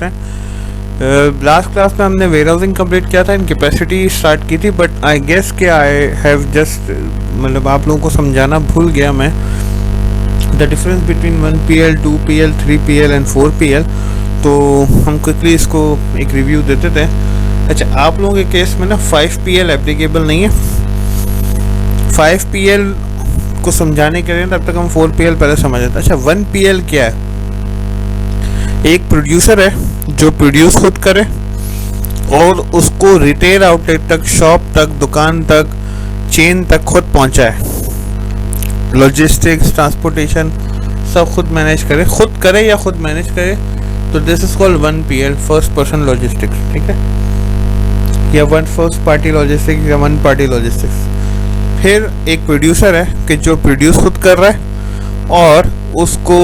करते हैं। Last class में हमने वेयर हाउसिंग कंप्लीट किया था, इन कैपेसिटी स्टार्ट की थी, बट आई गेस कि आई हैव जस्ट मतलब आप लोगों को समझाना भूल गया मैं the difference between 1PL 2PL 3PL and 4PL। तो हम क्विकली इसको एक रिव्यू देते थे। अच्छा, आप लोगों के केस में ना 5PL एप्लीकेबल नहीं है। 5PL को समझाने के लिए तब तक हम 4PL पहले समझ लेते हैं। अच्छा, 1PL क्या है? एक प्रोड्यूसर है जो प्रोड्यूस खुद करे और उसको रिटेल आउटलेट तक, शॉप तक, दुकान तक, चेन तक खुद पहुंचाए। लॉजिस्टिक्स, ट्रांसपोर्टेशन सब खुद मैनेज करे, खुद करे या खुद मैनेज करे, तो this is called 1PL, first person logistics, ठीक है, या वन फर्स्ट पार्टी लॉजिस्टिक्स या वन पार्टी लॉजिस्टिक्स। फिर एक प्रोड्यूसर है कि जो प्रोड्यूस खुद कर रहा है और उसको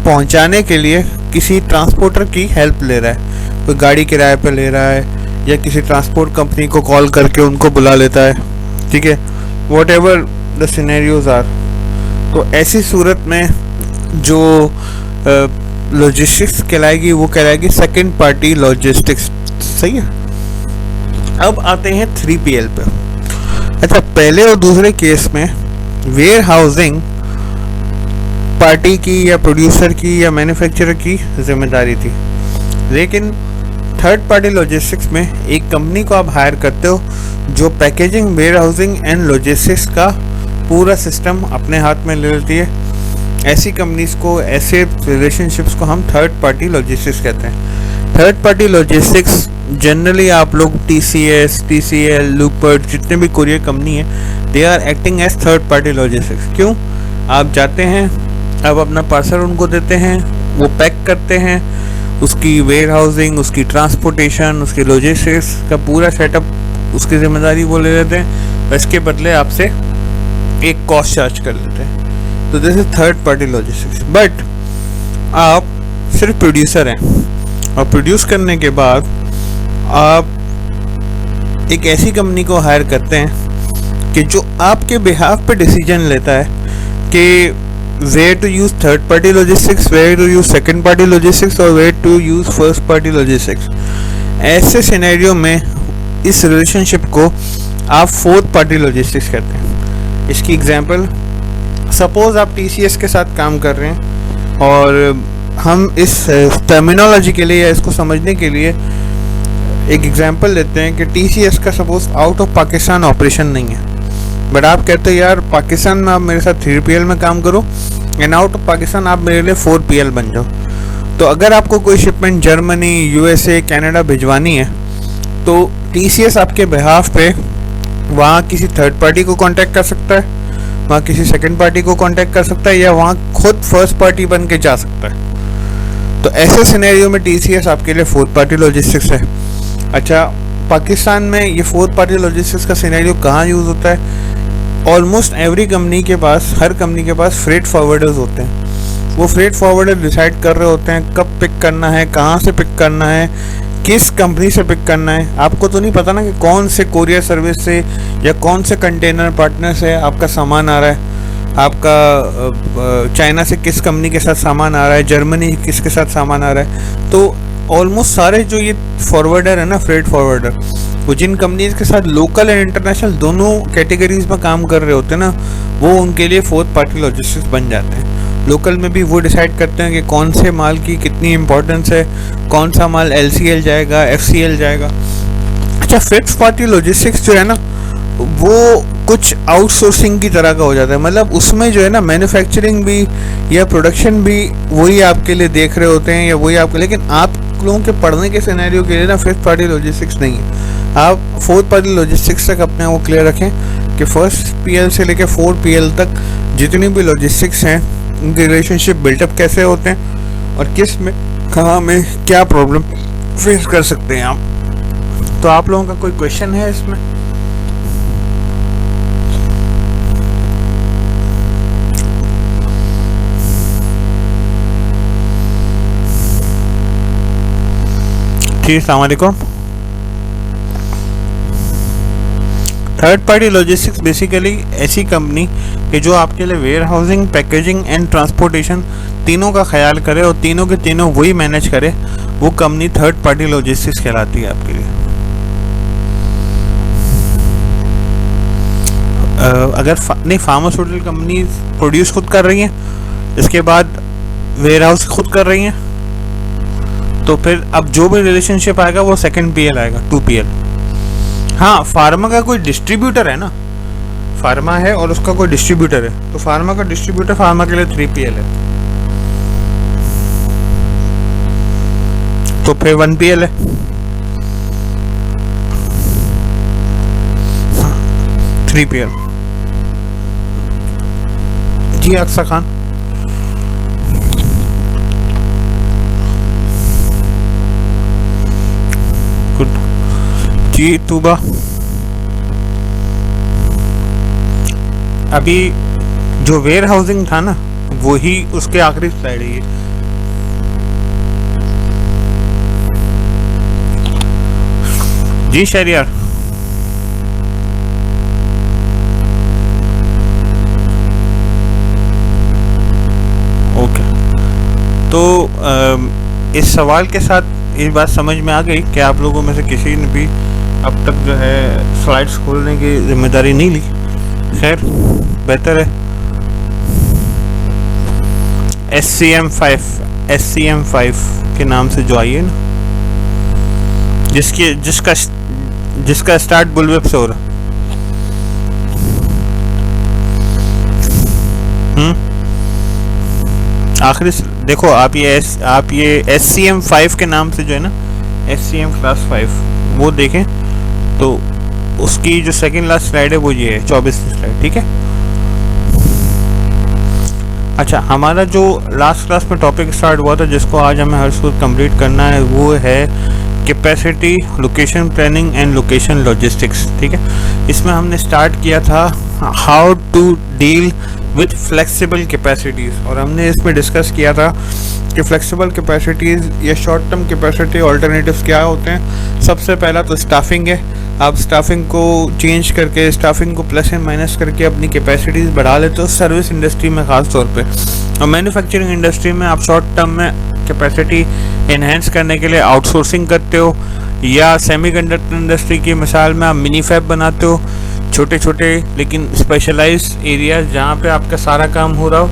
पहुंचाने के लिए किसी ट्रांसपोर्टर की हेल्प ले रहा है, कोई गाड़ी किराए पे ले रहा है या किसी ट्रांसपोर्ट कंपनी को कॉल करके उनको बुला लेता है, ठीक है, whatever the scenarios are. तो ऐसी सूरत में जो लॉजिस्टिक्स कहलाएगी वो कहलाएगी सेकेंड पार्टी लॉजिस्टिक्स, सही है। अब आते हैं 3PL पे। अच्छा, पहले और दूसरे केस में वेयर हाउसिंग पार्टी की या प्रोड्यूसर की या मैन्युफैक्चरर की जिम्मेदारी थी, लेकिन थर्ड पार्टी लॉजिस्टिक्स में एक कंपनी को आप हायर करते हो जो packaging, warehousing and logistics का पूरा सिस्टम अपने हाथ में ले लेती है। ऐसी कंपनीज को, ऐसे रिलेशनशिप्स को हम थर्ड पार्टी लॉजिस्टिक्स कहते हैं। थर्ड पार्टी लॉजिस्टिक्स जनरली आप लोग TCS, TCL, लूपर्ट, जितने भी कोरियर कंपनी है, they are acting as third party logistics. क्यों? आप जाते हैं, आप अपना पार्सल उनको देते हैं, वो पैक करते हैं, उसकी वेयर हाउसिंग, उसकी ट्रांसपोर्टेशन, उसकी लॉजिस्टिक्स का पूरा सेटअप उसकी जिम्मेदारी वो ले लेते हैं, इसके बदले आपसे एक कॉस्ट चार्ज कर लेते हैं। तो this is third party logistics. But आप सिर्फ प्रोड्यूसर हैं और प्रोड्यूस करने के बाद आप एक ऐसी कंपनी को हायर करते हैं कि जो आपके बिहाफ पे डिसीजन लेता है कि where to use third party logistics, where to use second party logistics और where to use first party logistics. ऐसे सिनेरियो में इस रिलेशनशिप को आप फोर्थ पार्टी लॉजिस्टिक्स कहते हैं। इसकी एग्जांपल, सपोज आप TCS के साथ काम कर रहे हैं और हम इस टर्मिनोलॉजी के लिए या इसको समझने के लिए एक एग्जांपल लेते हैं कि TCS का suppose out of Pakistan operation नहीं है, बट आप कहते हो यार पाकिस्तान में आप मेरे साथ 3PL में काम करो एंड आउट ऑफ पाकिस्तान आप मेरे लिए 4PL बन जाओ। तो अगर आपको कोई शिपमेंट जर्मनी, USA, कनाडा भिजवानी है तो TCS आपके बिहाफ पे वहाँ किसी थर्ड पार्टी को कांटेक्ट कर सकता है, वहाँ किसी सेकंड पार्टी को कांटेक्ट कर सकता है या वहाँ खुद फर्स्ट पार्टी बन के जा सकता है। तो ऐसे सिनेरियो में TCS आपके लिए फोर्थ पार्टी लॉजिस्टिक्स है। अच्छा, पाकिस्तान में ये फोर्थ पार्टी लॉजिस्टिक्स का सिनेरियो कहाँ यूज़ होता है? ऑलमोस्ट एवरी कंपनी के पास, हर कंपनी के पास फ्रेट फॉरवर्डर्स होते हैं। वो फ्रेट फॉरवर्डर डिसाइड कर रहे होते हैं कब पिक करना है, कहाँ से पिक करना है, किस कंपनी से पिक करना है। आपको तो नहीं पता ना कि कौन से कोरियर सर्विस से या कौन से कंटेनर पार्टनर से आपका सामान आ रहा है। आपका चाइना से किस कंपनी के साथ सामान आ रहा है, जर्मनी किसके साथ सामान आ रहा है। तो ऑलमोस्ट सारे जो ये फॉरवर्डर है ना, फ्रेट फॉरवर्डर, वो जिन कंपनीज के साथ लोकल एंड इंटरनेशनल दोनों कैटेगरीज में काम कर रहे होते हैं ना, वो उनके लिए फोर्थ पार्टी लॉजिस्टिक्स बन जाते हैं। लोकल में भी वो डिसाइड करते हैं कि कौन से माल की कितनी इंपॉर्टेंस है, कौन सा माल LCL जाएगा, FCL जाएगा। अच्छा, फिफ्थ पार्टी लॉजिस्टिक्स जो है ना, वो कुछ आउटसोर्सिंग की तरह का हो जाता है। मतलब उसमें जो है ना, मैन्युफैक्चरिंग भी या प्रोडक्शन भी वही आपके लिए देख रहे होते हैं या वही आपके, लेकिन आप लोगों के पढ़ने के सिनेरियो के लिए ना फिफ्थ पार्टी लॉजिस्टिक्स नहीं है। आप फोर्थ पार्टी लॉजिस्टिक्स तक अपने वो क्लियर रखें कि फर्स्ट PL से लेकर 4PL तक जितनी भी लॉजिस्टिक्स हैं उनके रिलेशनशिप बिल्टअप कैसे होते हैं और किस में, कहाँ में क्या प्रॉब्लम फेस कर सकते हैं आप। तो आप लोगों का कोई क्वेश्चन है इसमें? जी, अस्सलाम वालेकुम। थर्ड पार्टी लॉजिस्टिक्स बेसिकली ऐसी कंपनी कि जो आपके लिए warehousing, packaging and transportation तीनों का ख्याल करे और तीनों के तीनों वही मैनेज करे, वो कंपनी थर्ड पार्टी लॉजिस्टिक्स कहलाती है आपके लिए। अगर नहीं, फार्मास्यूटिकल कंपनी प्रोड्यूस खुद कर रही हैं, इसके बाद वेयर हाउस खुद कर रही हैं, तो फिर अब जो भी रिलेशनशिप आएगा वो सेकंड पीएल आएगा, 2PL। हाँ, फार्मा का कोई डिस्ट्रीब्यूटर है ना, फार्मा है और उसका कोई डिस्ट्रीब्यूटर है, तो फार्मा का डिस्ट्रीब्यूटर फार्मा के लिए 3PL है, तो फिर 1PL है। हाँ, 3PL। जी अक्सा खान। गुड जी तूबा। अभी जो वेयर हाउसिंग था ना, वही उसके आखिरी स्लाइड है ये। जी शहरियार। ओके, तो इस सवाल के साथ ये बात समझ में आ गई कि आप लोगों में से किसी ने भी अब तक जो है स्लाइड्स खोलने की जिम्मेदारी नहीं ली। खैर, बेहतर है। SCM5 के नाम से जो आई है ना, जिसका स्टार्ट बुलवेब से हो रहा। आखिरी देखो, आप ये SCM5 के नाम से जो है ना, SCM क्लास 5 वो देखें तो उसकी जो सेकंड लास्ट स्लाइड है वो ये है, 24वीं स्लाइड। ठीक है। अच्छा, हमारा जो लास्ट क्लास में टॉपिक स्टार्ट हुआ था, जिसको आज हमें हर सूट कंप्लीट करना है, वो है capacity, location planning and location logistics. ठीक है। इसमें हमने स्टार्ट किया था how to deal with flexible capacities, और हमने इसमें डिस्कस किया था कि फ्लेक्सिबल कैपेसिटीज़ या शॉर्ट टर्म कैपेसिटी ऑल्टरनेटिव्स क्या होते हैं। सबसे पहला तो स्टाफिंग है। आप स्टाफिंग को चेंज करके, स्टाफिंग को प्लस एंड माइनस करके अपनी कैपेसिटीज़ बढ़ा लेते हो, सर्विस इंडस्ट्री में ख़ास तौर पे। और मैन्युफैक्चरिंग इंडस्ट्री में आप शॉर्ट टर्म में कैपेसिटी इन्हेंस करने के लिए आउटसोर्सिंग करते हो, या सेमीकंडक्टर इंडस्ट्री की मिसाल में आप मिनी फैब बनाते हो, छोटे छोटे लेकिन स्पेशलाइज्ड एरियाज जहाँ पे आपका सारा काम हो रहा हो।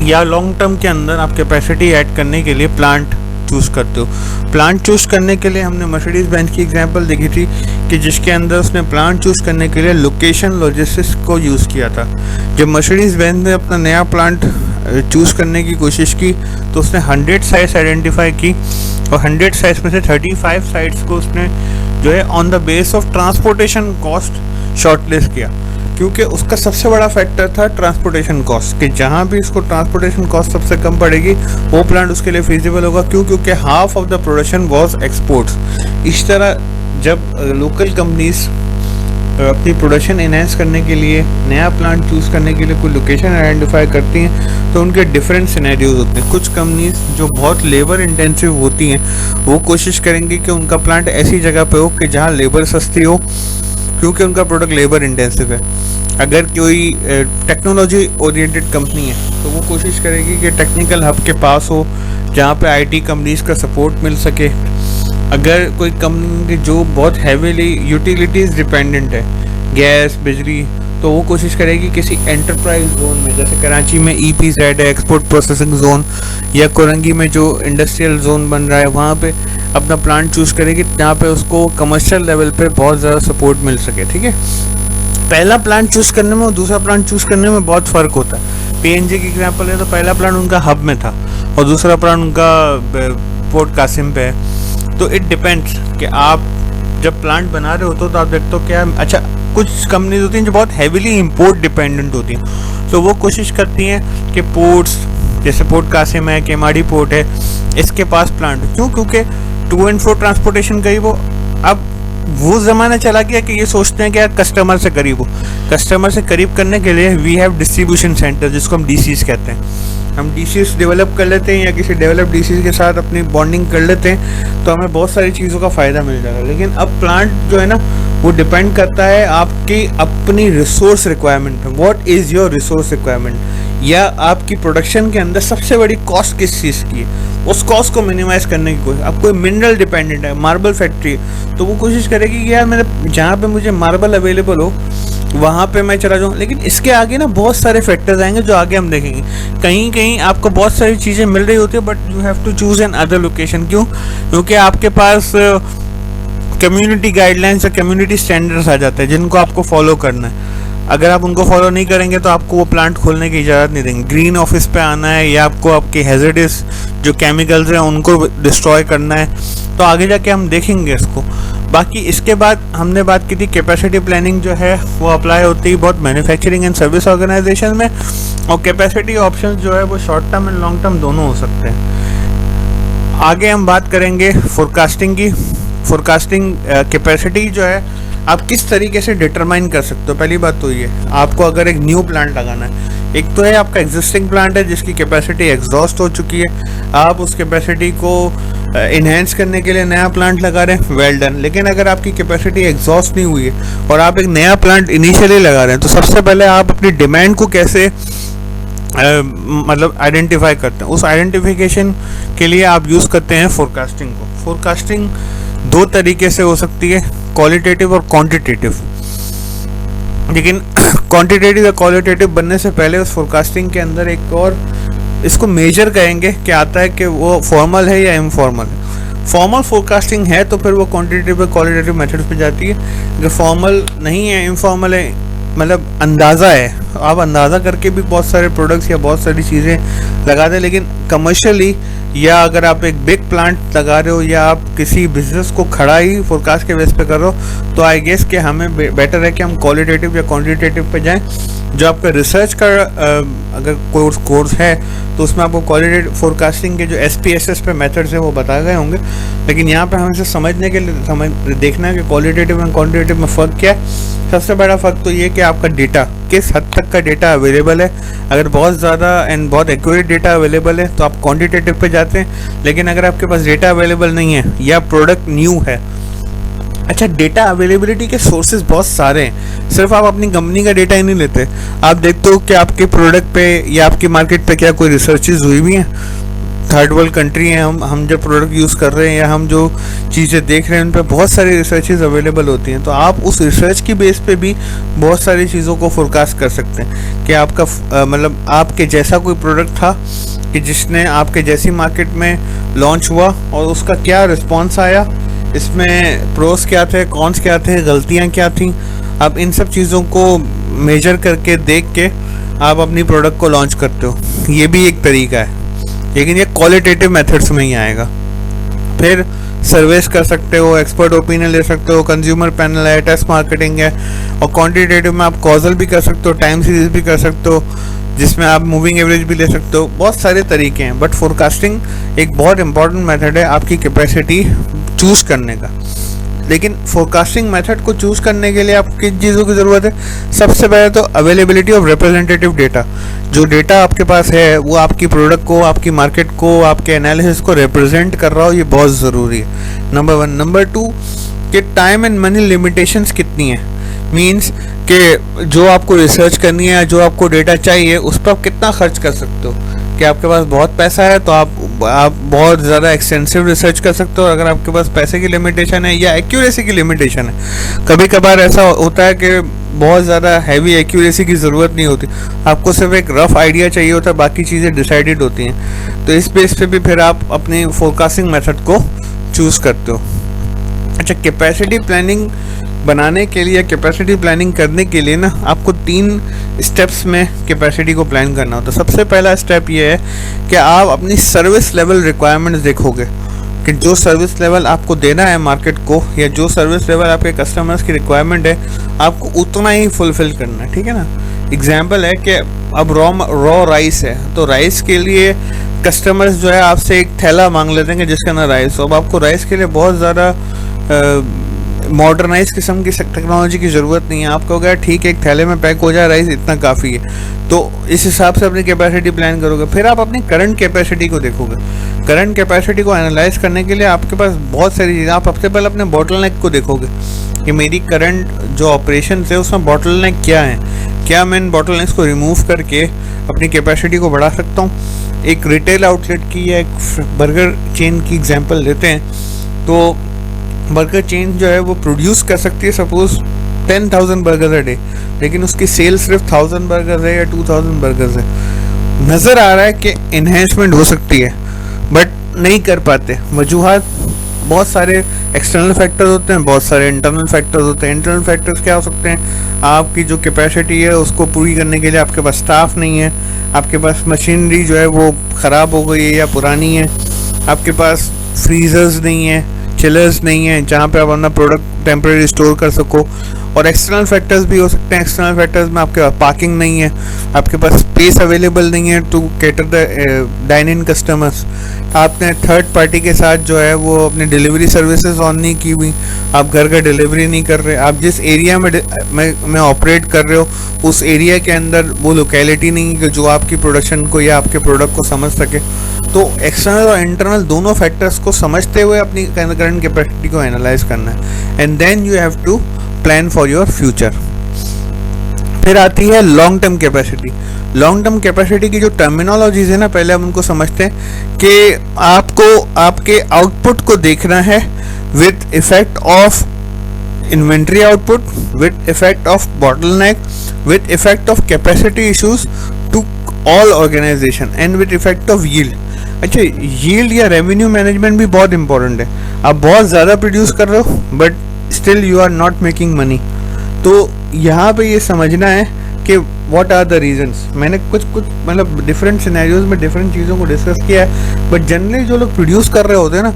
या लॉन्ग टर्म के अंदर आप कैपेसिटी ऐड करने के लिए प्लांट चूज़ करते हो। प्लांट चूज़ करने के लिए हमने मर्सिडीज़ बेंज की एग्जांपल देखी थी कि जिसके अंदर उसने प्लांट चूज़ करने के लिए लोकेशन लॉजिस्टिक्स को यूज़ किया था। जब मर्सिडीज़ बेंज ने अपना नया प्लांट चूज़ करने की कोशिश की तो उसने 100 साइट्स आइडेंटिफाई की, और 100 साइट्स में से 35 साइट्स को उसने जो है on the base of transportation cost shortlist किया, क्योंकि उसका सबसे बड़ा फैक्टर था ट्रांसपोर्टेशन कॉस्ट, कि जहाँ भी इसको ट्रांसपोर्टेशन कॉस्ट सबसे कम पड़ेगी वो प्लांट उसके लिए फिजिबल होगा। क्योंकि half of the production was exports. इस तरह जब लोकल कंपनीज अपनी प्रोडक्शन इनहेंस करने के लिए, नया प्लांट चूज़ करने के लिए कोई लोकेशन आइडेंटिफाई करती हैं तो उनके डिफरेंट सिनेरियोज होते हैं। कुछ कंपनीज जो बहुत लेबर इंटेंसिव होती हैं वो कोशिश करेंगी कि उनका प्लांट ऐसी जगह पे हो कि जहाँ लेबर सस्ती हो, क्योंकि उनका प्रोडक्ट लेबर इंटेंसिव है। अगर कोई टेक्नोलॉजी ओरिएंटेड कंपनी है तो वो कोशिश करेगी कि टेक्निकल हब के पास हो, जहाँ पे आईटी कंपनीज का सपोर्ट मिल सके। अगर कोई कंपनी जो बहुत हैवीली यूटिलिटीज़ डिपेंडेंट है, गैस, बिजली, तो वो कोशिश करेगी किसी एंटरप्राइज जोन में, जैसे कराची में EPZ है, एक्सपोर्ट प्रोसेसिंग जोन, या कोरंगी में जो इंडस्ट्रियल जोन बन रहा है वहाँ पे अपना प्लांट चूज़ करेगी जहाँ पे उसको कमर्शियल लेवल पे बहुत ज़्यादा सपोर्ट मिल सके। ठीक है। पहला प्लांट चूज़ करने में और दूसरा प्लांट चूज़ करने में बहुत फ़र्क होता है। PNG की एग्जाम्पल है तो पहला प्लांट उनका हब में था और दूसरा प्लांट उनका पोर्ट कासिम पे है। तो इट डिपेंड्स कि आप जब प्लांट बना रहे होते हो तो आप देखते हो क्या। अच्छा, कुछ कंपनीज होती हैं जो बहुत हैवीली इंपोर्ट डिपेंडेंट होती हैं, तो वो कोशिश करती हैं कि पोर्ट्स जैसे पोर्ट कासिम है, केमाड़ी पोर्ट है, इसके पास प्लांट क्यों, क्योंकि टू एंड फ्रो ट्रांसपोर्टेशन करीब हो। अब वो ज़माना चला गया कि ये सोचते हैं कि यार कस्टमर से करीब हो। कस्टमर से करीब करने के लिए वी हैव डिस्ट्रीब्यूशन सेंटर, जिसको हम DCs कहते हैं। हम DCs डेवलप कर लेते हैं या किसी डेवलप DCs के साथ अपनी बॉन्डिंग कर लेते हैं तो हमें बहुत सारी चीज़ों का फ़ायदा मिल जाएगा। लेकिन अब प्लांट जो है ना वो डिपेंड करता है आपकी अपनी रिसोर्स रिक्वायरमेंट पे। What is your resource requirement, या आपकी प्रोडक्शन के अंदर सबसे बड़ी कॉस्ट किस चीज़ की है, उस कॉस्ट को मिनिमाइज करने की कोशिश। अब कोई मिनरल डिपेंडेंट है, मार्बल फैक्ट्री है, तो वो कोशिश करेगी कि यार मेरे जहाँ पे मुझे मार्बल अवेलेबल हो वहाँ पे मैं चला जाऊँ। लेकिन इसके आगे ना बहुत सारे फैक्टर्स आएंगे जो आगे हम देखेंगे। कहीं कहीं आपको बहुत सारी चीज़ें मिल रही होती है, but you have to choose another location. क्यों? क्योंकि आपके पास कम्युनिटी गाइडलाइंस या कम्युनिटी स्टैंडर्ड्स आ जाते हैं जिनको आपको फॉलो करना है। अगर आप उनको फॉलो नहीं करेंगे तो आपको वो प्लांट खोलने की इजाज़त नहीं देंगे। ग्रीन ऑफिस पे आना है या आपको आपके हैज़र्डस जो केमिकल्स हैं उनको डिस्ट्रॉय करना है, तो आगे जाके हम देखेंगे इसको। बाकी इसके बाद हमने बात की थी कैपेसिटी प्लानिंग जो है वो अप्लाई होती है बहुत मैन्युफैक्चरिंग एंड सर्विस ऑर्गेनाइजेशन में, और कैपेसिटी ऑप्शंस जो है वो short term and long term दोनों हो सकते हैं। आगे हम बात करेंगे फोरकास्टिंग की। फोरकास्टिंग कैपेसिटी जो है आप किस तरीके से डिटरमाइन कर सकते हो। पहली बात तो ये, आपको अगर एक न्यू प्लांट लगाना है, एक तो है आपका एग्जिस्टिंग प्लांट है जिसकी कैपेसिटी एग्जॉस्ट हो चुकी है, आप उस कैपेसिटी को इन्हेंस करने के लिए नया प्लांट लगा रहे हैं, वेल डन। लेकिन अगर आपकी कैपेसिटी एग्जॉस्ट नहीं हुई है और आप एक नया प्लांट इनिशियली लगा रहे हैं, तो सबसे पहले आप अपनी डिमांड को कैसे मतलब आइडेंटिफाई करते हैं। उस आइडेंटिफिकेशन के लिए आप यूज़ करते हैं फोरकास्टिंग को। फोरकास्टिंग दो तरीके से हो सकती है, क्वालिटेटिव और क्वांटिटेटिव। लेकिन क्वांटिटेटिव या क्वालिटेटिव बनने से पहले उस फोरकास्टिंग के अंदर एक और इसको मेजर करेंगे कि आता है कि वो फॉर्मल है या इनफॉर्मल है। फॉर्मल फोरकास्टिंग है तो फिर वो क्वांटिटेटिव या क्वालिटेटिव मेथड्स पे जाती है। अगर फॉर्मल नहीं है, इनफॉर्मल है, मतलब अंदाज़ा है, आप अंदाज़ा करके भी बहुत सारे प्रोडक्ट्स या बहुत सारी चीज़ें लगा दें। लेकिन कमर्शियली या अगर आप एक बिग प्लांट लगा रहे हो या आप किसी बिजनेस को खड़ा ही फोरकास्ट के बेस पे कर रहे हो, तो आई गेस कि हमें बेटर है कि हम क्वालिटेटिव या क्वांटिटेटिव पे जाएं। जो आपका रिसर्च का अगर कोर्स है तो उसमें आपको क्वालिटेटिव फोरकास्टिंग के जो SPSS पे मेथड्स है वो बताए गए होंगे। लेकिन यहाँ पे हमें इसे समझने के लिए देखना है कि क्वालिटेटिव एंड क्वांटिटेटिव में फ़र्क क्या है। सबसे बड़ा फ़र्क तो ये कि आपका डेटा किस हद तक का डेटा अवेलेबल है। अगर बहुत ज़्यादा एंड बहुत एक्यूरेट डेटा अवेलेबल है तो आप क्वांटिटेटिव पे जाते हैं। लेकिन अगर आपके पास डेटा अवेलेबल नहीं है या प्रोडक्ट न्यू है, अच्छा डेटा अवेलेबिलिटी के सोर्सेज बहुत सारे हैं, सिर्फ आप अपनी कंपनी का डेटा ही नहीं लेते। आप देखते हो कि आपके प्रोडक्ट पे या आपकी मार्केट पे क्या कोई रिसर्चेज हुई भी हैं। थर्ड वर्ल्ड कंट्री हैं, हम जो प्रोडक्ट यूज़ कर रहे हैं या हम जो चीज़ें देख रहे हैं उन पर बहुत सारी रिसर्चेज अवेलेबल होती हैं। तो आप उस रिसर्च की बेस पे भी बहुत सारी चीज़ों को फोरकास्ट कर सकते हैं कि आपका मतलब आपके जैसा कोई प्रोडक्ट था कि जिसने आपके जैसी मार्केट में लॉन्च हुआ और उसका क्या रिस्पॉन्स आया, इसमें प्रोस क्या थे, कॉन्स क्या थे, गलतियाँ क्या थी। आप इन सब चीज़ों को मेजर करके देख के आप अपनी प्रोडक्ट को लॉन्च करते हो, ये भी एक तरीका है। लेकिन ये क्वालिटेटिव मेथड्स में ही आएगा। फिर सर्वेस कर सकते हो, एक्सपर्ट ओपिनियन ले सकते हो, कंज्यूमर पैनल है, टेस्ट मार्केटिंग है। और क्वांटिटेटिव में आप कॉजल भी कर सकते हो, टाइम सीरीज भी कर सकते हो, जिसमें आप मूविंग एवरेज भी ले सकते हो। बहुत सारे तरीके हैं, बट फोरकास्टिंग एक बहुत इंपॉर्टेंट मेथड है आपकी कैपेसिटी चूज़ करने का। लेकिन फोरकास्टिंग मेथड को चूज़ करने के लिए आपको किन चीज़ों की ज़रूरत है। सबसे पहले तो अवेलेबिलिटी ऑफ रिप्रेजेंटेटिव डेटा। जो डेटा आपके पास है वो आपकी प्रोडक्ट को, आपकी मार्केट को, आपके एनालिसिस को रिप्रेजेंट कर रहा हो, ये बहुत ज़रूरी है, नंबर 1। नंबर 2 कि टाइम एंड मनी लिमिटेशंस कितनी है। मीन्स कि जो आपको रिसर्च करनी है, जो आपको डेटा चाहिए, उस पर आप कितना खर्च कर सकते हो। कि आपके पास बहुत पैसा है तो आप बहुत ज़्यादा एक्सटेंसिव रिसर्च कर सकते हो। अगर आपके पास पैसे की लिमिटेशन है या एक्यूरेसी की लिमिटेशन है, कभी कभार ऐसा होता है कि बहुत ज़्यादा हैवी एक्यूरेसी की ज़रूरत नहीं होती, आपको सिर्फ एक रफ आइडिया चाहिए होता है, बाकी चीज़ें डिसाइडेड होती हैं। तो इस बेस पे भी फिर आप अपनी फोरकास्टिंग मेथड को चूज़ करते हो। अच्छा, कैपेसिटी प्लानिंग बनाने के लिए, कैपेसिटी प्लानिंग करने के लिए ना आपको 3 स्टेप्स में कैपेसिटी को प्लान करना होता है। सबसे पहला स्टेप ये है कि आप अपनी सर्विस लेवल रिक्वायरमेंट्स देखोगे कि जो सर्विस लेवल आपको देना है मार्केट को, या जो सर्विस लेवल आपके कस्टमर्स की रिक्वायरमेंट है, आपको उतना ही फुलफिल करना है, ठीक है ना। एग्जाम्पल है कि अब रॉ राइस है, तो राइस के लिए कस्टमर्स जो है आपसे एक थैला मांग लेते हैं जिसका ना राइस। अब आपको राइस के लिए बहुत ज़्यादा मॉडर्नाइज किस्म की टेक्नोलॉजी की ज़रूरत नहीं है। आप कहोगे ठीक है, एक थैले में पैक हो जाए राइस, इतना काफ़ी है। तो इस हिसाब से अपनी कैपेसिटी प्लान करोगे। फिर आप अपनी करंट कैपेसिटी को देखोगे। करंट कैपेसिटी को एनालाइज करने के लिए आपके पास बहुत सारी चीज़ें, आप सबसे पहले अपने बॉटलनेक को देखोगे कि मेरी करंट जो ऑपरेशन है उसमें बॉटलनेक क्या है, क्या मैं इन बॉटलनेक्स को रिमूव करके अपनी कैपेसिटी को बढ़ा सकता हूँ। एक रिटेल आउटलेट की या एक बर्गर चेन की एग्जांपल लेते हैं, तो बर्गर चेन जो है वो प्रोड्यूस कर सकती है सपोज 10,000 बर्गर्स अ डे, लेकिन उसकी सेल सिर्फ 1000 बर्गर्स है या 2000 बर्गर्स है। नज़र आ रहा है कि इन्हेंसमेंट हो सकती है बट नहीं कर पाते। वजूहात बहुत सारे एक्सटर्नल फैक्टर्स होते हैं, बहुत सारे इंटरनल फैक्टर्स होते हैं। इंटरनल फैक्टर्स क्या हो सकते हैं, आपकी जो कैपेसिटी है उसको पूरी करने के लिए आपके पास स्टाफ नहीं है, आपके पास मशीनरी जो है वो ख़राब हो गई है या पुरानी है, आपके पास फ्रीजर्स नहीं है, चिलर्स नहीं है जहाँ पे आप अपना प्रोडक्ट टेम्परेरी स्टोर कर सको। और एक्सटर्नल फैक्टर्स भी हो सकते हैं। एक्सटर्नल फैक्टर्स में आपके पास पार्किंग नहीं है, आपके पास स्पेस अवेलेबल नहीं है to cater the dine in customers, आपने थर्ड पार्टी के साथ जो है वो अपनी डिलीवरी सर्विसेज ऑन नहीं की हुई, आप घर का डिलीवरी नहीं कर रहे, आप जिस एरिया में ऑपरेट कर रहे हो उस एरिया के अंदर वो लोकेलिटी नहीं है जो आपकी प्रोडक्शन को या आपके प्रोडक्ट को समझ सके। तो एक्सटर्नल और इंटरनल दोनों फैक्टर्स को समझते हुए अपनी करंट कैपेसिटी को एनालाइज करना है and then you have to plan for your future. फिर आती है long term capacity. Long term capacity की जो टर्मिनोलॉजीज है ना, पहले हम उनको समझते हैं कि आपको आपके आउटपुट को देखना है with effect of inventory output, with effect of bottleneck, with effect of capacity issues to all organisation and with effect of yield. अच्छा, यील्ड या रेवेन्यू मैनेजमेंट भी बहुत इंपॉर्टेंट है। आप बहुत ज़्यादा प्रोड्यूस कर रहे हो but still you are not making money, तो यहाँ पे ये समझना है कि व्हाट आर द रीजंस। मैंने कुछ मतलब डिफरेंट सिनेरियोज में डिफरेंट चीज़ों को डिस्कस किया है, बट जनरली जो लोग प्रोड्यूस कर रहे होते हैं ना,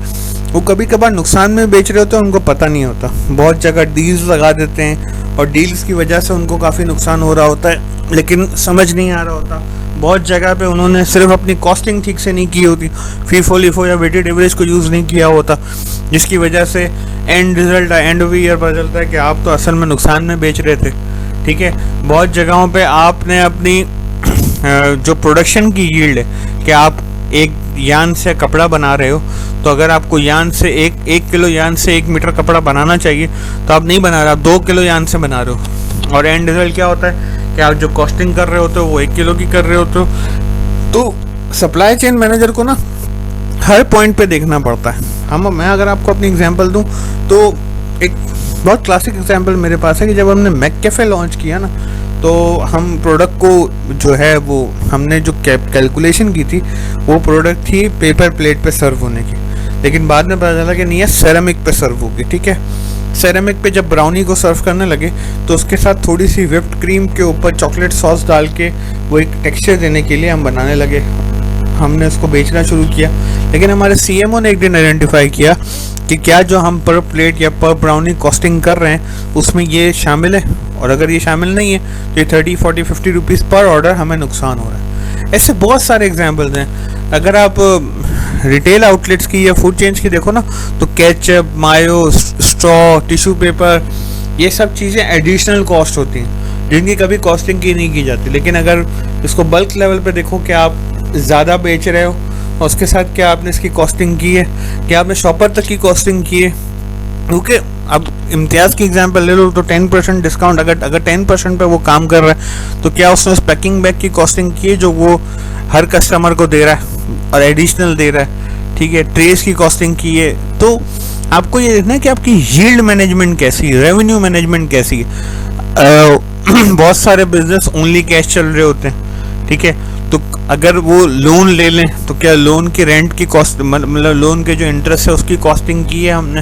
वो कभी कभार नुकसान में बेच रहे होते हैं, उनको पता नहीं होता। बहुत जगह डील्स लगा देते हैं और डील्स की वजह से उनको काफ़ी नुकसान हो रहा होता है, लेकिन समझ नहीं आ रहा होता। बहुत जगह पे उन्होंने सिर्फ अपनी कॉस्टिंग ठीक से नहीं की होती, फीफो लिफो या वेटेड एवरेज को यूज़ नहीं किया होता, जिसकी वजह से and result end of year पता चलता है कि आप तो असल में नुकसान में बेच रहे थे। ठीक है, बहुत जगहों पे आपने अपनी जो प्रोडक्शन की यील्ड है कि आप एक यान से कपड़ा बना रहे हो, तो अगर आपको यान से एक किलो यान से 1 मीटर कपड़ा बनाना चाहिए तो आप नहीं बना रहे, आप 2 किलो यान से बना रहे हो। और एंड रिजल्ट क्या होता है कि आप जो कॉस्टिंग कर रहे होते हो वो 1 किलो की कर रहे होते हो। तो सप्लाई चेन मैनेजर को ना हर पॉइंट पे देखना पड़ता है। मैं अगर आपको अपनी एग्जांपल दूं तो एक बहुत क्लासिक एग्जांपल मेरे पास है कि जब हमने मैककेफे लॉन्च किया ना, तो हम प्रोडक्ट को जो है वो हमने जो कैलकुलेशन की थी वो प्रोडक्ट थी पेपर प्लेट पे सर्व होने की, लेकिन बाद में पता चला कि नहीं है सेरेमिक पे सर्व होगी। ठीक है, सेरेमिक पे जब ब्राउनी को सर्व करने लगे तो उसके साथ थोड़ी सी व्हिप्ड क्रीम के ऊपर चॉकलेट सॉस डाल के वो एक टेक्सचर देने के लिए हम बनाने लगे, हमने उसको बेचना शुरू किया। लेकिन हमारे सीएमओ ने एक दिन आइडेंटिफाई किया कि क्या जो हम पर प्लेट या पर ब्राउनी कॉस्टिंग कर रहे हैं उसमें ये शामिल है, और अगर ये शामिल नहीं है तो ये 30, 40, 50 रुपीज़ पर ऑर्डर हमें नुकसान हो रहा है। ऐसे बहुत सारे एग्जाम्पल्स हैं। अगर आप रिटेल आउटलेट्स की या फूड चेन्स की देखो ना, तो केचप, मायो, स्ट्रॉ, टिश्यू पेपर, ये सब चीज़ें एडिशनल कॉस्ट होती हैं जिनकी कभी कॉस्टिंग की नहीं की जाती। लेकिन अगर इसको बल्क लेवल पे देखो कि आप ज़्यादा बेच रहे हो और उसके साथ क्या आपने इसकी कॉस्टिंग की है, क्या आपने शॉपर तक की कॉस्टिंग की है। क्योंकि अब इम्तियाज़ की एग्जांपल ले लो तो 10% डिस्काउंट, अगर 10% पे वो काम कर रहा है तो क्या उसने उस पैकिंग बैग की कॉस्टिंग की है जो वो हर कस्टमर को दे रहा है और एडिशनल दे रहा है। ठीक है, ट्रेस की कॉस्टिंग की है। तो आपको ये देखना है कि आपकी यील्ड मैनेजमेंट कैसी है, रेवेन्यू मैनेजमेंट कैसी है। बहुत सारे बिजनेस ओनली कैश चल रहे होते हैं। ठीक है, तो अगर वो लोन ले लें तो क्या लोन की रेंट की कॉस्ट, मतलब लोन के जो इंटरेस्ट है उसकी कॉस्टिंग की है हमने।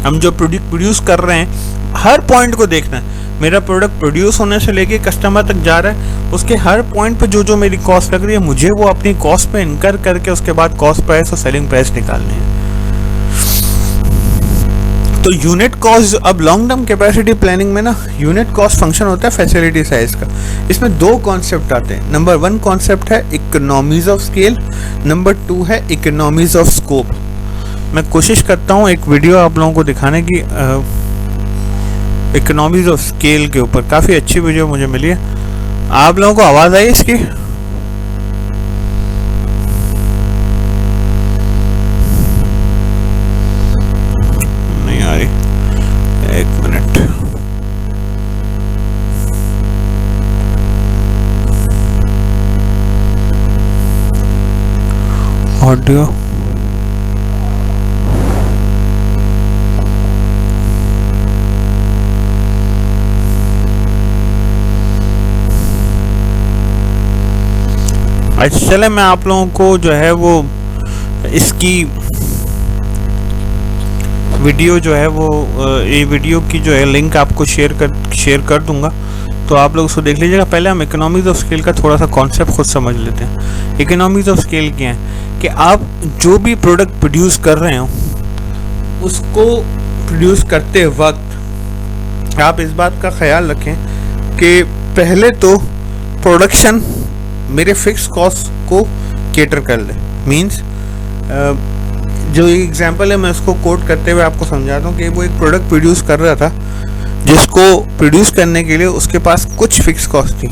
हम जो प्रोड्यूस कर रहे हैं हर पॉइंट को देखना है। मेरा प्रोडक्ट प्रोड्यूस होने से लेके कस्टमर तक जा रहा है, उसके हर पॉइंट पे जो मेरी कॉस्ट लग रही है मुझे वो अपनी कॉस्ट पे इनकर करके उसके बाद कॉस्ट प्राइस और सेलिंग प्राइस निकालनी है। तो यूनिट कॉस्ट, अब लॉन्ग टर्म कैपेसिटी प्लानिंग में ना यूनिट कॉस्ट फंक्शन होता है फैसिलिटी साइज का। इसमें 2 कॉन्सेप्ट आते हैं। नंबर 1 कॉन्सेप्ट है इकोनॉमीज ऑफ स्केल, नंबर 2 है इकोनॉमीज ऑफ स्कोप। मैं कोशिश करता हूँ एक वीडियो आप लोगों को दिखाने की इकोनॉमीज ऑफ स्केल के ऊपर, काफ़ी अच्छी वीडियो मुझे मिली है, आप लोगों को आवाज आई इसकी? नहीं आ रही, एक मिनट। ऑडियो अच्छा चले, मैं आप लोगों को जो है वो इसकी वीडियो जो है वो ये वीडियो की जो है लिंक आपको शेयर कर दूंगा, तो आप लोग उसको देख लीजिएगा। पहले हम इकोनॉमीज ऑफ स्केल का थोड़ा सा कॉन्सेप्ट खुद समझ लेते हैं। इकोनॉमीज ऑफ स्केल क्या है कि आप जो भी प्रोडक्ट प्रोड्यूस कर रहे हो उसको प्रोड्यूस करते वक्त आप इस बात का ख्याल रखें कि पहले तो प्रोडक्शन मेरे फिक्स कॉस्ट को केटर कर ले। मींस जो एग्जांपल है मैं उसको कोट करते हुए आपको समझाता हूँ कि वो एक प्रोडक्ट प्रोड्यूस कर रहा था जिसको प्रोड्यूस करने के लिए उसके पास कुछ फिक्स कॉस्ट थी।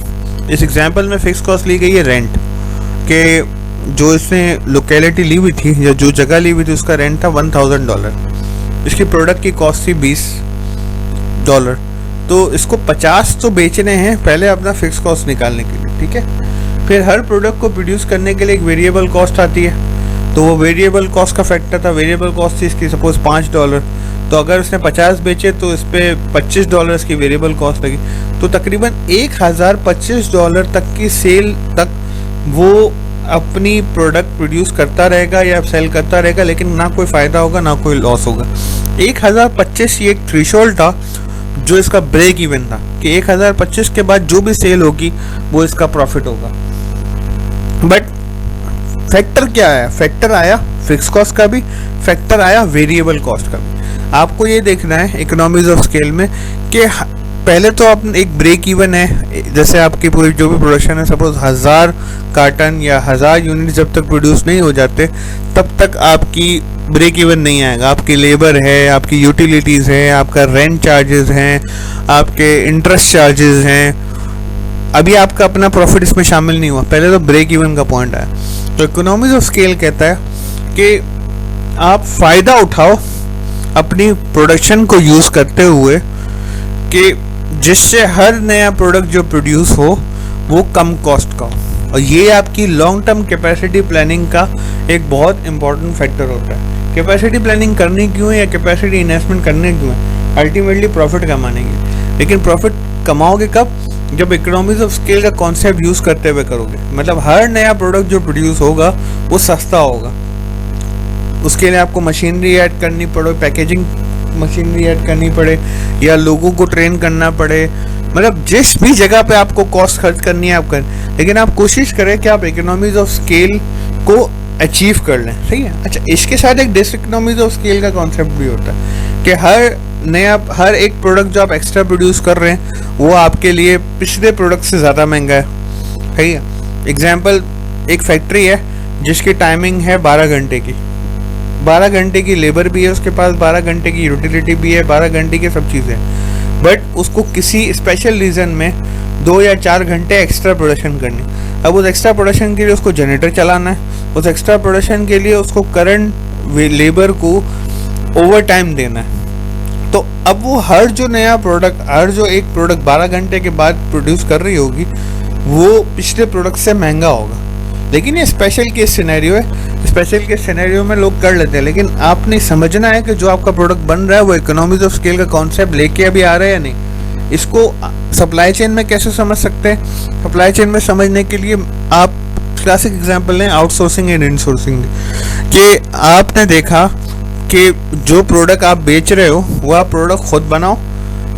इस एग्जांपल में फिक्स कॉस्ट ली गई है रेंट के, जो इसने लोकेलिटी ली हुई थी या जो जगह ली हुई थी उसका रेंट था $1000। इसकी प्रोडक्ट की कॉस्ट थी $20। तो इसको 50 तो बेचने हैं पहले अपना फिक्स कॉस्ट निकालने के लिए, ठीक है। फिर हर प्रोडक्ट को प्रोड्यूस करने के लिए एक वेरिएबल कॉस्ट आती है, तो वो वेरिएबल कॉस्ट का फैक्टर था। वेरिएबल कॉस्ट थी इसकी सपोज $5, तो अगर उसने 50 बेचे तो इस पर $25 की वेरिएबल कॉस्ट लगी, तो तकरीबन $1025 तक की सेल तक वो अपनी प्रोडक्ट प्रोड्यूस करता रहेगा या सेल करता रहेगा, लेकिन ना कोई फ़ायदा होगा ना कोई लॉस होगा। 1025 ये एक थ्रेशोल्ड था जो इसका ब्रेक इवन था कि 1025 के बाद जो भी सेल होगी वो इसका प्रॉफिट होगा। बट फैक्टर क्या आया? फैक्टर आया फिक्स कॉस्ट का भी, फैक्टर आया वेरिएबल कॉस्ट का भी। आपको ये देखना है इकोनॉमीज ऑफ स्केल में कि पहले तो आप एक ब्रेक इवन है, जैसे आपकी पूरी जो भी प्रोडक्शन है सपोज 1000 कार्टन या 1000 यूनिट जब तक प्रोड्यूस नहीं हो जाते तब तक आपकी ब्रेक इवन नहीं आएगा। आपकी लेबर है, आपकी यूटिलिटीज़ है, आपका रेंट चार्जेस हैं, आपके इंटरेस्ट चार्जेस हैं, अभी आपका अपना प्रॉफिट इसमें शामिल नहीं हुआ, पहले तो ब्रेक इवन का पॉइंट आया। तो इकोनॉमीज ऑफ स्केल कहता है कि आप फ़ायदा उठाओ अपनी प्रोडक्शन को यूज़ करते हुए कि जिससे हर नया प्रोडक्ट जो प्रोड्यूस हो वो कम कॉस्ट का हो। और ये आपकी लॉन्ग टर्म कैपेसिटी प्लानिंग का एक बहुत इंपॉर्टेंट फैक्टर होता है। कैपेसिटी प्लानिंग करनी क्यों है या कैपेसिटी इन्वेस्टमेंट करने क्यों है? अल्टीमेटली प्रॉफिट कमाने के, लेकिन प्रॉफिट कमाओगे कब? जब इकोनॉमीज ऑफ स्केल का कॉन्सेप्ट यूज़ करते हुए करोगे। मतलब हर नया प्रोडक्ट जो प्रोड्यूस होगा वो सस्ता होगा, उसके लिए आपको मशीनरी ऐड करनी पड़े, पैकेजिंग मशीनरी ऐड करनी पड़े या लोगों को ट्रेन करना पड़े, मतलब जिस भी जगह पे आपको कॉस्ट खर्च करनी है आप करें, लेकिन आप कोशिश करें कि आप इकोनॉमीज ऑफ स्केल को अचीव कर लें, सही है। अच्छा, इसके साथ एक डिसइकोनॉमीज ऑफ स्केल का कॉन्सेप्ट भी होता है कि हर एक प्रोडक्ट जो आप एक्स्ट्रा प्रोड्यूस कर रहे हैं वो आपके लिए पिछले प्रोडक्ट से ज़्यादा महंगा है, सही है। एग्जाम्पल, एक फैक्ट्री है जिसकी टाइमिंग है 12 घंटे की, 12 घंटे की लेबर भी है उसके पास, 12 घंटे की यूटिलिटी भी है, 12 घंटे की सब चीज़ें, बट उसको किसी स्पेशल रीज़न में 2 या 4 घंटे एक्स्ट्रा प्रोडक्शन करनी। अब उस एक्स्ट्रा प्रोडक्शन के लिए उसको जनरेटर चलाना है, उस एक्स्ट्रा प्रोडक्शन के लिए उसको करंट लेबर को ओवर टाइम देना है। तो अब वो हर जो नया प्रोडक्ट, हर जो एक प्रोडक्ट 12 घंटे के बाद प्रोड्यूस कर रही होगी वो पिछले प्रोडक्ट से महंगा होगा। लेकिन ये स्पेशल केस सिनेरियो है, स्पेशल केस सिनेरियो में लोग कर लेते हैं, लेकिन आपने समझना है कि जो आपका प्रोडक्ट बन रहा है वो इकोनॉमीज ऑफ स्केल का कॉन्सेप्ट लेके अभी आ रहा है या नहीं। इसको सप्लाई चेन में कैसे समझ सकते हैं? सप्लाई चेन में समझने के लिए आप क्लासिक एग्जांपल लें आउटसोर्सिंग एंड इनसोर्सिंग कि आपने देखा कि जो प्रोडक्ट आप बेच रहे हो वो आप प्रोडक्ट खुद बनाओ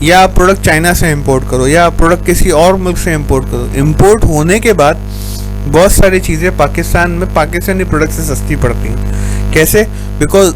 या आप प्रोडक्ट चाइना से इंपोर्ट करो या आप प्रोडक्ट किसी और मुल्क से इंपोर्ट करो। इंपोर्ट होने के बाद बहुत सारी चीज़ें पाकिस्तान में पाकिस्तानी प्रोडक्ट से सस्ती पड़ती हैं। कैसे? बिकॉज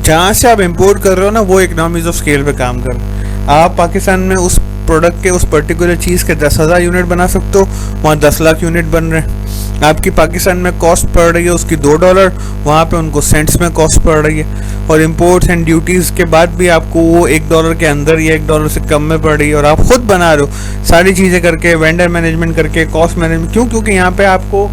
जहाँ से आप इंपोर्ट कर रहे हो ना वो इकोनॉमीज ऑफ स्केल पे काम कर रहे हैं। आप पाकिस्तान में उस प्रोडक्ट के उस पर्टिकुलर चीज़ के 10,000 यूनिट बना सकते हो, वहाँ 10 लाख यूनिट बन रहे हैं। आपकी पाकिस्तान में कॉस्ट पड़ रही है उसकी $2, वहाँ पे उनको सेंट्स में कॉस्ट पड़ रही है, और इम्पोर्ट्स एंड ड्यूटीज़ के बाद भी आपको वो $1 के अंदर या $1 से कम में पड़ रही है, और आप खुद बना रहे हो सारी चीज़ें करके, वेंडर मैनेजमेंट करके, कॉस्ट मैनेजमेंट। क्यों? क्योंकि यहाँ पे आपको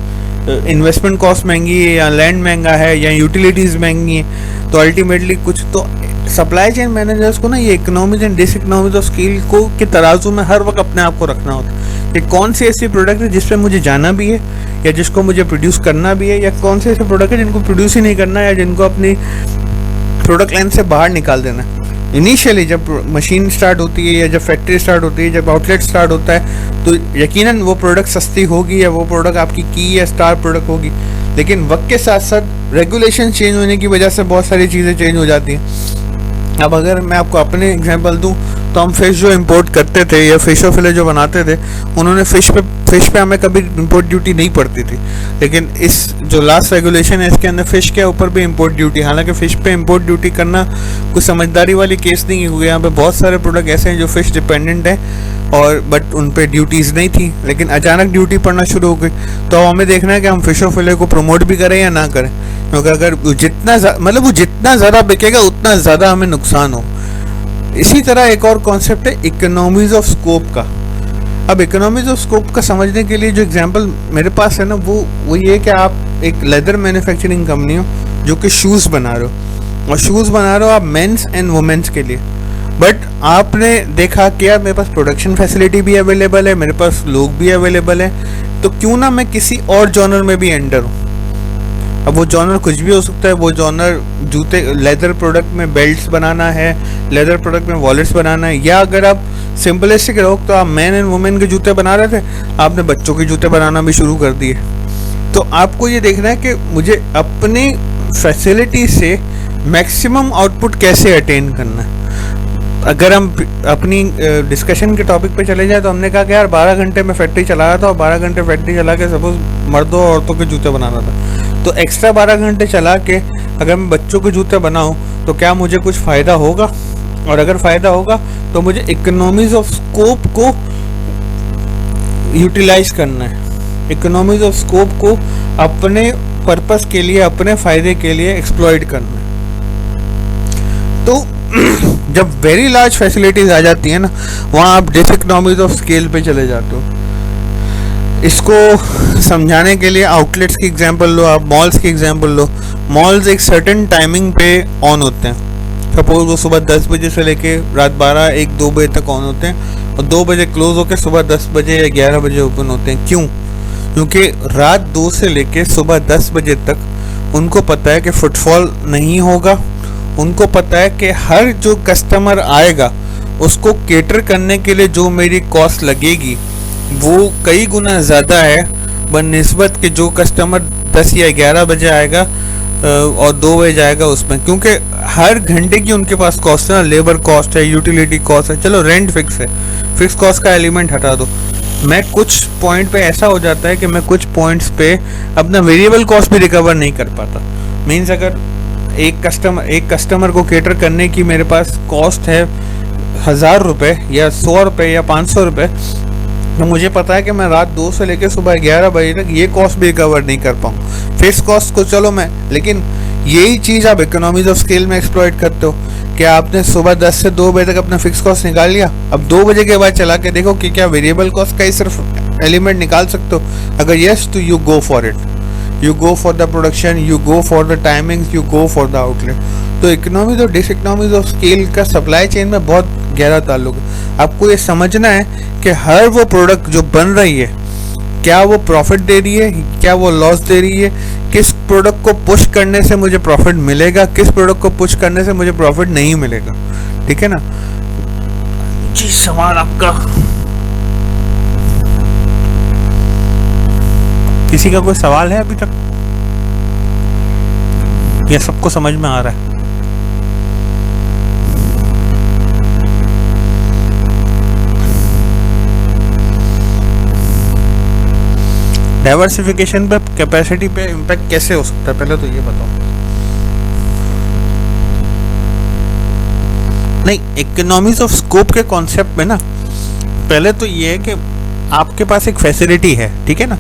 इन्वेस्टमेंट कॉस्ट महंगी है, या लैंड महंगा है, या यूटिलिटीज़ महंगी है। तो अल्टीमेटली कुछ तो सप्लाई चेन मैनेजर्स को ना ये economies and diseconomies of scale को के तराजू में हर वक्त अपने आप को रखना होता है कि कौन सी ऐसी प्रोडक्ट है जिस पे मुझे जाना भी है, या जिसको मुझे प्रोड्यूस करना भी है, या कौन से ऐसे प्रोडक्ट है जिनको प्रोड्यूस ही नहीं करना है, या जिनको अपनी प्रोडक्ट लाइन से बाहर निकाल देना है। इनिशियली जब मशीन स्टार्ट होती है, या जब फैक्ट्री स्टार्ट होती है, जब आउटलेट स्टार्ट होता है, तो यकीनन वो प्रोडक्ट सस्ती होगी, या वो प्रोडक्ट आपकी की या स्टार प्रोडक्ट होगी। लेकिन वक्त के साथ साथ रेगुलेशन चेंज होने की वजह से बहुत सारी चीज़ें चेंज हो जाती हैं। अब अगर मैं आपको अपने एग्जांपल दूं, तो हम फ़िश जो इंपोर्ट करते थे, या फ़िशो फिले जो बनाते थे, उन्होंने फ़िश पे हमें कभी इंपोर्ट ड्यूटी नहीं पड़ती थी। लेकिन इस जो लास्ट रेगुलेशन है इसके अंदर फ़िश के ऊपर भी इंपोर्ट ड्यूटी, हालांकि फ़िश पे इंपोर्ट ड्यूटी करना कोई समझदारी वाली केस नहीं हुई। यहाँ पे बहुत सारे प्रोडक्ट ऐसे हैं जो फ़िश डिपेंडेंट हैं, और बट उन पे ड्यूटीज़ नहीं थी, लेकिन अचानक ड्यूटी पड़ना शुरू हो गई। तो हमें देखना है कि हम फ़िशो फिले को प्रमोट भी करें या ना करें, क्योंकि अगर वो जितना ज़्यादा बिकेगा उतना ज़्यादा हमें नुकसान हो। इसी तरह एक और कॉन्सेप्ट है इकोनॉमीज ऑफ स्कोप का। अब इकोनॉमीज ऑफ स्कोप का समझने के लिए जो एग्जांपल मेरे पास है ना, वो ये कि आप एक लेदर मैन्युफैक्चरिंग कंपनी हो जो कि शूज़ बना रहे हो, और शूज़ बना रहे हो आप मेंस एंड वुमेन्स के लिए। बट आपने देखा कि यार मेरे पास प्रोडक्शन फैसिलिटी भी अवेलेबल है, मेरे पास लोग भी अवेलेबल हैं, तो क्यों ना मैं किसी और जॉनर में भी एंटर हूँ। अब वो जॉनर कुछ भी हो सकता है। वो जॉनर जूते, लेदर प्रोडक्ट में बेल्ट्स बनाना है, लेदर प्रोडक्ट में वॉलेट्स बनाना है, या अगर आप सिंपलिस्टिक रहो तो आप मैन एंड वुमेन के जूते बना रहे थे, आपने बच्चों के जूते बनाना भी शुरू कर दिए। तो आपको ये देखना है कि मुझे अपनी फैसिलिटी से मैक्सिमम आउटपुट कैसे अटेन करना है। अगर हम अपनी डिस्कशन के टॉपिक पे चले जाए, तो हमने कहा कि यार 12 घंटे में फैक्ट्री चला रहा था, और 12 घंटे फैक्ट्री चला के सपोज मर्दों और औरतों के जूते बनाना था, तो एक्स्ट्रा 12 घंटे चला के अगर मैं बच्चों के जूते बनाऊं तो क्या मुझे कुछ फ़ायदा होगा? और अगर फ़ायदा होगा तो मुझे इकोनॉमीज ऑफ स्कोप को यूटिलाइज करना है, इकोनॉमीज ऑफ स्कोप को अपने पर्पस के लिए, अपने फ़ायदे के लिए एक्सप्लॉइट करना है। तो जब वेरी लार्ज फैसिलिटीज़ आ जाती हैं ना, वहाँ आप डिसइकोनॉमीज ऑफ स्केल पे चले जाते हो। इसको समझाने के लिए आउटलेट्स की एग्जांपल लो, आप मॉल्स की एग्जांपल लो। मॉल्स एक सर्टेन टाइमिंग पे ऑन होते हैं। सपोज वो सुबह 10 बजे से लेके रात 12-1-2 बजे तक ऑन होते हैं, और 2 बजे क्लोज होकर सुबह 10 बजे या 11 बजे ओपन होते हैं। क्यों? क्योंकि रात 2 से लेके सुबह 10 बजे तक उनको पता है कि फुटफॉल नहीं होगा, उनको पता है कि हर जो कस्टमर आएगा उसको केटर करने के लिए जो मेरी कॉस्ट लगेगी वो कई गुना ज़्यादा है बनिस्बत कि जो कस्टमर 10 या 11 बजे आएगा और 2 बजे जाएगा उसमें। क्योंकि हर घंटे की उनके पास कॉस्ट है ना, लेबर कॉस्ट है, यूटिलिटी कॉस्ट है, चलो रेंट फिक्स है, फिक्स कॉस्ट का एलिमेंट हटा दो। मैं कुछ पॉइंट पे ऐसा हो जाता है कि मैं कुछ पॉइंट्स पे अपना वेरिएबल कॉस्ट भी रिकवर नहीं कर पाता। मीन्स अगर एक कस्टमर को केटर करने की मेरे पास कॉस्ट है 1000 रुपये या 100 रुपये या 500 रुपये, तो मुझे पता है कि मैं रात 2 से लेकर सुबह 11 बजे तक ये कॉस्ट भी रिकवर नहीं कर पाऊँ। फिक्स कॉस्ट को चलो मैं, लेकिन यही चीज़ आप इकोनॉमीज ऑफ स्केल में एक्सप्लॉइट करते हो कि आपने सुबह 10 से 2 बजे तक अपना फिक्स कॉस्ट निकाल लिया। अब 2 बजे के बाद चला के देखो कि क्या वेरिएबल कॉस्ट का ही सिर्फ एलिमेंट निकाल सकते हो। अगर यस तो you go for it, you go for the production, you go for the timings, you go for the outlet। तो इकोनॉमीज और डिस इकोनॉमीज ऑफ स्केल का सप्लाई चेन में बहुत गहरा ताल्लुक है। आपको ये समझना है कि हर वो प्रोडक्ट जो बन रही है, क्या वो प्रॉफिट दे रही है, क्या वो लॉस दे रही है, किस प्रोडक्ट को पुश करने से मुझे प्रॉफिट मिलेगा, किस प्रोडक्ट को पुश करने से मुझे प्रॉफिट नहीं मिलेगा। ठीक है ना जी? सवाल आपका, किसी का कोई सवाल है अभी तक, या सबको समझ में आ रहा है? डाइवर्सिफिकेशन पे, कैपेसिटी पे इम्पैक्ट कैसे हो सकता है, पहले तो ये बताओ। नहीं, इकोनॉमीज ऑफ स्कोप के कॉन्सेप्ट में ना पहले तो ये है कि आपके पास एक फैसिलिटी है, ठीक है ना।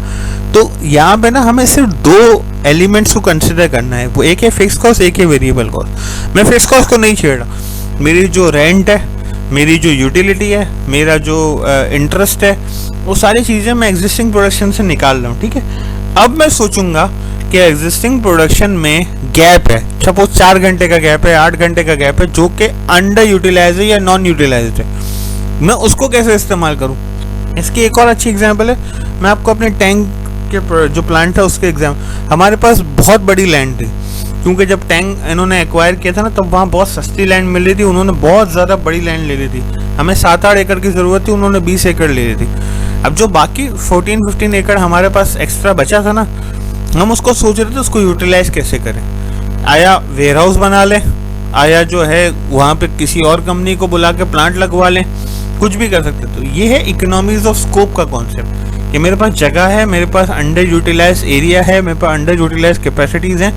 तो यहाँ पे ना हमें सिर्फ दो एलिमेंट्स को कंसिडर करना है, वो एक है फिक्स कॉस्ट, एक है वेरिएबल कॉस्ट। मैं फिक्स कॉस्ट को नहीं छेड़ रहा, मेरी जो रेंट है, मेरी जो यूटिलिटी है, मेरा जो इंटरेस्ट है, वो सारी चीज़ें मैं एग्जिस्टिंग प्रोडक्शन से निकाल रहा हूँ, ठीक है। अब मैं सोचूंगा कि एग्जिस्टिंग प्रोडक्शन में गैप है, सपोज 4 घंटे का गैप है, 8 घंटे का गैप है, जो कि अंडर यूटिलाइज है या नॉन यूटिलाइज है, मैं उसको कैसे इस्तेमाल करूँ। इसकी एक और अच्छी एग्जांपल है, मैं आपको अपने टैंक के जो प्लांट है उसके हमारे पास बहुत बड़ी लैंड थी, क्योंकि जब टैंक इन्होंने एक्वायर किया था ना, तब वहाँ बहुत सस्ती लैंड मिल रही थी, उन्होंने बहुत ज़्यादा बड़ी लैंड ले ली थी, हमें 7-8 एकड़ की ज़रूरत थी, उन्होंने 20 एकड़ ले ली थी। अब जो बाकी 14-15 एकड़ हमारे पास एक्स्ट्रा बचा था ना, हम उसको सोच रहे थे उसको यूटिलाइज कैसे करें। आया वेयर हाउस बना लें, आया जो है वहाँ पे किसी और कंपनी को बुला के प्लांट लगवा लें, कुछ भी कर सकते। तो ये है इकोनॉमीज ऑफ स्कोप का कॉन्सेप्ट, कि मेरे पास जगह है, मेरे पास अंडर यूटिलाइज एरिया है, मेरे पास अंडर यूटिलाइज कैपेसिटीज़ हैं,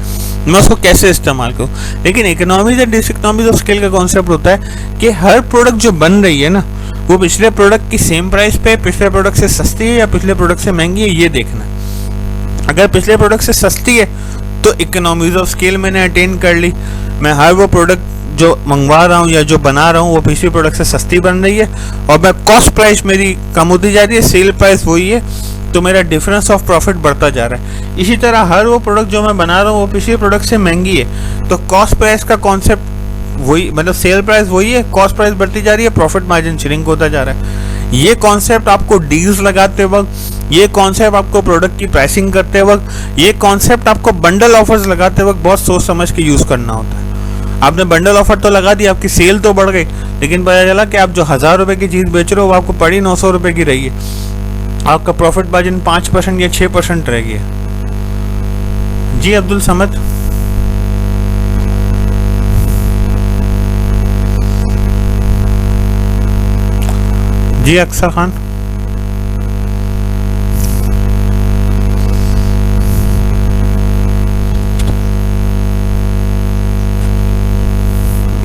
मैं उसको कैसे इस्तेमाल करूँ। लेकिन इकोनॉमीज एंड डिसइकोनॉमीज ऑफ स्केल का कॉन्सेप्ट होता है कि हर प्रोडक्ट जो बन रही है ना, वो पिछले प्रोडक्ट की सेम प्राइस पे, पिछले प्रोडक्ट से सस्ती है या पिछले प्रोडक्ट से महंगी है, ये देखना है। अगर पिछले प्रोडक्ट से सस्ती है तो इकोनॉमीज ऑफ स्केल मैंने अटेन कर ली, मैं हर वो प्रोडक्ट जो मंगवा रहा हूँ या जो बना रहा हूँ वो पिछले प्रोडक्ट से सस्ती बन रही है, और मैं कॉस्ट प्राइस मेरी कम होती जा रही है, सेल प्राइस वही है, तो मेरा डिफरेंस ऑफ प्रॉफिट बढ़ता जा रहा है। इसी तरह हर वो प्रोडक्ट जो मैं बना रहा हूँ वो पिछले प्रोडक्ट से महंगी है, तो कॉस्ट प्राइस का कॉन्सेप्ट वही, मतलब सेल प्राइस वही है, कॉस्ट प्राइस बढ़ती जा रही है, प्रॉफिट मार्जिन श्रिंक होता जा रहा है। ये कॉन्सेप्ट आपको डील्स लगाते वक्त, ये कॉन्सेप्ट आपको प्रोडक्ट की प्राइसिंग करते वक्त, ये कॉन्सेप्ट आपको बंडल ऑफर्स लगाते वक्त बहुत सोच समझ के यूज़ करना होता है। आपने बंडल ऑफर तो लगा दिया, आपकी सेल तो बढ़ गई, लेकिन पता चला कि आप जो 1000 रुपये की चीज़ बेच रहे हो वो आपको पड़ी 900 रुपये की रही है, आपका प्रॉफिट मार्जिन 5% या 6% रह गया। जी अब्दुल समद। जी अक्सर खान।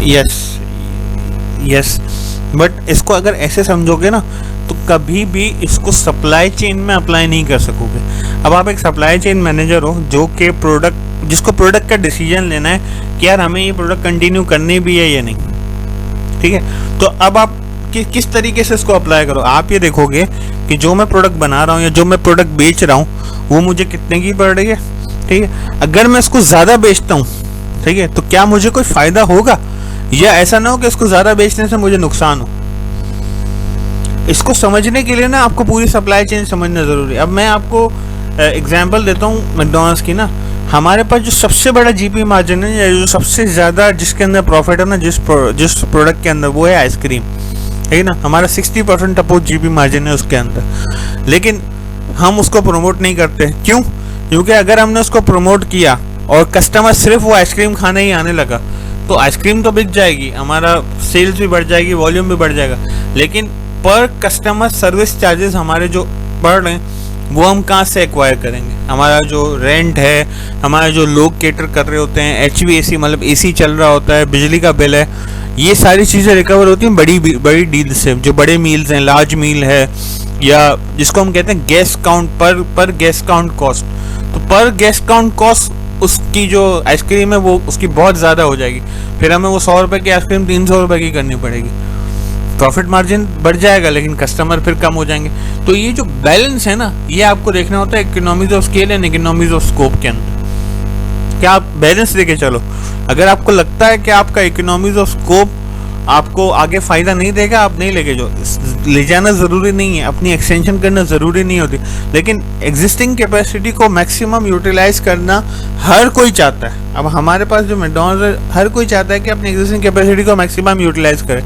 यस बट इसको अगर ऐसे समझोगे ना तो कभी भी इसको सप्लाई चेन में अप्लाई नहीं कर सकोगे। अब आप एक सप्लाई चेन मैनेजर हो जो कि जिसको प्रोडक्ट का डिसीजन लेना है कि यार हमें ये प्रोडक्ट कंटिन्यू करनी भी है या नहीं, ठीक है। तो अब आप किस तरीके से इसको अप्लाई करो। आप ये देखोगे कि जो मैं प्रोडक्ट बना रहा हूँ या जो मैं प्रोडक्ट बेच रहा हूँ वो मुझे कितने की पड़ रही है, ठीक है। अगर मैं इसको ज़्यादा बेचता हूँ, ठीक है, तो क्या मुझे कोई फ़ायदा होगा, या ऐसा ना हो कि इसको ज़्यादा बेचने से मुझे नुकसान हो। इसको समझने के लिए ना आपको पूरी सप्लाई चेन समझना ज़रूरी है। अब मैं आपको एग्जांपल देता हूँ मैकडॉनल्ड्स की ना। हमारे पास जो सबसे बड़ा जीपी मार्जिन है या जो सबसे ज़्यादा जिसके अंदर प्रॉफिट है ना जिस प्रोडक्ट के अंदर, वो है आइसक्रीम, है ना। हमारा 60% अपोज जीपी मार्जिन है उसके अंदर, लेकिन हम उसको प्रमोट नहीं करते। क्यों? क्योंकि अगर हमने उसको प्रमोट किया और कस्टमर सिर्फ वो आइसक्रीम खाने ही आने लगा तो आइसक्रीम तो बिक जाएगी, हमारा सेल्स भी बढ़ जाएगी, वॉल्यूम भी बढ़ जाएगा, लेकिन पर कस्टमर सर्विस चार्जेस हमारे जो बढ़ रहे हैं वो हम कहाँ से एक्वायर करेंगे। हमारा जो रेंट है, हमारे जो लोग केटर कर रहे होते हैं, HVAC मतलब AC चल रहा होता है, बिजली का बिल है, ये सारी चीज़ें रिकवर होती हैं बड़ी डील से। जो बड़े मील्स हैं, लार्ज मील है, या जिसको हम कहते हैं गेस्ट काउंट, पर गेस्ट काउंट कॉस्ट, तो पर गेस्ट काउंट कॉस्ट उसकी जो आइसक्रीम है वो उसकी बहुत ज़्यादा हो जाएगी, फिर हमें वो 100 रुपये की आइसक्रीम 300 रुपये की करनी पड़ेगी। प्रॉफिट मार्जिन बढ़ जाएगा लेकिन कस्टमर फिर कम हो जाएंगे। तो ये जो बैलेंस है ना, ये आपको देखना होता है economies of scale and economies of scope के अंदर। क्या आप बैलेंस लेके चलो। अगर आपको लगता है कि आपका इकोनॉमीज ऑफ स्कोप आपको आगे फ़ायदा नहीं देगा, आप नहीं लेके जाओ। ले जाना ज़रूरी नहीं है, अपनी एक्सटेंशन करना ज़रूरी नहीं होती, लेकिन एग्जिस्टिंग कैपेसिटी को मैक्सिमम यूटिलाइज करना हर कोई चाहता है। अब हमारे पास जो मैकडॉनल्ड्स है, हर कोई चाहता है कि अपनी एग्जिस्टिंग कैपेसिटी को मैक्सिमम यूटिलाइज करे।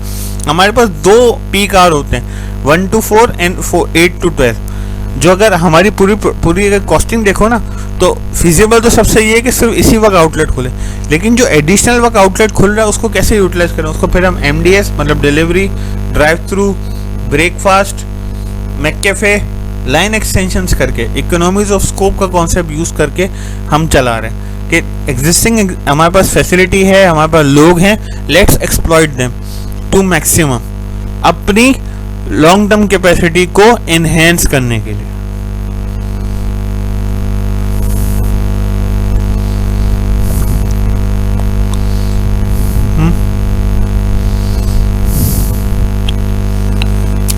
हमारे पास 2 पीक आवर होते हैं, 1 to 4 एंड 8 to 12, जो अगर हमारी पूरी अगर कॉस्टिंग देखो ना तो फिजिबल तो सबसे ये है कि सिर्फ इसी वक्त आउटलेट खुले, लेकिन जो एडिशनल वक्त आउटलेट खुल रहा है उसको कैसे यूटिलाइज करें। उसको फिर हम MDS मतलब delivery, drive through, breakfast, McCafe, line extensions करके इकोनॉमीज ऑफ स्कोप का कॉन्सेप्ट यूज़ करके हम चला रहे हैं कि एग्जिस्टिंग हमारे पास फैसिलिटी है, हमारे पास लोग हैं, let's exploit them to maximum. अपनी लॉन्ग टर्म कैपेसिटी को एनहेंस करने के लिए।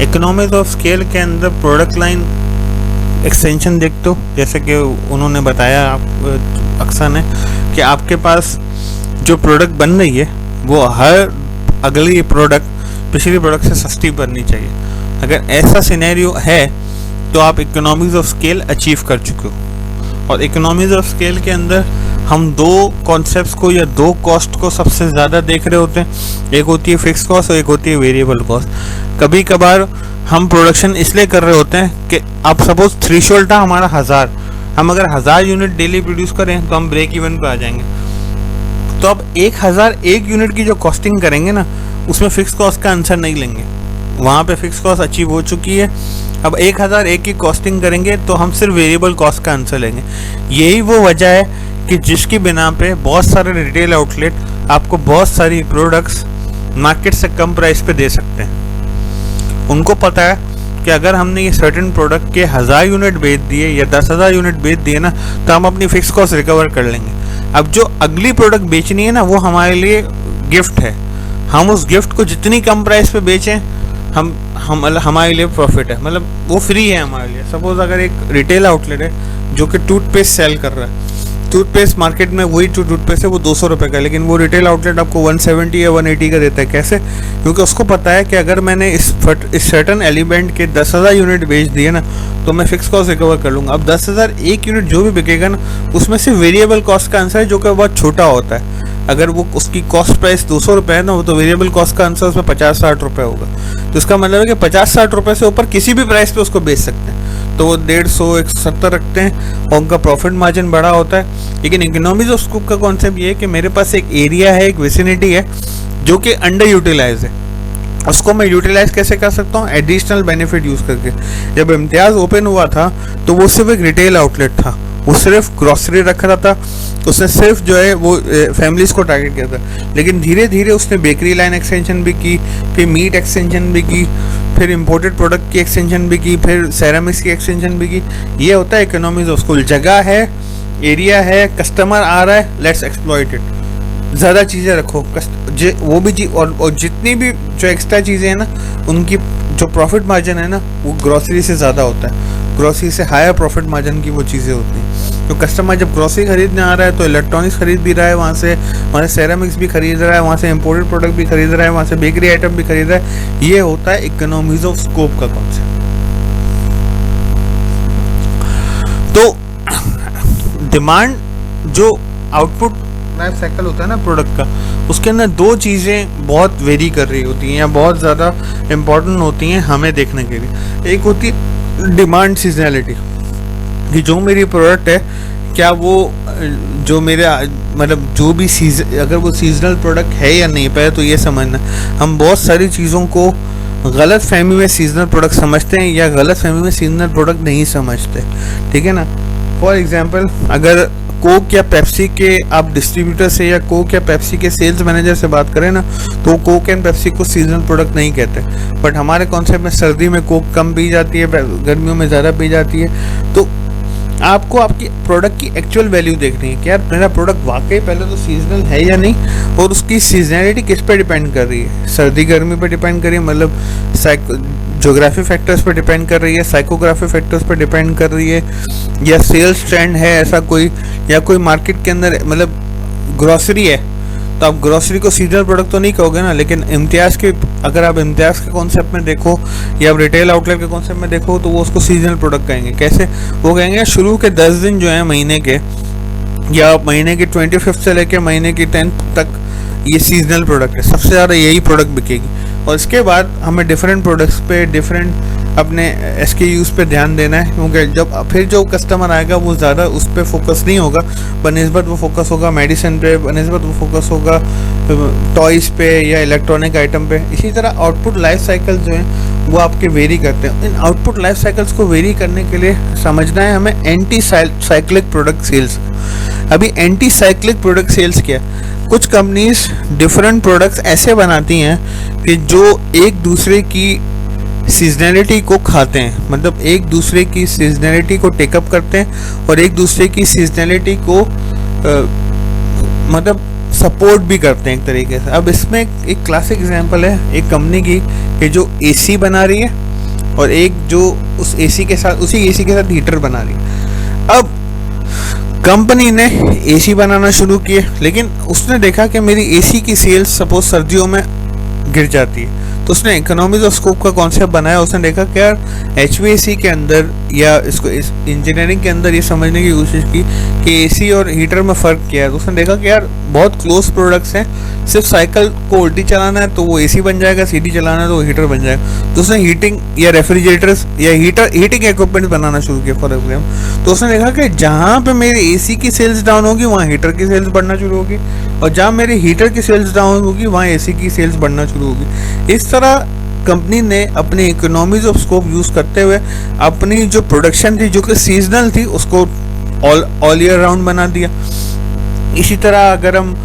इकोनॉमिक्स ऑफ स्केल के अंदर प्रोडक्ट लाइन एक्सटेंशन देख दो, जैसे कि उन्होंने बताया आप अक्सर ने कि आपके पास जो प्रोडक्ट बन रही है वो हर अगली प्रोडक्ट पिछली प्रोडक्ट से सस्ती बननी चाहिए। अगर ऐसा सिनेरियो है तो आप इकोनॉमिक्स ऑफ स्केल अचीव कर चुके हो। और इकोनॉमिक्स ऑफ स्केल के अंदर हम दो कॉन्सेप्ट्स को या दो कॉस्ट को सबसे ज़्यादा देख रहे होते हैं, एक होती है फिक्स कॉस्ट और एक होती है वेरिएबल कॉस्ट। कभी कभार हम प्रोडक्शन इसलिए कर रहे होते हैं कि आप सपोज थ्रेशोल्ड था हमारा 1000, हम अगर 1000 यूनिट डेली प्रोड्यूस करें तो हम ब्रेक इवन पे आ जाएंगे। तो अब 1001 यूनिट की जो कॉस्टिंग करेंगे ना, उसमें फिक्स कॉस्ट का आंसर नहीं लेंगे, वहाँ पे फिक्स कॉस्ट अचीव हो चुकी है। अब 1001 की कॉस्टिंग करेंगे तो हम सिर्फ वेरिएबल कॉस्ट का आंसर लेंगे। यही वो वजह है कि जिसकी बिना पे बहुत सारे रिटेल आउटलेट आपको बहुत सारी प्रोडक्ट्स मार्केट से कम प्राइस पे दे सकते हैं। उनको पता है कि अगर हमने ये सर्टेन प्रोडक्ट के 1000 यूनिट बेच दिए या 10,000 यूनिट बेच दिए ना, तो हम अपनी फिक्स कॉस्ट रिकवर कर लेंगे। अब जो अगली प्रोडक्ट बेचनी है ना, वो हमारे लिए गिफ्ट है। हम उस गिफ्ट को जितनी कम प्राइस पे बेचें हम हमारे लिए प्रॉफिट है, मतलब वो फ्री है हमारे लिए। सपोज अगर एक रिटेल आउटलेट है जो कि टूथपेस्ट सेल कर रहा है, टूथपेस्ट मार्केट में वही टूथपेस्ट है वो 200 रुपये का, लेकिन वो रिटेल आउटलेट आपको 170 या 180 का देता है। कैसे? क्योंकि उसको पता है कि अगर मैंने इस सर्टन एलिमेंट के 10,000 यूनिट बेच दिए ना, तो मैं फिक्स कॉस्ट रिकवर कर लूँगा। अब 10,001 यूनिट जो भी बिकेगा ना, उसमें से वेरिएबल कॉस्ट का आंसर है जो कि बहुत छोटा होता है। अगर वो उसकी कॉस्ट प्राइस 200 रुपये है ना, वो तो वेरिएबल कॉस्ट का आंसर उसमें 50-60 रुपये होगा। तो इसका मतलब है कि 50-60 रुपये से ऊपर किसी भी प्राइस पे उसको बेच सकते हैं। तो वो 150, 170 रखते हैं और उनका प्रॉफिट मार्जिन बड़ा होता है। लेकिन इकोनॉमिक्स ऑफ स्कोप का कॉन्सेप्ट ये है कि मेरे पास एक एरिया है, एक विसिनिटी है जो कि अंडर यूटिलाइज है, उसको मैं यूटिलाइज कैसे कर सकता हूँ? एडिशनल बेनिफिट यूज़ करके। जब इम्तियाज़ ओपन हुआ था तो वो सिर्फ एक रिटेल आउटलेट था, वो सिर्फ ग्रॉसरी रख रहा था, उसने सिर्फ जो है वो फैमिलीज को टारगेट किया था। लेकिन धीरे धीरे उसने बेकरी लाइन एक्सटेंशन भी की, फिर मीट एक्सटेंशन भी की, फिर इंपोर्टेड प्रोडक्ट की एक्सटेंशन भी की, फिर सेरामिक्स की एक्सटेंशन भी की। ये होता है इकोनॉमिक्स ऑफ स्केल। जगह है, एरिया है, कस्टमर आ रहा है, लेट्स एक्सप्लॉइट इट। ज़्यादा चीज़ें रखो, वो भी चीज और जितनी भी जो एक्स्ट्रा चीज़ें हैं ना, उनकी जो प्रॉफिट मार्जिन है ना, वो ग्रॉसरी से ज़्यादा होता है। ग्रॉसरी से हायर प्रॉफिट मार्जिन की वो चीज़ें होती हैं। तो कस्टमर जब ग्रॉसरी खरीदने आ रहा है तो इलेक्ट्रॉनिक्स खरीद भी रहा है, वहाँ से सेरामिक्स भी खरीद रहा है, वहाँ से इंपोर्टेड प्रोडक्ट भी खरीद रहा है, वहाँ से बेकरी आइटम भी खरीद रहा है। ये होता है इकोनॉमिक्स ऑफ स्कोप का कॉन्सेप्ट। तो डिमांड जो आउटपुट लाइफ साइकिल होता है ना प्रोडक्ट का, उसके अंदर दो चीज़ें बहुत वेरी कर रही होती हैं या बहुत ज़्यादा इम्पोर्टेंट होती हैं हमें देखने के लिए। एक होती है डिमांड सीजनैलिटी, कि जो मेरी प्रोडक्ट है क्या वो जो मेरे मतलब जो भी सीजन, अगर वो सीजनल प्रोडक्ट है या नहीं। पहले तो ये समझना, हम बहुत सारी चीज़ों को गलत फहमी में सीजनल प्रोडक्ट समझते हैं या गलत फहमी में सीजनल प्रोडक्ट नहीं समझते, ठीक है ना। फॉर एग्जांपल, अगर कोक या पेप्सी के आप डिस्ट्रीब्यूटर से या कोक या पेप्सी के सेल्स मैनेजर से बात करें ना, तो कोक एंड पेप्सी को सीजनल प्रोडक्ट नहीं कहते। बट हमारे कॉन्सेप्ट में सर्दी में कोक कम पी जाती है, गर्मियों में ज़्यादा पी जाती है। तो आपको आपकी प्रोडक्ट की एक्चुअल वैल्यू देखनी है कि यार मेरा प्रोडक्ट वाकई पहले तो सीजनल है या नहीं, और उसकी सीजनैलिटी किस पे डिपेंड कर रही है। सर्दी गर्मी पे डिपेंड कर रही है, मतलब ज्योग्राफी फैक्टर्स पे डिपेंड कर रही है, साइकोग्राफी फैक्टर्स पे डिपेंड कर रही है, या सेल्स ट्रेंड है ऐसा कोई, या कोई मार्केट के अंदर मतलब ग्रॉसरी है तो आप ग्रॉसरी को सीजनल प्रोडक्ट तो नहीं कहोगे ना। लेकिन इम्तियाज़ के, अगर आप इम्तियाज़ के कॉन्सेप्ट में देखो या आप रिटेल आउटलेट के कॉन्सेप्ट में देखो, तो वो उसको सीजनल प्रोडक्ट कहेंगे। कैसे? वो कहेंगे शुरू के 10 दिन जो है महीने के, या महीने की 25th से लेकर महीने की 10th तक ये सीजनल प्रोडक्ट है, सबसे ज़्यादा यही प्रोडक्ट बिकेगी। और इसके बाद हमें डिफरेंट प्रोडक्ट्स पे, डिफरेंट अपने SKUs पे ध्यान देना है, क्योंकि जब फिर जो कस्टमर आएगा वो ज़्यादा उस पर फोकस नहीं होगा, बनस्बत वो फोकस होगा मेडिसिन पे, बनस्बत वो फोकस होगा टॉयज़ पे या इलेक्ट्रॉनिक आइटम पे। इसी तरह आउटपुट लाइफ साइकिल जो हैं वो आपके वेरी करते हैं। इन आउटपुट लाइफ साइकिल्स को वेरी करने के लिए समझना है हमें एंटी साइक्लिक प्रोडक्ट सेल्स। अभी एंटी साइक्लिक प्रोडक्ट सेल्स क्या है? कुछ कंपनीज डिफरेंट प्रोडक्ट्स ऐसे बनाती हैं कि जो एक दूसरे की सीजनैलिटी को खाते हैं, मतलब एक दूसरे की सीजनैलिटी को टेकअप करते हैं और एक दूसरे की सीजनैलिटी को मतलब सपोर्ट भी करते हैं एक तरीके से। अब इसमें एक क्लासिक एग्जांपल है एक कंपनी की कि जो एसी बना रही है और एक जो उस एसी के साथ उसी एसी के साथ हीटर बना रही है। अब कंपनी ने एसी बनाना शुरू किए, लेकिन उसने देखा कि मेरी एसी की सेल्स सपोज सर्दियों में गिर जाती है, तो उसने इकोनॉमीज ऑफ स्कोप का कॉन्सेप्ट बनाया। उसने देखा कि यार एचवीएसी के अंदर या इसको इस इंजीनियरिंग के अंदर ये समझने की कोशिश की कि एसी और हीटर में फ़र्क क्या है। तो उसने देखा कि यार बहुत क्लोज प्रोडक्ट्स हैं, सिर्फ साइकिल को उल्टी चलाना है तो वो एसी बन जाएगा, सीधी चलाना है तो वो हीटर बन जाएगा। तो उसने हीटिंग या रेफ्रिजरेटर्स या हीटिंग इक्विपमेंट बनाना शुरू किया फॉर एग्जाम्पल। तो उसने देखा कि जहाँ पे मेरी एसी की सेल्स डाउन होगी वहाँ हीटर की सेल्स बढ़ना शुरू होगी, और जहाँ मेरी हीटर की सेल्स डाउन होगी वहाँ एसी की सेल्स बढ़ना शुरू होगी। इस तरह कंपनी ने अपनी इकोनॉमीज ऑफ स्कोप यूज़ करते हुए अपनी जो प्रोडक्शन थी जो कि सीजनल थी उसको ऑल ईयर राउंड बना दिया। इसी तरह अगर हम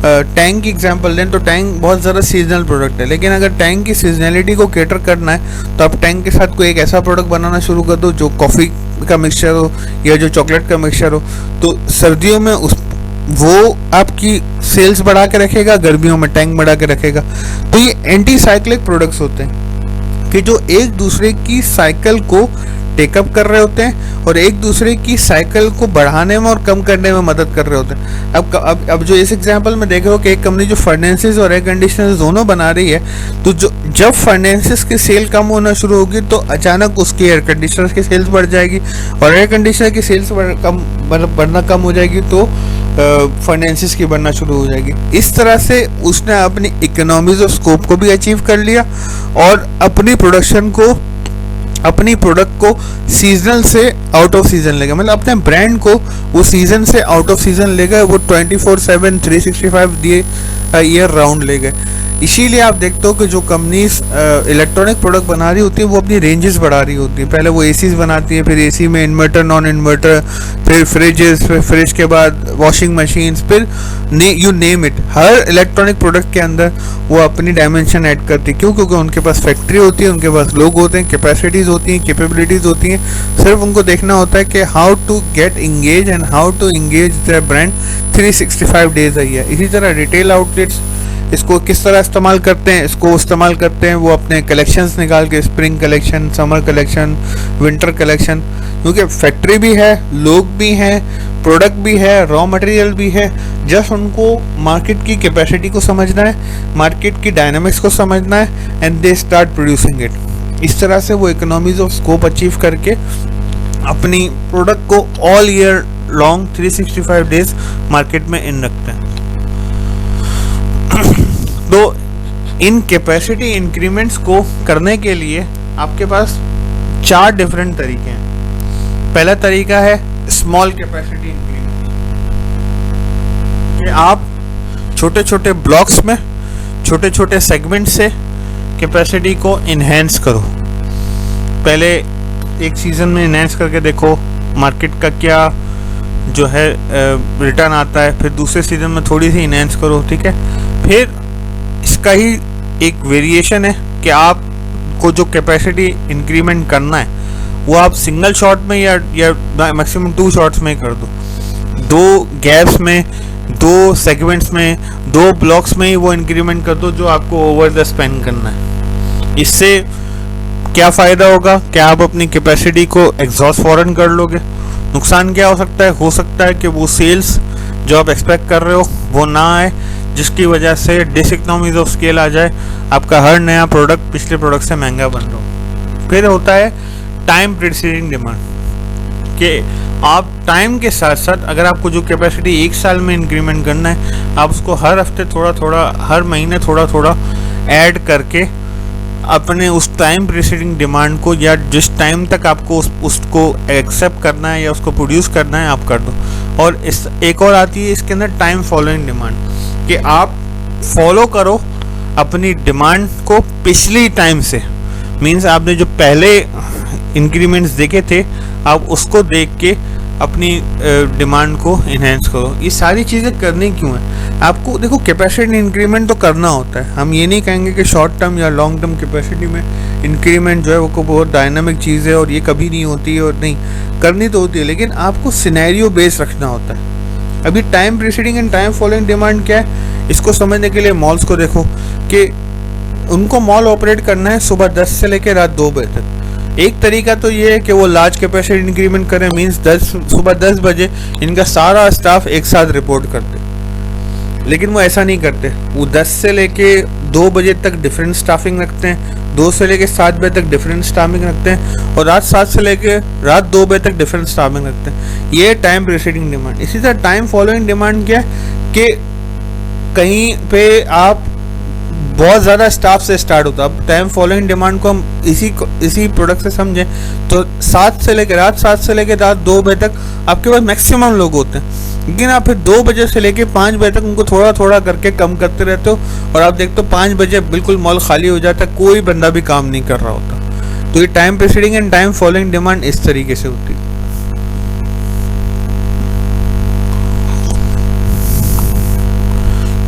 टैंक की एग्जांपल दें तो टैंक बहुत ज़्यादा सीजनल प्रोडक्ट है, लेकिन अगर टैंक की सीजनलिटी को कैटर करना है तो आप टैंक के साथ कोई एक ऐसा प्रोडक्ट बनाना शुरू कर दो जो कॉफ़ी का मिक्सचर हो या जो चॉकलेट का मिक्सचर हो, तो सर्दियों में वो आपकी सेल्स बढ़ा के रखेगा, गर्मियों में टैंक बढ़ा के रखेगा। तो ये एंटी साइक्लिक प्रोडक्ट्स होते हैं कि जो एक दूसरे की साइकिल को टेकअप कर रहे होते हैं और एक दूसरे की साइकिल को बढ़ाने में और कम करने में मदद कर रहे होते हैं। अब जो इस एग्जांपल में देखे हो कि एक कंपनी जो फर्नेसेस और एयर कंडीशनर्स दोनों बना रही है, तो जब फर्नेसेस की सेल कम होना शुरू होगी तो अचानक उसकी एयर कंडीशनर्स की सेल्स बढ़ जाएगी, और एयर कंडीशनर की सेल्स बढ़ना कम हो जाएगी तो फाइनेंसिस की बढ़ना शुरू हो जाएगी। इस तरह से उसने अपनी इकोनॉमीज ऑफ स्कोप को भी अचीव कर लिया और अपनी प्रोडक्ट को सीजनल से आउट ऑफ सीजन ले गए, मतलब अपने ब्रांड को वो सीजन से आउट ऑफ सीजन ले गए, वो 24/7 365 दिए ईयर राउंड ले गए। इसीलिए आप देखते हो कि जो कंपनीज इलेक्ट्रॉनिक प्रोडक्ट बना रही होती है वो अपनी रेंजेस बढ़ा रही होती है। पहले वो एसीज बनाती है, फिर एसी में इन्वर्टर, नॉन इन्वर्टर, फिर फ्रिजेस, फिर फ्रिज के बाद वॉशिंग मशीन्स, फिर you name it. Her electronic product के अंदर वो अपनी डायमेंशन ऐड करती है। क्यों? क्योंकि उनके पास फैक्ट्री होती है, उनके पास लोग होते हैं, कैपेसिटीज़ होती हैं, कैपेबिलिटीज़ होती हैं। सिर्फ उनको देखना होता है कि how to get engage and how to engage their brand 365 days a year. इसी तरह रिटेल आउटलेट्स इसको किस तरह इस्तेमाल करते हैं, इसको इस्तेमाल करते हैं वो अपने कलेक्शंस निकाल के, spring collection, summer collection, winter collection, क्योंकि फैक्ट्री भी है, लोग भी हैं, प्रोडक्ट भी है, रॉ मटेरियल भी है। जस्ट उनको मार्केट की कैपेसिटी को समझना है, मार्केट की डायनामिक्स को समझना है, and they start producing it. इस तरह से वो इकोनॉमीज ऑफ स्कोप अचीव करके अपनी प्रोडक्ट को all year long 365 days market में इन रखते हैं। तो इन कैपेसिटी इंक्रीमेंट्स को करने के लिए आपके पास 4 डिफरेंट तरीके हैं। पहला तरीका है स्मॉल कैपेसिटी इंक्रीमेंट, कि आप छोटे छोटे ब्लॉक्स में छोटे छोटे सेगमेंट से कैपेसिटी को इन्हेंस करो। पहले एक सीज़न में इन्हेंस करके देखो मार्केट का क्या जो है रिटर्न आता है, फिर दूसरे सीज़न में थोड़ी सी इन्हेंस करो, ठीक है। फिर इसका ही एक वेरिएशन है कि आपको जो कैपेसिटी इंक्रीमेंट करना है वो आप सिंगल शॉट में या मैक्सिमम 2 शॉट्स में कर दो, 2 गैप्स में, 2 सेगमेंट्स में, 2 ब्लॉक्स में ही वो इंक्रीमेंट कर दो जो आपको ओवर द स्पेन करना है। इससे क्या फ़ायदा होगा कि आप अपनी कैपेसिटी को एग्जॉस्ट फॉरन कर लोगे। नुकसान क्या हो सकता है कि वो सेल्स जो आप एक्सपेक्ट कर रहे हो वो ना आए, जिसकी वजह से डिसइकोनॉमीज ऑफ स्केल आ जाए, आपका हर नया प्रोडक्ट पिछले प्रोडक्ट से महंगा बन रहा हो। फिर होता है टाइम प्रीसीडिंग डिमांड, कि आप टाइम के साथ साथ अगर आपको जो कैपेसिटी 1 साल में इंक्रीमेंट करना है, आप उसको हर हफ्ते थोड़ा थोड़ा, हर महीने थोड़ा थोड़ा ऐड करके अपने उस टाइम प्रीसीडिंग डिमांड को, या जिस टाइम तक आपको उसको एक्सेप्ट करना है या उसको प्रोड्यूस करना है, आप कर दो। और इस एक और आती है इसके अंदर टाइम फॉलोइंग डिमांड, कि आप फॉलो करो अपनी डिमांड को पिछली टाइम से। मीन्स आपने जो पहले इंक्रीमेंट्स देखे थे आप उसको देख के अपनी डिमांड को इन्हेंस करो। ये सारी चीज़ें करनी क्यों है आपको? देखो, कैपेसिटी इंक्रीमेंट तो करना होता है। हम ये नहीं कहेंगे कि शॉर्ट टर्म या लॉन्ग टर्म कैपेसिटी में इंक्रीमेंट जो है वो बहुत डायनामिक चीज़ है और ये कभी नहीं होती है, और नहीं करनी तो होती है, लेकिन आपको सिनेरियो बेस रखना होता है। अभी time preceding and time following demand क्या है, इसको समझने के लिए मॉल्स को देखो कि उनको मॉल ऑपरेट करना है सुबह 10 से लेकर रात 2 बजे तक। एक तरीका तो ये है कि वो लार्ज कैपेसिटी इंक्रीमेंट करें, मींस सुबह 10 बजे इनका सारा स्टाफ एक साथ रिपोर्ट करते, लेकिन वो ऐसा नहीं करते। वो 10 से लेके 2 बजे तक डिफरेंट स्टाफिंग रखते हैं, 2 से लेके 7 बजे तक डिफरेंट स्टाफिंग रखते हैं, और रात 7 से लेके रात 2 बजे तक डिफरेंट स्टाफिंग रखते हैं। ये टाइम प्रीसीडिंग डिमांड। इसी तरह टाइम फॉलोइंग डिमांड क्या है कि कहीं पे आप बहुत ज़्यादा स्टाफ से स्टार्ट होता है। अब टाइम फॉलोइंग डिमांड को हम इसी प्रोडक्ट से समझें तो 7 से लेकर रात 2 बजे तक आपके पास मैक्सिमम लोग होते हैं, लेकिन आप फिर 2 बजे से लेकर 5 बजे तक उनको थोड़ा थोड़ा करके कम करते रहते हो, और आप देखते हो 5 बजे बिल्कुल मॉल खाली हो जाता है, कोई बंदा भी काम नहीं कर रहा होता। तो ये time preceding and time following demand इस तरीके से होती है।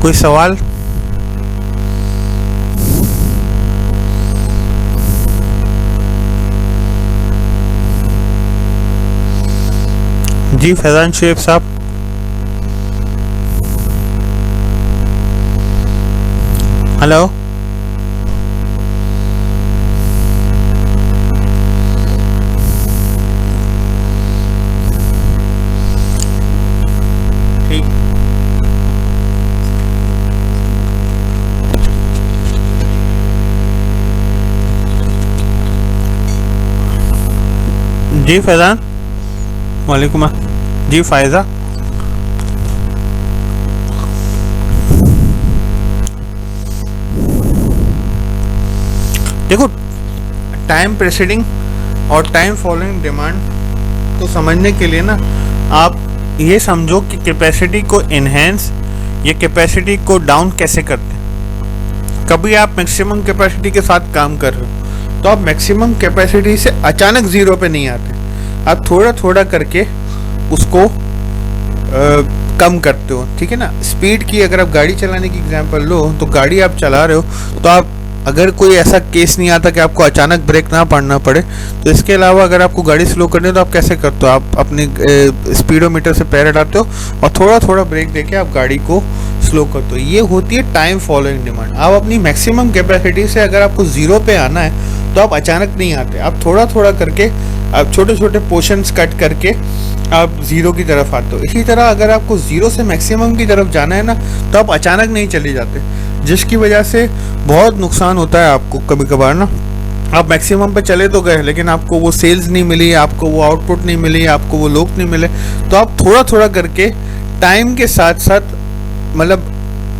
कोई सवाल? जी फैजान शेख साहब। हेलो, ठीक। जी फैजान, वालेकुम। जी फायजा, देखो टाइम प्रीसीडिंग और टाइम फॉलोइंग डिमांड को समझने के लिए ना आप ये समझो कि कैपेसिटी को इन्हेंस या कैपेसिटी को डाउन कैसे करते हैं। कभी आप मैक्सिमम कैपेसिटी के साथ काम कर रहे हो तो आप मैक्सिमम कैपेसिटी से अचानक ज़ीरो पे नहीं आते, आप थोड़ा थोड़ा करके उसको कम करते हो, ठीक है ना। स्पीड की अगर आप गाड़ी चलाने की एग्जांपल लो तो गाड़ी आप चला रहे हो तो आप अगर कोई ऐसा केस नहीं आता कि आपको अचानक ब्रेक ना पड़ना पड़े, तो इसके अलावा अगर आपको गाड़ी स्लो करनी है तो आप कैसे करते हो, आप अपने स्पीडोमीटर से पैर हटाते हो और थोड़ा थोड़ा ब्रेक देके आप गाड़ी को स्लो करते हो। ये होती है टाइम फॉलोइंग डिमांड। आप अपनी मैक्सिमम कैपेसिटी से अगर आपको ज़ीरो पे आना है तो आप अचानक नहीं आते, आप थोड़ा थोड़ा करके, आप छोटे छोटे पोर्शंस कट करके आप ज़ीरो की तरफ आते हो। इसी तरह अगर आपको ज़ीरो से मैक्सिमम की तरफ जाना है ना तो आप अचानक नहीं चले जाते, जिसकी वजह से बहुत नुकसान होता है आपको। कभी कभार ना आप मैक्सिमम पे चले तो गए लेकिन आपको वो सेल्स नहीं मिली, आपको वो आउटपुट नहीं मिली, आपको वो लोग नहीं मिले, तो आप थोड़ा थोड़ा करके टाइम के साथ साथ, मतलब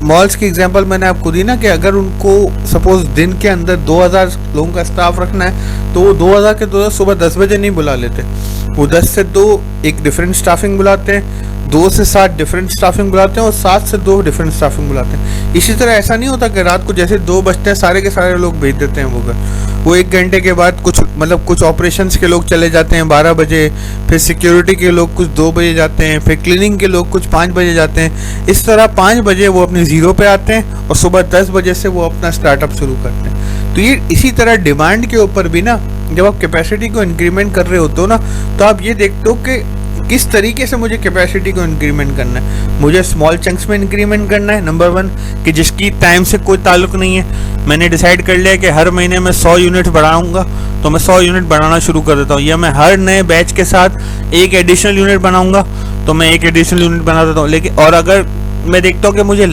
मॉल्स की एग्जांपल मैंने आपको दी ना कि अगर उनको सपोज दिन के अंदर 2000 लोगों का स्टाफ रखना है तो वो 2000 के 2000 सुबह 10 बजे नहीं बुला लेते, वो 10 से 2 एक डिफरेंट स्टाफिंग बुलाते हैं, 2 से 7 डिफरेंट स्टाफिंग बुलाते हैं और 7 से 2 डिफरेंट स्टाफिंग बुलाते हैं। इसी तरह ऐसा नहीं होता कि रात को जैसे 2 बजते हैं सारे के सारे लोग भेज देते हैं वो घर, वो 1 घंटे के बाद कुछ ऑपरेशंस के लोग चले जाते हैं 12 बजे, फिर सिक्योरिटी के लोग कुछ 2 बजे जाते हैं, फिर क्लीनिंग के लोग कुछ 5 बजे जाते हैं। इस तरह 5 बजे वो अपनी ज़ीरो पे आते हैं और सुबह 10 बजे से वो अपना स्टार्टअप शुरू करते हैं। तो ये इसी तरह डिमांड के ऊपर भी ना, जब आप कैपेसिटी को इंक्रीमेंट कर रहे होते हो ना तो आप ये देखते हो कि किस तरीके से मुझे कैपेसिटी को इंक्रीमेंट करना है। मुझे स्मॉल चंक्स में इंक्रीमेंट करना है, नंबर 1, कि जिसकी टाइम से कोई ताल्लुक नहीं है। मैंने डिसाइड कर लिया कि हर महीने में 100 यूनिट बढ़ाऊंगा तो मैं 100 यूनिट बढ़ाना शुरू कर देता हूँ, या मैं हर नए बैच के साथ एक एडिशनल यूनिट बनाऊंगा तो मैं एक एडिशनल यूनिट बना देता हूँ। लेकिन और अगर मैं देखता हूँ कि मुझे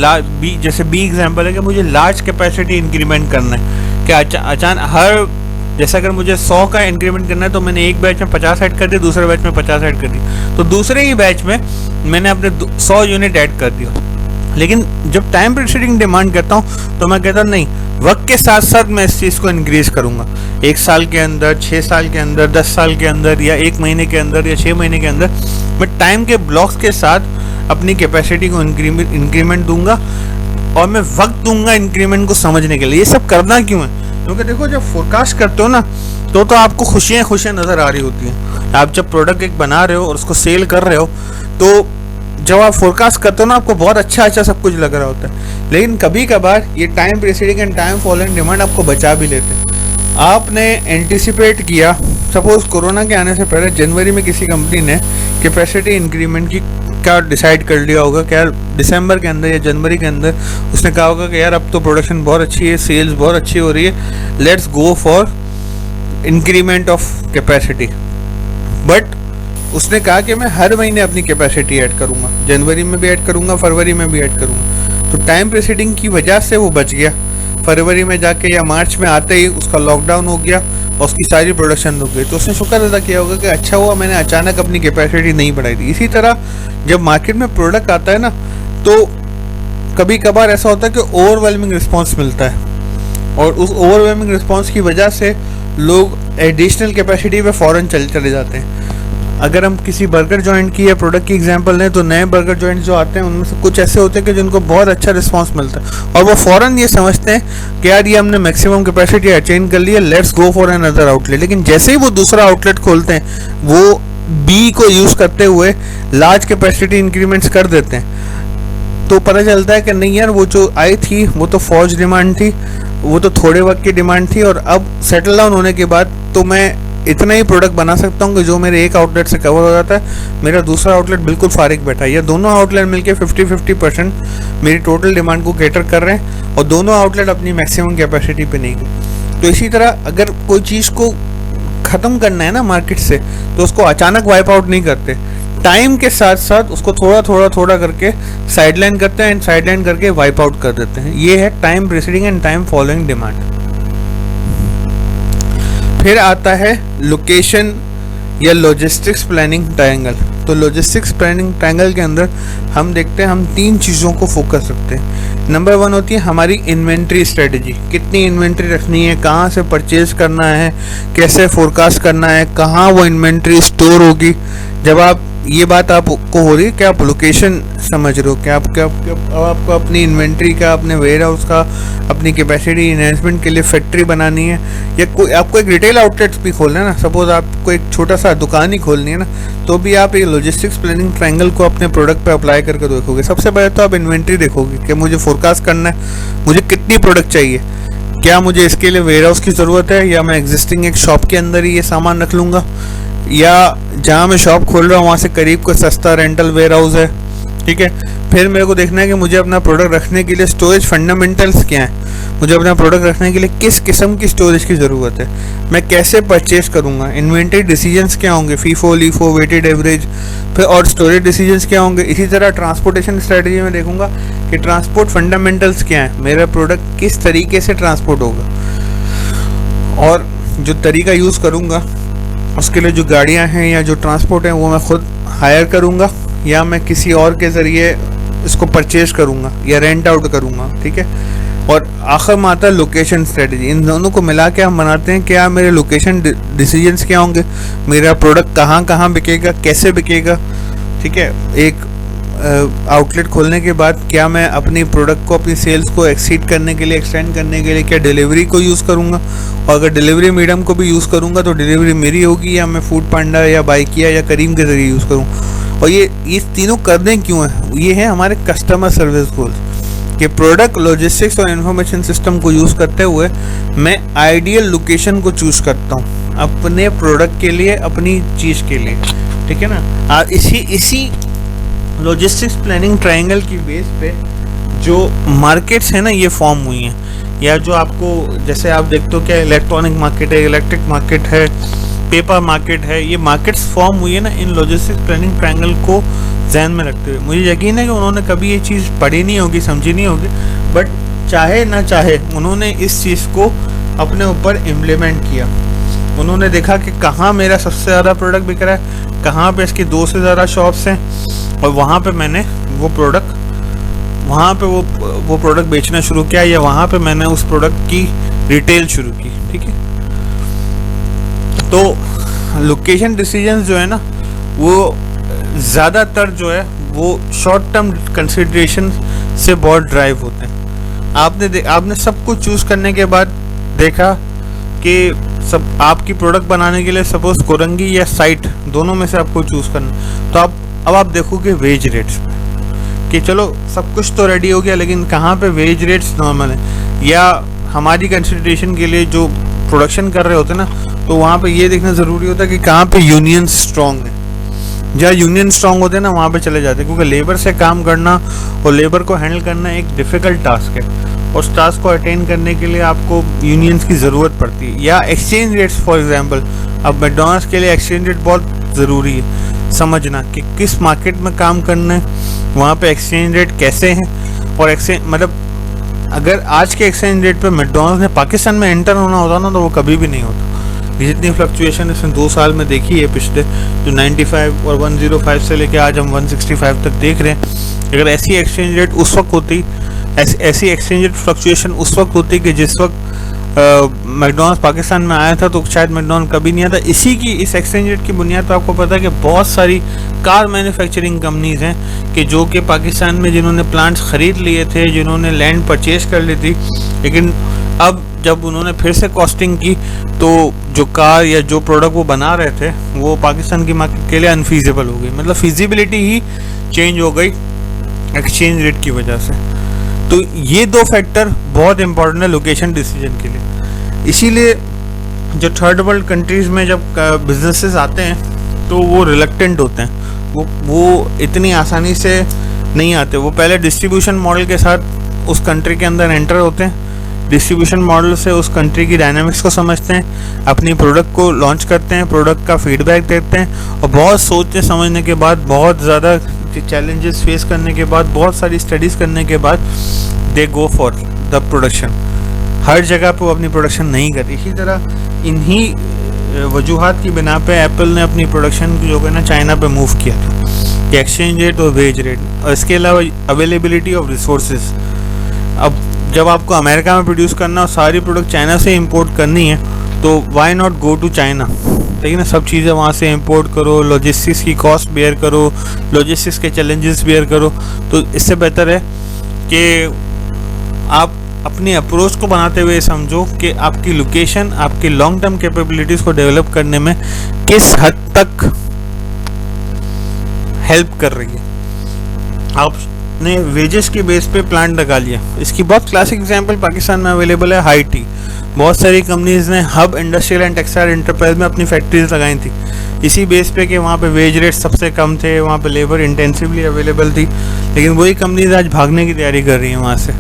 जैसे बी एग्जाम्पल है कि मुझे लार्ज कैपेसिटी इंक्रीमेंट करना है, कि अचानक हर, जैसे अगर मुझे 100 का इंक्रीमेंट करना है तो मैंने एक बैच में 50 ऐड कर दिया, दूसरे बैच में 50 ऐड कर दी, तो दूसरे ही बैच में मैंने अपने 100 यूनिट ऐड कर दिया। लेकिन जब टाइम प्रीसीडिंग डिमांड करता हूँ तो मैं कहता हूँ नहीं, वक्त के साथ साथ मैं इस चीज़ को इंक्रीज करूँगा। 1 साल के अंदर, 6 साल के अंदर, 10 साल के अंदर, या 1 महीने के अंदर, या 6 महीने के अंदर मैं टाइम के ब्लॉक्स के साथ अपनी कैपेसिटी को इंक्रीमेंट दूंगा और मैं वक्त दूंगा इंक्रीमेंट को समझने के लिए। ये सब करना क्यों है? क्योंकि देखो जब फोरकास्ट करते हो ना तो आपको खुशियाँ खुशियाँ नज़र आ रही होती हैं। आप जब प्रोडक्ट एक बना रहे हो और उसको सेल कर रहे हो, तो जब आप फोरकास्ट करते हो ना, आपको बहुत अच्छा सब कुछ लग रहा होता है। लेकिन कभी कभार ये time preceding and time following demand आपको बचा भी लेते हैं। आपने एंटिसिपेट किया, सपोज कोरोना के आने से पहले जनवरी में किसी कंपनी ने कैपेसिटी इंक्रीमेंट की क्या डिसाइड कर लिया होगा, क्या दिसंबर के अंदर या जनवरी के अंदर उसने कहा होगा कि यार अब तो प्रोडक्शन बहुत अच्छी है, सेल्स बहुत अच्छी हो रही है, let's go for increment of capacity. But उसने कहा कि मैं हर महीने अपनी कैपेसिटी ऐड करूँगा, जनवरी में भी ऐड करूँगा, फरवरी में भी ऐड करूँगा। तो टाइम प्रीसीडिंग की वजह से वो बच गया। फरवरी में जाके या मार्च में आते ही उसका लॉकडाउन हो गया और उसकी सारी प्रोडक्शन रुक गई। तो उसने शुक्र अदा किया होगा कि अच्छा हुआ मैंने अचानक अपनी कैपेसिटी नहीं बढ़ाई थी। इसी तरह जब मार्केट में प्रोडक्ट आता है ना, तो कभी कभार ऐसा होता है कि ओवरवेलमिंग रिस्पॉन्स मिलता है, और उस ओवरवेलमिंग रिस्पॉन्स की वजह से लोग एडिशनल कैपेसिटी पे फ़ौरन चले जाते हैं। अगर हम किसी बर्गर जॉइंट की या प्रोडक्ट की एग्जांपल लें, तो नए बर्गर जॉइंट जो आते हैं उनमें से कुछ ऐसे होते हैं कि जिनको बहुत अच्छा रिस्पांस मिलता है और वो फ़ौरन ये समझते हैं कि यार ये हमने मैक्सिमम कैपेसिटी अटेन कर ली है, let's go for another outlet. लेकिन जैसे ही वो दूसरा आउटलेट खोलते हैं, वो बी को यूज़ करते हुए लार्ज कैपेसिटी इंक्रीमेंट्स कर देते हैं, तो पता चलता है कि नहीं यार, वो जो आई थी वो तो फौज डिमांड थी, वो तो थोड़े वक्त की डिमांड थी, और अब सेटल डाउन होने के बाद तो मैं इतना ही प्रोडक्ट बना सकता हूँ कि जो मेरे एक आउटलेट से कवर हो जाता है, मेरा दूसरा आउटलेट बिल्कुल फारिग बैठा है, या दोनों आउटलेट मिलके 50-50% मेरी टोटल डिमांड को कैटर कर रहे हैं और दोनों आउटलेट अपनी मैक्सिमम कैपेसिटी पे नहीं गए। तो इसी तरह अगर कोई चीज़ को ख़त्म करना है ना मार्केट से, तो उसको अचानक वाइप आउट नहीं करते, टाइम के साथ साथ उसको थोड़ा करके साइडलाइन करते हैं, एंड साइडलाइन करके वाइप आउट कर देते हैं। ये है time preceding and time following demand. फिर आता है लोकेशन या लॉजिस्टिक्स प्लानिंग ट्रायंगल। तो लॉजिस्टिक्स प्लानिंग ट्रायंगल के अंदर हम देखते हैं, हम 3 चीज़ों को फोकस रखते हैं। नंबर 1 होती है हमारी इन्वेंट्री स्ट्रेटजी, कितनी इन्वेंट्री रखनी है, कहाँ से परचेज करना है, कैसे फोरकास्ट करना है, कहाँ वो इन्वेंट्री स्टोर होगी। जब आप ये बात आपको हो रही है कि आप लोकेशन समझ रहे हो कि आपको अपनी इन्वेंट्री का, अपने वेयर हाउस का, अपनी कैपेसिटी इन्हेंसमेंट के लिए फैक्ट्री बनानी है, या कोई आपको एक रिटेल आउटलेट्स भी खोलना है ना, सपोज आपको एक छोटा सा दुकान ही खोलनी है ना, तो भी आप ये लॉजिस्टिक्स प्लानिंग ट्रायंगल को अपने प्रोडक्ट पे अप्लाई करके देखोगे। सबसे पहले तो आप इन्वेंट्री देखोगे कि मुझे फोरकास्ट करना है, मुझे कितनी प्रोडक्ट चाहिए, क्या मुझे इसके लिए वेयर हाउस की ज़रूरत है, या मैं एग्जिस्टिंग एक शॉप के अंदर ही ये सामान रख लूँगा, या जहाँ मैं शॉप खोल रहा हूँ वहाँ से करीब कोई सस्ता रेंटल वेयर हाउस है। ठीक है, फिर मेरे को देखना है कि मुझे अपना प्रोडक्ट रखने के लिए स्टोरेज फंडामेंटल्स क्या हैं, मुझे अपना प्रोडक्ट रखने के लिए किस किस्म की स्टोरेज की ज़रूरत है, मैं कैसे परचेज करूँगा, इन्वेंट्री डिसीजंस क्या होंगे, फीफो लीफो वेटेड एवरेज, फिर और स्टोरेज डिसीजंस क्या होंगे। इसी तरह ट्रांसपोर्टेशन स्ट्रेटजी में देखूँगा कि ट्रांसपोर्ट फंडामेंटल्स क्या हैं, मेरा प्रोडक्ट किस तरीके से ट्रांसपोर्ट होगा, और जो तरीका यूज़ करूँगा उसके लिए जो गाड़ियाँ हैं या जो ट्रांसपोर्ट है वो मैं खुद हायर करूँगा, या मैं किसी और के ज़रिए इसको परचेज करूँगा या रेंट आउट करूँगा। ठीक है, और आखिर में आता है लोकेशन स्ट्रेटजी। इन दोनों को मिला के हम बनाते हैं क्या मेरे लोकेशन डिसीजंस क्या होंगे, मेरा प्रोडक्ट कहाँ बिकेगा, कैसे बिकेगा। ठीक है, एक आउटलेट खोलने के बाद क्या मैं अपनी प्रोडक्ट को, अपनी सेल्स को एक्सीड करने के लिए, एक्सटेंड करने के लिए क्या डिलीवरी को यूज़ करूँगा, और अगर डिलीवरी मीडियम को भी यूज़ करूँगा तो डिलीवरी मेरी होगी या मैं फूड पांडा या बाइकिया या करीम के ज़रिए यूज़ करूँ। और ये तीनों करने क्यों हैं, ये है हमारे कस्टमर सर्विस गोल्स कि प्रोडक्ट, लॉजिस्टिक्स और इन्फॉर्मेशन सिस्टम को यूज़ करते हुए मैं आइडियल लोकेशन को चूज़ करता हूँ अपने प्रोडक्ट के लिए, अपनी चीज़ के लिए। ठीक है ना, इसी लॉजिस्टिक्स प्लानिंग ट्रायंगल की बेस पे जो मार्केट्स हैं ना ये फॉर्म हुई हैं, या जो आपको जैसे आप देखते हो क्या इलेक्ट्रॉनिक मार्केट है, इलेक्ट्रिक मार्केट है, पेपर मार्केट है, ये मार्केट्स फॉर्म हुई है ना इन लॉजिस्टिक्स प्लानिंग ट्रायंगल को ध्यान में रखते हुए। मुझे यकीन है कि उन्होंने कभी ये चीज़ पढ़ी नहीं होगी, समझी नहीं होगी, बट चाहे ना चाहे उन्होंने इस चीज़ को अपने ऊपर इम्प्लीमेंट किया। उन्होंने देखा कि कहाँ मेरा सबसे ज़्यादा प्रोडक्ट बिक रहा है, कहाँ पे इसकी 2 से ज़्यादा शॉप्स हैं, और वहाँ पे मैंने वो प्रोडक्ट बेचना शुरू किया, या वहाँ पे मैंने उस प्रोडक्ट की रिटेल शुरू की। ठीक है, तो लोकेशन डिसीजंस जो है ना वो ज़्यादातर जो है वो शॉर्ट टर्म कंसिडरेशन से बहुत ड्राइव होते हैं। आपने सब कुछ चूज़ करने के बाद देखा कि सब आपकी प्रोडक्ट बनाने के लिए सपोज कोरंगी या साइट दोनों में से आपको चूज़ करना, तो अब आप देखोगे वेज रेट्स कि चलो सब कुछ तो रेडी हो गया, लेकिन कहाँ पे वेज रेट्स नॉर्मल है, या हमारी कंसिडरेशन के लिए जो प्रोडक्शन कर रहे होते हैं ना, तो वहाँ पे ये देखना ज़रूरी होता है कि कहाँ पे यूनियन स्ट्रॉन्ग है। जहाँ यूनियन स्ट्रॉन्ग होते हैं ना वहाँ पे चले जाते हैं, क्योंकि लेबर से काम करना और लेबर को हैंडल करना एक डिफ़िकल्ट टास्क है, और उस टास्क को अटेन करने के लिए आपको यूनियंस की ज़रूरत पड़ती है। या एक्सचेंज रेट्स फॉर एग्जांपल, अब मैकडॉनल्ड्स के लिए एक्सचेंज रेट बहुत ज़रूरी है समझना कि किस मार्केट में काम करना है, वहाँ पे एक्सचेंज रेट कैसे हैं। और एक्सचेंज मतलब अगर आज के एक्सचेंज रेट पे मैकडॉनल्ड्स ने पाकिस्तान में एंटर होना होता ना, तो वो कभी भी नहीं होता। जितनी फ्लक्चुएशन इसने 2 साल में देखी है पिछले, जो 95 और 105 से लेके आज हम 165 तक देख रहे हैं, अगर ऐसी एक्सचेंज रेट उस वक्त होती, ऐसी एक्सचेंज रेट फ्लक्चुएशन उस वक्त होती कि जिस वक्त मैकडॉनल्ड्स पाकिस्तान में आया था, तो शायद मैकडॉनल्ड्स कभी नहीं आता। इस एक्सचेंज रेट की बुनियाद पर आपको पता है कि बहुत सारी कार मैन्युफैक्चरिंग कंपनीज हैं कि जो कि पाकिस्तान में जिन्होंने प्लांट्स ख़रीद लिए थे, जिन्होंने लैंड परचेज कर ली थी, लेकिन अब जब उन्होंने फिर से कॉस्टिंग की तो जो कार या जो प्रोडक्ट वो बना रहे थे वो पाकिस्तान की मार्केट के लिए अनफीजिबल हो गई, मतलब फिजिबिलिटी ही चेंज हो गई एक्सचेंज रेट की वजह से। तो ये 2 फैक्टर बहुत इंपॉर्टेंट है लोकेशन डिसीजन के लिए। इसीलिए जो थर्ड वर्ल्ड कंट्रीज़ में जब बिजनेसेस आते हैं तो वो रिलक्टेंट होते हैं, वो इतनी आसानी से नहीं आते। वो पहले डिस्ट्रीब्यूशन मॉडल के साथ उस कंट्री के अंदर एंटर होते हैं, डिस्ट्रीब्यूशन मॉडल से उस कंट्री की डायनामिक्स को समझते हैं, अपनी प्रोडक्ट को लॉन्च करते हैं, प्रोडक्ट का फीडबैक देते हैं, और बहुत सोचने समझने के बाद, बहुत ज़्यादा चैलेंजेस फेस करने के बाद, बहुत सारी स्टडीज़ करने के बाद दे गो फॉर द प्रोडक्शन। हर जगह पर वो अपनी प्रोडक्शन नहीं करती। इसी तरह इन्हीं वजूहात की बिना पे एप्पल ने अपनी प्रोडक्शन जो है ना चाइना पे मूव किया था कि एक्सचेंज रेट और वेज रेट, और इसके अलावा अवेलेबिलिटी ऑफ रिसोर्सेज। अब जब आपको अमेरिका में प्रोड्यूस करना और सारी प्रोडक्ट चाइना से इंपोर्ट करनी है, तो why not go to China, ठीक है ना। सब चीज़ें वहाँ से इंपोर्ट करो, लॉजिस्टिक्स की कॉस्ट बेयर करो, लॉजिस्टिक्स के चैलेंजेस बेयर करो। तो इससे बेहतर है कि आप अपनी अप्रोच को बनाते हुए समझो कि आपकी लोकेशन आपकी लॉन्ग टर्म कैपेबिलिटीज़ को डेवलप करने में किस हद तक हेल्प कर रही है। आपने वेजेस के बेस पे प्लांट लगा लिया, इसकी बहुत क्लासिक एग्जांपल पाकिस्तान में अवेलेबल है हाई टी। बहुत सारी कंपनीज ने hub industrial and textile enterprise में अपनी फैक्ट्रीज लगाई थी इसी बेस पे कि वहाँ पे वेज रेट सबसे कम थे, वहाँ पे लेबर इंटेंसिवली अवेलेबल थी। लेकिन वही कंपनीज आज भागने की तैयारी कर रही हैं वहाँ से,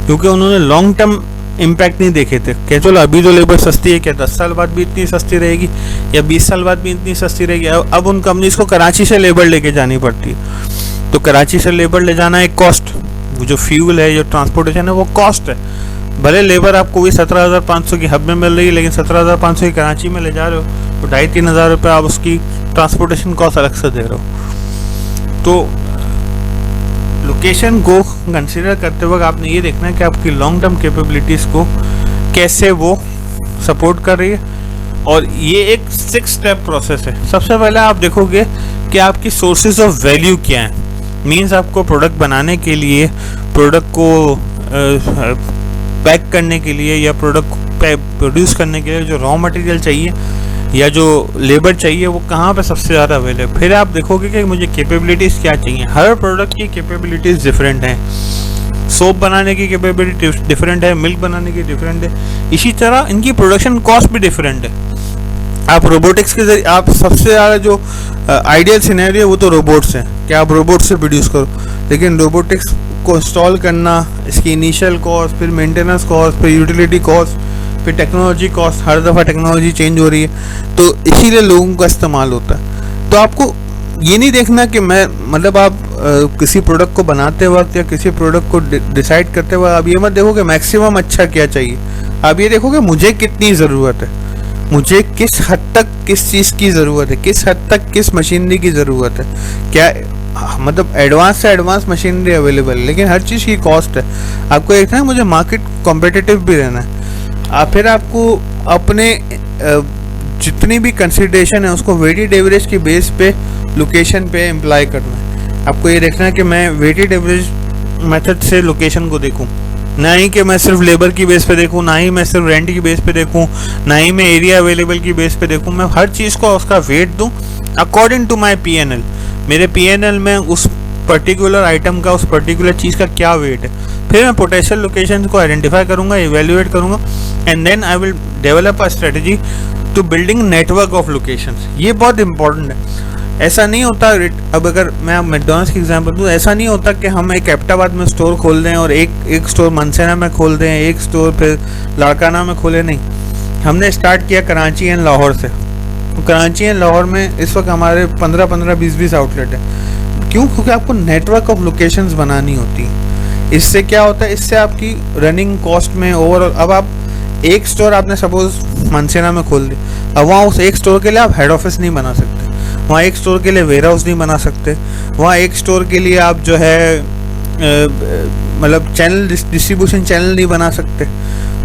क्योंकि उन्होंने लॉन्ग टर्म इम्पैक्ट नहीं देखे थे। क्या चलो अभी तो लेबर सस्ती है, क्या 10 साल बाद भी इतनी सस्ती रहेगी या 20 साल बाद भी इतनी सस्ती रहेगी। अब उन कंपनीज को कराची से लेबर लेके जानी पड़ती है, तो कराची से लेबर ले जाना एक कॉस्ट, वो जो फ्यूल है, जो ट्रांसपोर्टेशन है, वो कॉस्ट है। भले लेबर आपको भी 17,500 की हब में मिल रही है, लेकिन 17,500 की कराची में ले जा रहे हो तो 2,500-3 हज़ार रुपये आप उसकी ट्रांसपोर्टेशन कॉस्ट अलग से दे रहे हो। तो लोकेशन को कंसीडर करते वक्त आपने ये देखना है कि आपकी लॉन्ग टर्म कैपेबिलिटीज़ को कैसे वो सपोर्ट कर रही है, और ये एक 6 स्टेप प्रोसेस है। सबसे पहले आप देखोगे कि आपकी सोर्सेज ऑफ वैल्यू क्या है। मीन्स आपको प्रोडक्ट बनाने के लिए, प्रोडक्ट को पैक करने के लिए या प्रोडक्ट प्रोड्यूस करने के लिए जो रॉ मटेरियल चाहिए या जो लेबर चाहिए वो कहाँ पे सबसे ज़्यादा अवेलेबल। फिर आप देखोगे कि मुझे कैपेबिलिटीज़ क्या चाहिए। हर प्रोडक्ट की कैपेबिलिटीज़ डिफरेंट हैं। सोप बनाने की कैपेबिलिटी डिफरेंट है, मिल्क बनाने की डिफरेंट है, इसी तरह इनकी प्रोडक्शन कॉस्ट भी डिफरेंट है। आप रोबोटिक्स के जरिए, आप सबसे ज़्यादा जो आइडियल सिनेरियो वो तो रोबोट्स हैं कि आप रोबोट से प्रोड्यूस करो, लेकिन रोबोटिक्स को इंस्टॉल करना, इसकी इनिशियल कॉस्ट, फिर मेंटेनेंस कॉस्ट, फिर यूटिलिटी कॉस्ट, फिर टेक्नोलॉजी कॉस्ट, हर दफ़ा टेक्नोलॉजी चेंज हो रही है, तो इसीलिए लोगों का इस्तेमाल होता है। तो आपको ये नहीं देखना कि मैं मतलब आप किसी प्रोडक्ट को बनाते वक्त या किसी प्रोडक्ट को डिसाइड करते वक्त आप ये मत देखो कि मैक्सिमम अच्छा क्या चाहिए। आप ये देखो कि मुझे कितनी ज़रूरत है, मुझे किस हद तक किस चीज़ की ज़रूरत है, किस हद तक किस मशीनरी की ज़रूरत है। क्या मतलब एडवांस से एडवांस मशीनरी अवेलेबल है, लेकिन हर चीज़ की कॉस्ट है। आपको देखना है मुझे मार्केट कॉम्पिटिटिव भी रहना है। फिर आपको अपने जितनी भी कंसिडरेशन है उसको वेटेड एवरेज की बेस पे लोकेशन पे अप्लाई करना है। आपको ये देखना है कि मैं वेटेड एवरेज मेथड से लोकेशन को देखूं, ना ही कि मैं सिर्फ लेबर की बेस पे देखूँ, ना ही मैं सिर्फ रेंट की बेस पे देखूँ, ना ही मैं एरिया अवेलेबल की बेस पे देखूँ। मैं हर चीज़ को उसका वेट दूँ अकॉर्डिंग टू माई PNL। मेरे PNL में उस पर्टिकुलर आइटम का, उस पर्टिकुलर चीज़ का क्या वेट है। फिर मैं पोटेंशियल लोकेशन को आइडेंटिफाई करूँगा, इवेल्युएट करूँगा, and then I will develop a strategy to building network of locations. ये बहुत इंपॉर्टेंट है। ऐसा नहीं होता, अब अगर मैं मैकडॉनल्ड्स की एग्जांपल दूँ, ऐसा नहीं होता कि हम एक एबटाबाद में स्टोर खोल दें और एक स्टोर मनसेना में खोल दें, एक स्टोर फिर लाड़काना में खोले। नहीं, हमने स्टार्ट किया कराची एंड लाहौर से। कराची एंड लाहौर में इस वक्त हमारे 15-15, 20-20 आउटलेट है। क्यों? क्योंकि आपको नेटवर्क ऑफ लोकेशंस बनानी होती है। इससे क्या होता है, इससे आपकी रनिंग कॉस्ट में ओवरऑल, अब आप एक स्टोर आपने सपोज मनसेना में खोल दी, अब वहाँ उस एक स्टोर के लिए आप हेड ऑफिस नहीं बना सकते, वहाँ एक स्टोर के लिए वेयर हाउस नहीं बना सकते, वहाँ एक स्टोर के लिए आप जो है मतलब चैनल डिस्ट्रीब्यूशन चैनल नहीं बना सकते।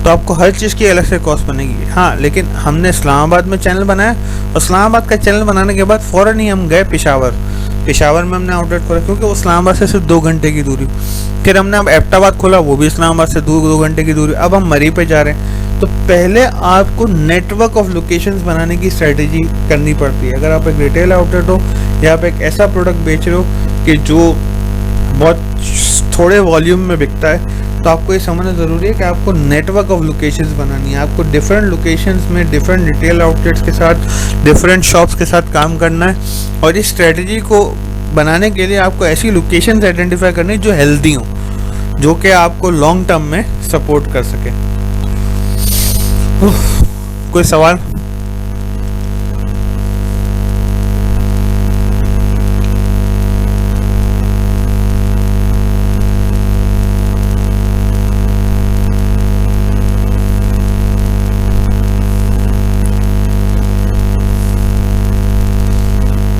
तो आपको हर चीज़ की अलग से कॉस्ट बनेगी। हाँ, लेकिन हमने इस्लामाबाद में चैनल बनाया और इस्लामाबाद का चैनल बनाने के बाद फ़ौरन ही हम गए पेशावर में हमने आउटलेट खोला, क्योंकि वो इस्लामाबाद से सिर्फ 2 घंटे की दूरी। फिर हमने अब एबटाबाद खोला, वो भी इस्लामाबाद से 2 घंटे की दूरी। अब हम मरी पे जा रहे हैं। तो पहले आपको नेटवर्क ऑफ लोकेशंस बनाने की स्ट्रेटेजी करनी पड़ती है। अगर आप एक रिटेल आउटलेट हो या आप एक ऐसा प्रोडक्ट बेच रहे हो कि जो बहुत थोड़े वॉल्यूम में बिकता है, तो आपको ये समझना ज़रूरी है कि आपको नेटवर्क ऑफ लोकेशंस बनानी है। आपको डिफरेंट लोकेशंस में डिफरेंट रिटेल आउटलेट्स के साथ, डिफरेंट शॉप्स के साथ काम करना है। और इस स्ट्रेटजी को बनाने के लिए आपको ऐसी लोकेशंस आइडेंटिफाई करनी जो हेल्दी हों, जो कि आपको लॉन्ग टर्म में सपोर्ट कर सके। कोई सवाल?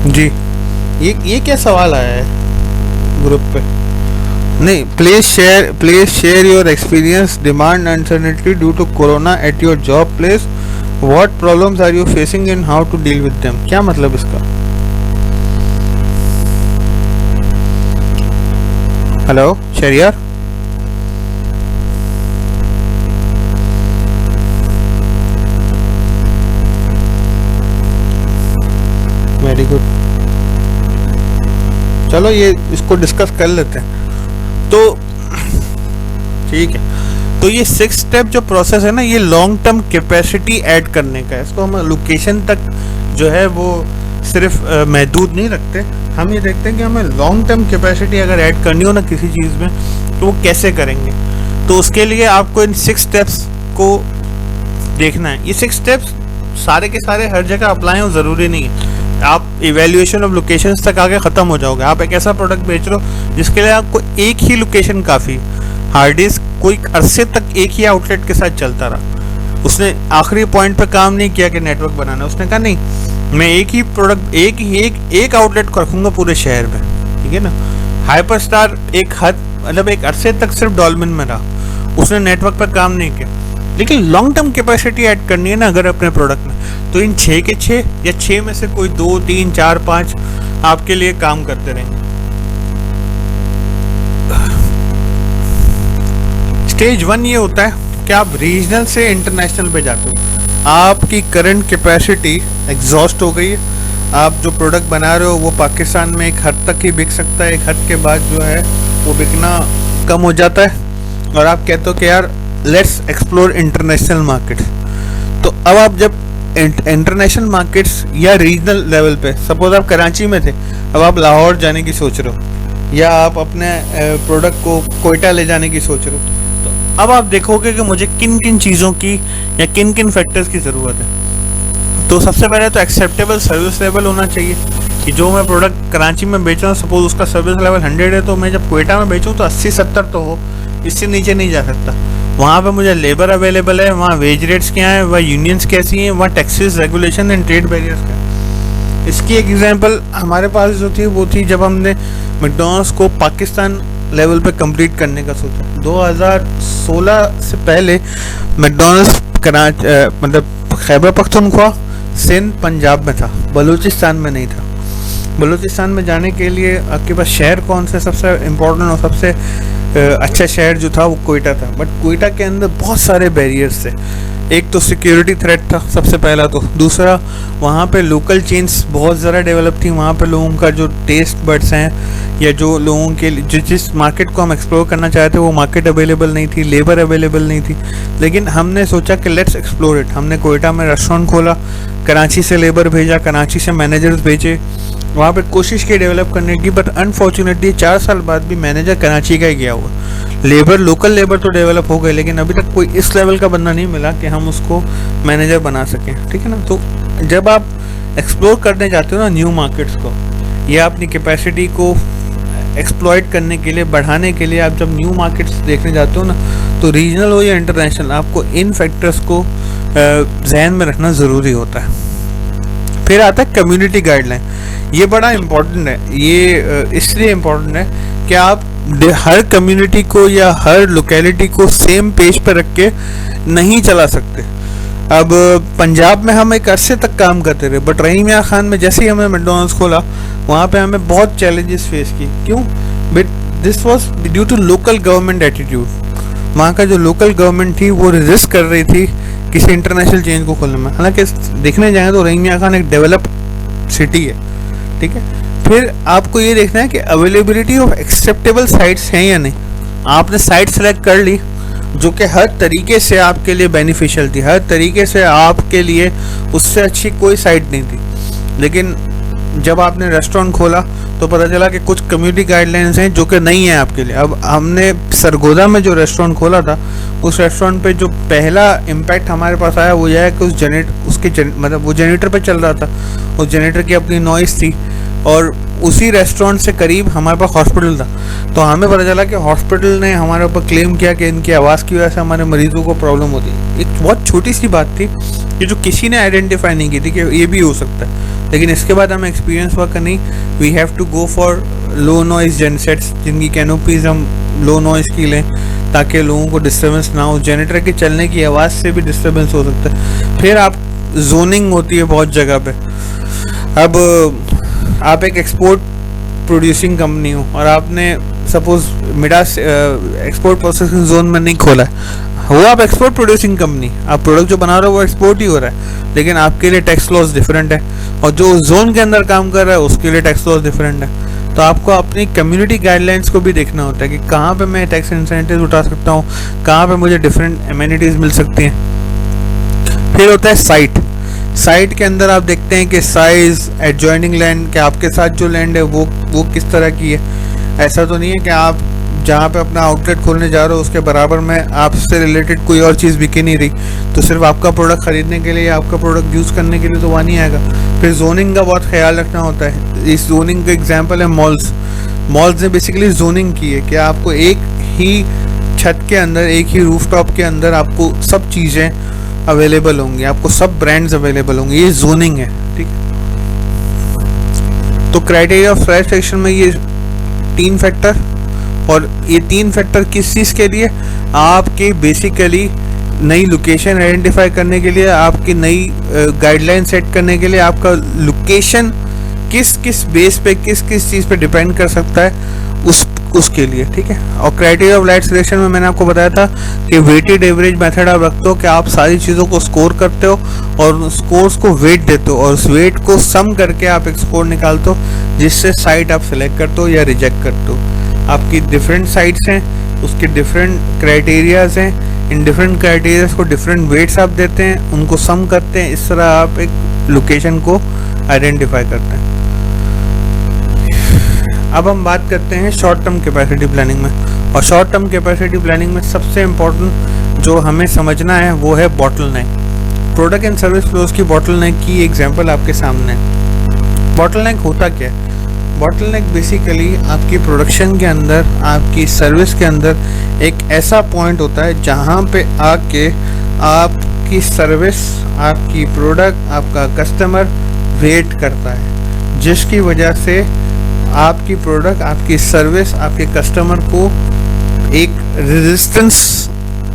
जी, ये क्या सवाल आया है ग्रुप पे? नहीं, please share your experience, demand uncertainty due to corona at your job place, what problems are you facing and how to deal with them. क्या मतलब इसका? Hello Shariyar, very good. चलो ये इसको डिस्कस कर लेते हैं। तो ठीक है, तो ये 6 स्टेप जो प्रोसेस है ना, ये लॉन्ग टर्म कैपेसिटी ऐड करने का है। इसको हम लोकेशन तक जो है वो सिर्फ महदूद नहीं रखते, हम ये देखते हैं कि हमें लॉन्ग टर्म कैपेसिटी अगर ऐड करनी हो ना किसी चीज़ में, तो वो कैसे करेंगे। तो उसके लिए आपको इन 6 स्टेप्स को देखना है। ये 6 स्टेप्स सारे के सारे हर जगह अप्लाई हो ज़रूरी नहीं है। आप इवेल्युएशन ऑफ लोकेशंस तक आके ख़त्म हो जाओगे। आप एक ऐसा प्रोडक्ट बेच रहे हो जिसके लिए आपको एक ही लोकेशन काफ़ी, हार्ड डिस्क कोई अरसे तक एक ही आउटलेट के साथ चलता रहा, उसने आखिरी पॉइंट पे काम नहीं किया कि नेटवर्क बनाना। उसने कहा नहीं, मैं एक ही प्रोडक्ट एक आउटलेट को रखूँगा पूरे शहर में, ठीक है ना। हाइपर स्टार एक हद मतलब एक अरसे तक सिर्फ डॉल्मेन में रहा, उसने नेटवर्क पर काम नहीं किया। लेकिन लॉन्ग टर्म कैपेसिटी ऐड करनी है ना अगर अपने प्रोडक्ट में, तो इन 6 के 6 या 6 में से कोई 2, 3, 4, 5 आपके लिए काम करते रहेंगे। स्टेज 1 ये होता है कि आप रीजनल से इंटरनेशनल पे जाते हो। आपकी करंट कैपेसिटी एग्जॉस्ट हो गई है, आप जो प्रोडक्ट बना रहे हो वो पाकिस्तान में एक हद तक ही बिक सकता है, एक हद के बाद जो है वो बिकना कम हो जाता है और आप कहते हो कि यार लेट्स एक्सप्लोर इंटरनेशनल मार्केट्स। तो अब आप जब इंटरनेशनल मार्केट्स या रीजनल लेवल पे, सपोज आप कराची में थे, अब आप लाहौर जाने की सोच रहे हो या आप अपने प्रोडक्ट को कोयटा ले जाने की सोच रहे हो, तो अब आप देखोगे कि मुझे किन किन चीज़ों की या किन किन फैक्टर्स की ज़रूरत है। तो सबसे पहले तो एक्सेप्टेबल सर्विस लेवल होना चाहिए कि जो मैं प्रोडक्ट कराची में बेच रहा हूँ, सपोज उसका सर्विस लेवल 100 है, तो मैं जब कोयटा में बेचूँ तो 80-70 तो हो, इससे नीचे नहीं जा सकता। वहाँ पे मुझे लेबर अवेलेबल है, वहाँ वेज रेट्स क्या हैं, वहाँ यूनियंस कैसी हैं, वहाँ taxes, regulation and trade barriers क्या हैं। इसकी एक एग्जांपल हमारे पास जो थी वो थी जब हमने मैकडॉनल्ड्स को पाकिस्तान लेवल पे कंप्लीट करने का सोचा। 2016 से पहले मैकडॉनल्ड्स मतलब खैबर पख्तूनख्वा, सिंध, पंजाब में था, बलूचिस्तान में नहीं था। बलूचिस्तान में जाने के लिए आपके पास शहर कौन से सबसे इम्पोर्टेंट और सबसे अच्छा शहर जो था वो कोयटा था, बट कोयटा के अंदर बहुत सारे बैरियर्स थे। एक तो सिक्योरिटी थ्रेट था सबसे पहला, तो दूसरा वहाँ पे लोकल चेन्स बहुत ज़्यादा डेवलप थी। वहाँ पे लोगों का जो टेस्ट बड्स हैं या जो लोगों के जिस मार्केट को हम एक्सप्लोर करना चाहते वो मार्केट अवेलेबल नहीं थी, लेबर अवेलेबल नहीं थी। लेकिन हमने सोचा कि लेट्स एक्सप्लोर इट। हमने कोयटा में रेस्टोरेंट खोला, कराची से लेबर भेजा, कराची से मैनेजर्स भेजे, वहाँ पे कोशिश की डेवलप करने की। बट अनफॉर्चुनेटली 4 साल बाद भी मैनेजर कराची का ही गया हुआ। लेबर, लोकल लेबर तो डेवलप हो गए, लेकिन अभी तक कोई इस लेवल का बंदा नहीं मिला कि हम उसको मैनेजर बना सकें, ठीक है ना। तो जब आप एक्सप्लोर करने जाते हो ना न्यू मार्केट्स को, या अपनी कैपेसिटी को एक्सप्लॉइट करने के लिए, बढ़ाने के लिए आप जब न्यू मार्केट्स देखने जाते हो ना, तो रीजनल हो या इंटरनेशनल, आपको इन फैक्टर्स को जहन में रखना ज़रूरी होता है। फिर आता है कम्युनिटी गाइडलाइन। ये बड़ा इम्पोर्टेंट है। ये इसलिए इम्पोर्टेंट है कि आप हर कम्युनिटी को या हर लोकेलिटी को सेम पेज पर रख के नहीं चला सकते। अब पंजाब में हम एक अरसे तक काम करते रहे, बट रहीम मियां खान में जैसे ही हमने मैकडॉनल्ड्स खोला, वहाँ पे हमें बहुत चैलेंजेस फेस की। क्यों? But this was due to local government attitude. वहाँ का जो लोकल गवर्नमेंट थी वो रेजिस्ट कर रही थी किसी इंटरनेशनल चेंज को खोलने में। हालांकि देखने जाएँ तो रहीम मियां खान एक डेवलप्ड सिटी है, ठीक है। फिर आपको ये देखना है कि अवेलेबिलिटी ऑफ एक्सेप्टेबल साइट्स हैं या नहीं। आपने साइट सेलेक्ट कर ली जो कि हर तरीके से आपके लिए बेनिफिशियल थी, हर तरीके से आपके लिए उससे अच्छी कोई साइट नहीं थी। लेकिन जब आपने रेस्टोरेंट खोला तो पता चला कि कुछ कम्युनिटी गाइडलाइंस हैं जो कि नहीं है आपके लिए। अब हमने सरगोदा में जो रेस्टोरेंट खोला था, उस रेस्टोरेंट पे जो पहला इम्पैक्ट हमारे पास आया वो यह है कि मतलब वो जनरेटर पे चल रहा था, उस जनरेटर की अपनी नॉइस थी, और उसी रेस्टोरेंट से करीब हमारे पास हॉस्पिटल था। तो हमें पता चला कि हॉस्पिटल ने हमारे ऊपर क्लेम किया कि इनकी आवाज़ की वजह से हमारे मरीजों को प्रॉब्लम होती है। एक बहुत छोटी सी बात थी कि जो किसी ने आइडेंटिफाई नहीं की थी कि ये भी हो सकता है। लेकिन इसके बाद हमें एक्सपीरियंस हुआ कि नहीं, we have to go for low noise gensets, जिनकी कैनोपीज हम लो नॉइज़ की लें ताकि लोगों को डिस्टर्बेंस ना हो। जनरेटर के चलने की आवाज़ से भी डिस्टर्बेंस हो सकता है। फिर आप जोनिंग होती है बहुत जगह पे। अब आप एक एक्सपोर्ट प्रोड्यूसिंग कंपनी हो और आपने suppose Midas export processing zone में नहीं खोला है, वो आप एक्सपोर्ट प्रोड्यूसिंग कंपनी, आप प्रोडक्ट जो बना रहे हो वो एक्सपोर्ट ही हो रहा है, लेकिन आपके लिए टैक्स लॉस डिफरेंट है, और जो जोन के अंदर काम कर रहा है उसके लिए टैक्स लॉस डिफरेंट है। तो आपको अपनी कम्युनिटी गाइडलाइंस को भी देखना होता है कि कहाँ पे मैं टैक्स इंसेंटिव उठा सकता हूँ, कहाँ पे मुझे डिफरेंट एमिनिटीज़ मिल सकती हैं। फिर होता है साइट के अंदर आप देखते हैं कि साइज, एडजॉइनिंग लैंड, कि आपके साथ जो लैंड है वो किस तरह की है। ऐसा तो नहीं है कि आप जहाँ पे अपना आउटलेट खोलने जा रहे हो उसके बराबर में आपसे रिलेटेड कोई और चीज़ बिके नहीं रही, तो सिर्फ आपका प्रोडक्ट ख़रीदने के लिए, आपका प्रोडक्ट यूज़ करने के लिए तो वहाँ नहीं आएगा। फिर जोनिंग का बहुत ख्याल रखना होता है। इस जोनिंग का एग्जाम्पल है मॉल्स ने बेसिकली जोनिंग की है कि आपको एक ही छत के अंदर, एक ही रूफटॉप के अंदर आपको सब चीज़ें अवेलेबल होंगी, आपको सब ब्रांड्स अवेलेबल होंगे। ये जोनिंग है, ठीक है। तो क्राइटेरिया ऑफ प्राइस सिलेक्शन में ये 3 फैक्टर, और ये 3 फैक्टर किस चीज़ के लिए? आपकी बेसिकली नई लोकेशन आइडेंटिफाई करने के लिए, आपकी नई गाइडलाइन सेट करने के लिए, आपका लोकेशन किस बेस पे किस चीज़ पे डिपेंड कर सकता है उसके लिए, ठीक है। और क्राइटेरिया ऑफ लाइट सिलेक्शन में मैंने आपको बताया था कि वेटेड एवरेज मेथड आप रखते हो कि आप सारी चीज़ों को स्कोर करते हो और स्कोर्स को वेट देते हो, और उस वेट को सम करके आप एक स्कोर निकालते हो जिससे साइट आप सिलेक्ट करते हो या रिजेक्ट करते हो। आपकी डिफरेंट साइट्स हैं, उसके डिफरेंट क्राइटेरियाज हैं, इन डिफरेंट क्राइटेरियाज को डिफरेंट वेट्स आप देते हैं, उनको सम करते हैं, इस तरह आप एक लोकेशन को आइडेंटिफाई करते हैं। अब हम बात करते हैं शॉर्ट टर्म कैपेसिटी प्लानिंग में, और शॉर्ट टर्म कैपेसिटी प्लानिंग में सबसे इम्पोर्टेंट जो हमें समझना है वो है bottleneck. Product and service flows की बॉटलनेक की एग्जांपल आपके सामने है। बॉटलनेक होता क्या है? बॉटलनेक बेसिकली आपकी प्रोडक्शन के अंदर, आपकी सर्विस के अंदर एक ऐसा पॉइंट होता है जहाँ पे आके आपकी सर्विस, आपकी प्रोडक्ट, आपका कस्टमर वेट करता है, जिसकी वजह से आपकी प्रोडक्ट, आपकी सर्विस, आपके कस्टमर को एक रेजिस्टेंस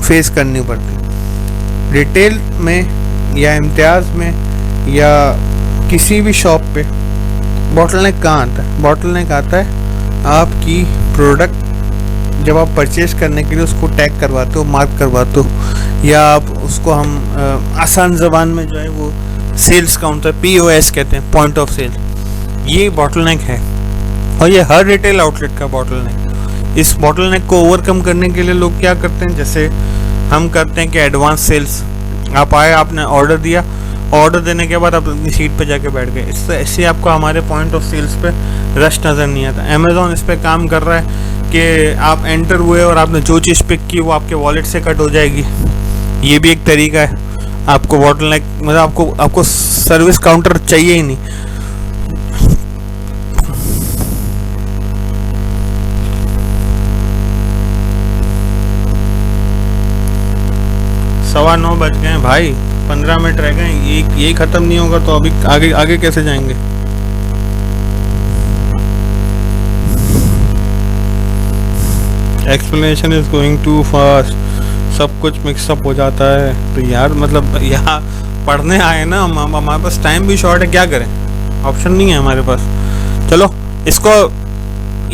फेस करनी पड़ती है। रिटेल में या इम्तियाज़ में या किसी भी शॉप पे बॉटलनेक कहाँ आता है? बॉटलनेक आता है आपकी प्रोडक्ट जब आप परचेज करने के लिए उसको टैग करवाते हो, मार्क करवाते हो, या आप उसको हम आसान ज़बान में जो है वो सेल्स काउंटर POS कहते हैं, पॉइंट ऑफ सेल, ये बॉटलनेक है और ये हर रिटेल आउटलेट का बॉटलनेक। इस बॉटलनेक को ओवरकम करने के लिए लोग क्या करते हैं, जैसे हम करते हैं कि एडवांस सेल्स, आप आए, आपने ऑर्डर दिया, ऑर्डर देने के बाद आप अपनी सीट पे जाके बैठ गए, इससे ऐसे आपको हमारे पॉइंट ऑफ सेल्स पे रश नज़र नहीं आता। अमेज़ॉन इस पे काम कर रहा है कि आप एंटर हुए और आपने जो चीज़ पिक की वो आपके वॉलेट से कट हो जाएगी। ये भी एक तरीका है, आपको बॉटलनेक मतलब आपको सर्विस काउंटर चाहिए ही नहीं। सवा 9 बज गए हैं भाई, 15 मिनट रह गए, ये ख़त्म नहीं होगा तो अभी आगे आगे कैसे जाएंगे। Explanation is going too fast, सब कुछ मिक्सअप हो जाता है। तो यार मतलब यहाँ पढ़ने आए ना हम, हमारे पास टाइम भी शॉर्ट है, क्या करें, ऑप्शन नहीं है हमारे पास। चलो इसको,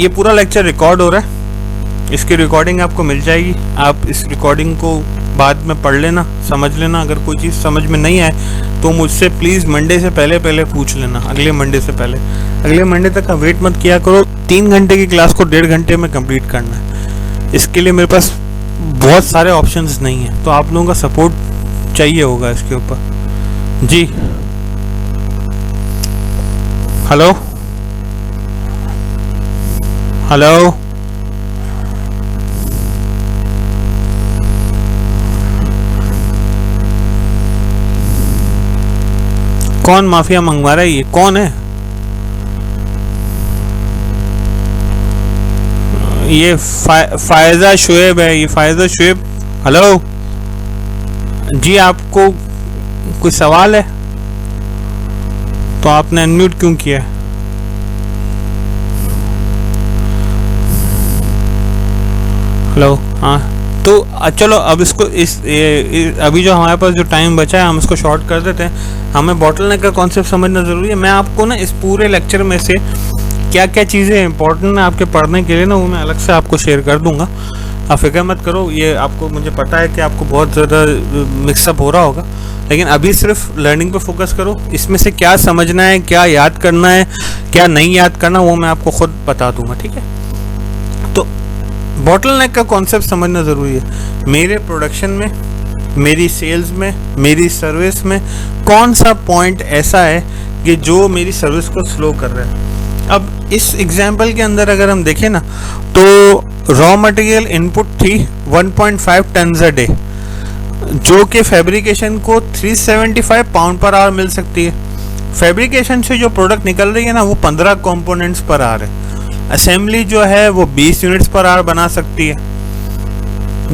ये पूरा लेक्चर रिकॉर्ड हो रहा है, इसकी रिकॉर्डिंग आपको मिल जाएगी, आप इस रिकॉर्डिंग को बाद में पढ़ लेना, समझ लेना। अगर कोई चीज़ समझ में नहीं आए तो मुझसे प्लीज़ मंडे से पहले पूछ लेना, अगले मंडे से पहले। अगले मंडे तक का वेट मत किया करो, 3 घंटे की क्लास को 1.5 घंटे में कंप्लीट करना है। इसके लिए मेरे पास बहुत सारे ऑप्शंस नहीं हैं, तो आप लोगों का सपोर्ट चाहिए होगा इसके ऊपर जी। हेलो हेलो, कौन माफिया मंगवा रहा है, ये कौन है? ये फायजा शुएब है, ये फायजा शुएब। हेलो जी, आपको कोई सवाल है तो आपने अनम्यूट क्यों किया? हेलो, हाँ तो चलो अब इसको अभी जो हमारे पास जो टाइम बचा है हम इसको शॉर्ट कर देते हैं। हमें बॉटलनेक का कॉन्सेप्ट समझना ज़रूरी है। मैं आपको ना इस पूरे लेक्चर में से क्या क्या चीज़ें इंपॉर्टेंट है आपके पढ़ने के लिए ना, वो मैं अलग से आपको शेयर कर दूंगा, आप फिक्र मत करो। ये आपको, मुझे पता है कि आपको बहुत ज़्यादा मिक्सअप हो रहा होगा, लेकिन अभी सिर्फ लर्निंग पे फोकस करो। इसमें से क्या समझना है, क्या याद करना है, क्या नहीं याद करना, वो मैं आपको खुद बता दूंगा, ठीक है। तो बॉटलनेक का कॉन्सेप्ट समझना ज़रूरी है। मेरे प्रोडक्शन में, मेरी सेल्स में, मेरी सर्विस में कौन सा पॉइंट ऐसा है कि जो मेरी सर्विस को स्लो कर रहा है। अब इस एग्जाम्पल के अंदर अगर हम देखें ना, तो रॉ मटेरियल इनपुट थी 1.5 टन्स अ डे, जो कि फैब्रिकेशन को 375 पाउंड पर आवर मिल सकती है। फैब्रिकेशन से जो प्रोडक्ट निकल रही है ना, वो 15 कंपोनेंट्स पर आवर है। असेंबली जो है वो 20 यूनिट्स पर आवर बना सकती है।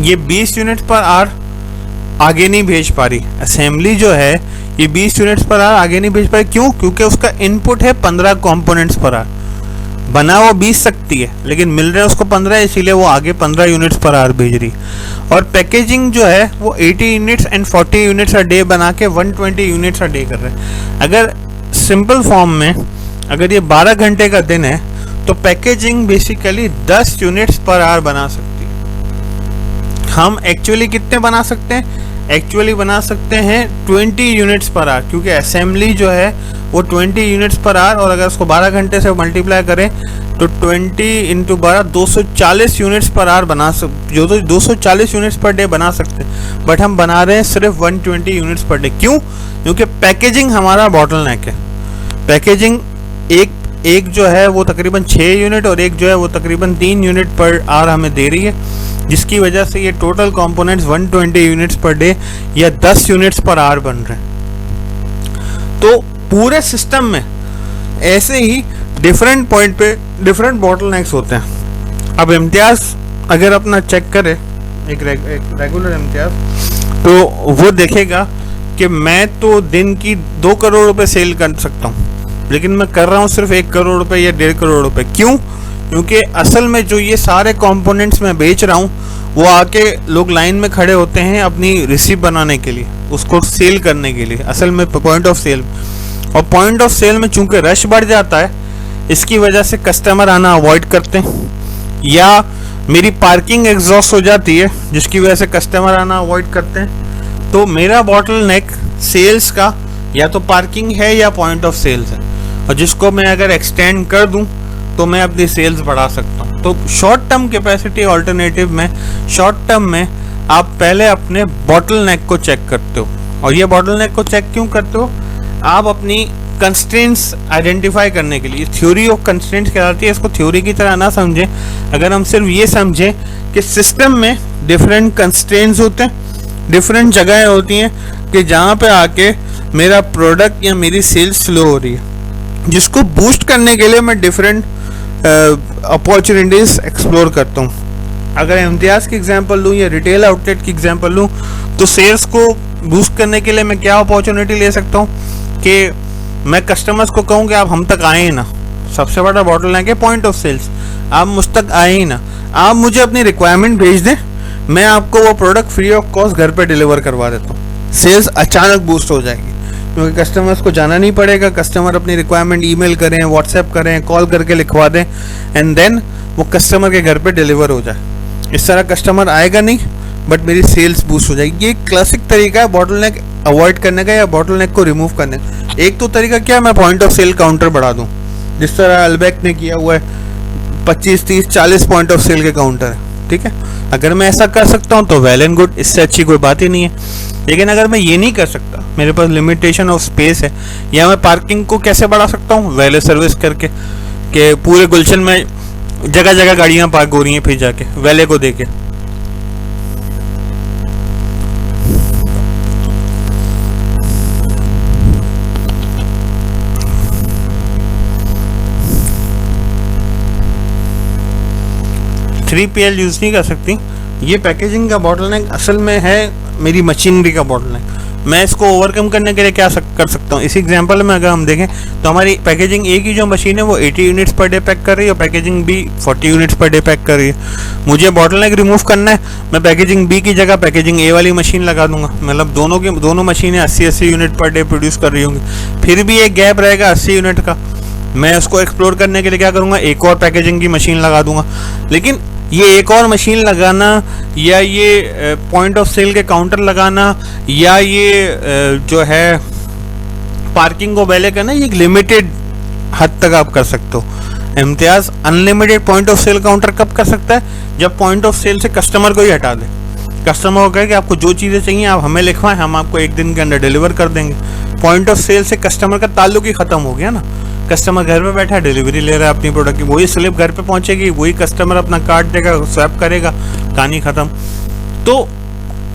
ये 20 यूनिट्स पर आवर आगे नहीं भेज पा रही। असेंबली जो है ये 20 यूनिट्स पर आवर आगे नहीं भेज पा रही। क्यों? क्योंकि उसका इनपुट है 15 कंपोनेंट्स पर आवर। बना वो 20 सकती है, लेकिन मिल रहा है उसको 15, इसीलिए वो आगे 15 यूनिट्स पर आवर भेज रही। और पैकेजिंग जो है वो 80 units and 40 units a day बना के 120 यूनिट्स अ डे कर रहे हैं। अगर सिंपल फॉर्म में अगर ये 12 घंटे का दिन है तो packaging basically 10 units per hour बना सकती है। हम एक्चुअली कितने बना सकते हैं? एक्चुअली बना सकते हैं 20 यूनिट्स पर आवर, क्योंकि असेंबली जो है वो 20 यूनिट्स पर आवर, और अगर उसको 12 घंटे से मल्टीप्लाई करें तो 20 इंटू 12 240 यूनिट्स पर आवर बना सकते, जो तो 240 यूनिट्स पर डे बना सकते हैं। बट हम बना रहे हैं सिर्फ 120 यूनिट्स पर डे। क्यों? क्योंकि पैकेजिंग हमारा बॉटलनेक है। पैकेजिंग एक जो है वो तकरीबन 6 यूनिट और एक जो है वो तकरीबन 3 यूनिट पर आवर हमें दे रही है, जिसकी वजह से ये total components 120 units per day या 10 यूनिट्स पर आवर बन रहे हैं। तो पूरे सिस्टम में ऐसे ही डिफरेंट पॉइंट पे डिफरेंट बॉटलनेक्स होते हैं। अब इम्तियाज़ अगर अपना चेक करे, एक रेगुलर इम्तियाज़, तो वो देखेगा कि मैं तो दिन की 2 करोड़ रुपए सेल कर सकता हूँ, लेकिन मैं कर रहा हूँ सिर्फ 1 करोड़ रुपए या 1.5 करोड़ रुपए। क्यों? क्योंकि असल में जो ये सारे कंपोनेंट्स मैं बेच रहा हूँ वो आके लोग लाइन में खड़े होते हैं अपनी रिसीप बनाने के लिए, उसको सेल करने के लिए, असल में पॉइंट ऑफ सेल। और पॉइंट ऑफ सेल में चूंकि रश बढ़ जाता है, इसकी वजह से कस्टमर आना अवॉइड करते हैं, या मेरी पार्किंग एग्जॉस्ट हो जाती है जिसकी वजह से कस्टमर आना अवॉइड करते हैं। तो मेरा बॉटलनेक सेल्स का या तो पार्किंग है या पॉइंट ऑफ सेल्स है, और जिसको मैं अगर एक्सटेंड कर दूं तो मैं अपनी सेल्स बढ़ा सकता हूं। तो शॉर्ट टर्म कैपेसिटी ऑल्टरनेटिव में, शॉर्ट टर्म में आप पहले अपने बॉटलनेक को चेक करते हो। और ये बॉटलनेक को चेक क्यों करते हो? आप अपनी कंस्ट्रेंट्स आइडेंटिफाई करने के लिए, थ्योरी ऑफ कंस्ट्रेंट्स कहलाती है, इसको थ्योरी की तरह ना समझें। अगर हम सिर्फ ये समझें कि सिस्टम में डिफरेंट कंस्ट्रेंट्स होते हैं, डिफरेंट जगहें होती हैं कि जहाँ पे आके मेरा प्रोडक्ट या मेरी सेल्स स्लो हो रही है, जिसको बूस्ट करने के लिए मैं डिफरेंट अपॉर्चुनिटीज एक्सप्लोर करता हूँ। अगर इम्तियाज़ की एग्जांपल लूँ या रिटेल आउटलेट की एग्जांपल लूँ, तो सेल्स को बूस्ट करने के लिए मैं क्या अपॉर्चुनिटी ले सकता हूँ कि मैं कस्टमर्स को कहूँ कि आप हम तक आए ही ना। सबसे बड़ा बॉटलनेक है पॉइंट ऑफ सेल्स, आप मुझ तक आए ही ना, आप मुझे अपनी रिक्वायरमेंट भेज दें, मैं आपको वो प्रोडक्ट फ्री ऑफ कॉस्ट घर पे डिलीवर करवा देता हूँ। सेल्स अचानक बूस्ट हो जाएगी क्योंकि कस्टमर्स को जाना नहीं पड़ेगा, कस्टमर अपनी रिक्वायरमेंट ईमेल करें, व्हाट्सएप करें, कॉल करके लिखवा दें, एंड देन वो कस्टमर के घर पे डिलीवर हो जाए। इस तरह कस्टमर आएगा नहीं बट मेरी सेल्स बूस्ट हो जाएगी। ये एक क्लासिक तरीका है बॉटलनेक अवॉइड करने का या बॉटलनेक को रिमूव करने का। एक तो तरीका क्या है, मैं पॉइंट ऑफ सेल काउंटर बढ़ा दूं, जिस तरह अल्बेक ने किया हुआ है, 25, 30, 40 पॉइंट ऑफ सेल के काउंटर है, ठीक है। अगर मैं ऐसा कर सकता हूँ तो वेल एंड गुड, इससे अच्छी कोई बात ही नहीं है। लेकिन अगर मैं ये नहीं कर सकता, मेरे पास लिमिटेशन ऑफ स्पेस है, या मैं पार्किंग को कैसे बढ़ा सकता हूँ? वैले सर्विस करके, कि पूरे गुलशन में जगह जगह गाड़ियाँ पार्क हो रही हैं, फिर जाके वैले को देके। थ्री PL यूज नहीं कर सकती। ये पैकेजिंग का बॉटलनेक असल में है मेरी मशीनरी का बॉटलनेक। मैं इसको ओवरकम करने के लिए क्या कर सकता हूँ? इस एग्जांपल में अगर हम देखें तो हमारी पैकेजिंग ए की जो मशीन है वो 80 यूनिट्स पर डे पैक कर रही है और packaging be 40 units per day pack कर रही है। मुझे बॉटलनेक रिमूव करना है, मैं पैकेजिंग बी की जगह पैकेजिंग ए वाली मशीन लगा दूंगा। मतलब दोनों मशीनें 80 यूनिट पर डे प्रोड्यूस कर रही होंगी, फिर भी एक गैप रहेगा 80 यूनिट का। मैं उसको एक्सप्लोर करने के लिए क्या करूँगा? एक और पैकेजिंग की मशीन लगा दूंगा। लेकिन ये एक और मशीन लगाना या ये पॉइंट ऑफ सेल के काउंटर लगाना या ये जो है पार्किंग को वैले करना, ये एक लिमिटेड हद तक आप कर सकते हो। Imtiaz unlimited point of sale counter कब कर सकता है? जब पॉइंट ऑफ सेल से कस्टमर को ही हटा दे। कस्टमर को कहे कि आपको जो चीज़ें चाहिए आप हमें लिखवाएं, हम आपको एक दिन के अंदर डिलीवर कर देंगे। पॉइंट ऑफ सेल से कस्टमर का ताल्लुक ही खत्म हो गया ना। कस्टमर घर पे बैठा है, डिलीवरी ले रहा है अपनी प्रोडक्ट की, वही स्लिप घर पे पहुंचेगी, वही कस्टमर अपना कार्ड देगा, स्वैप करेगा, कहानी खत्म। तो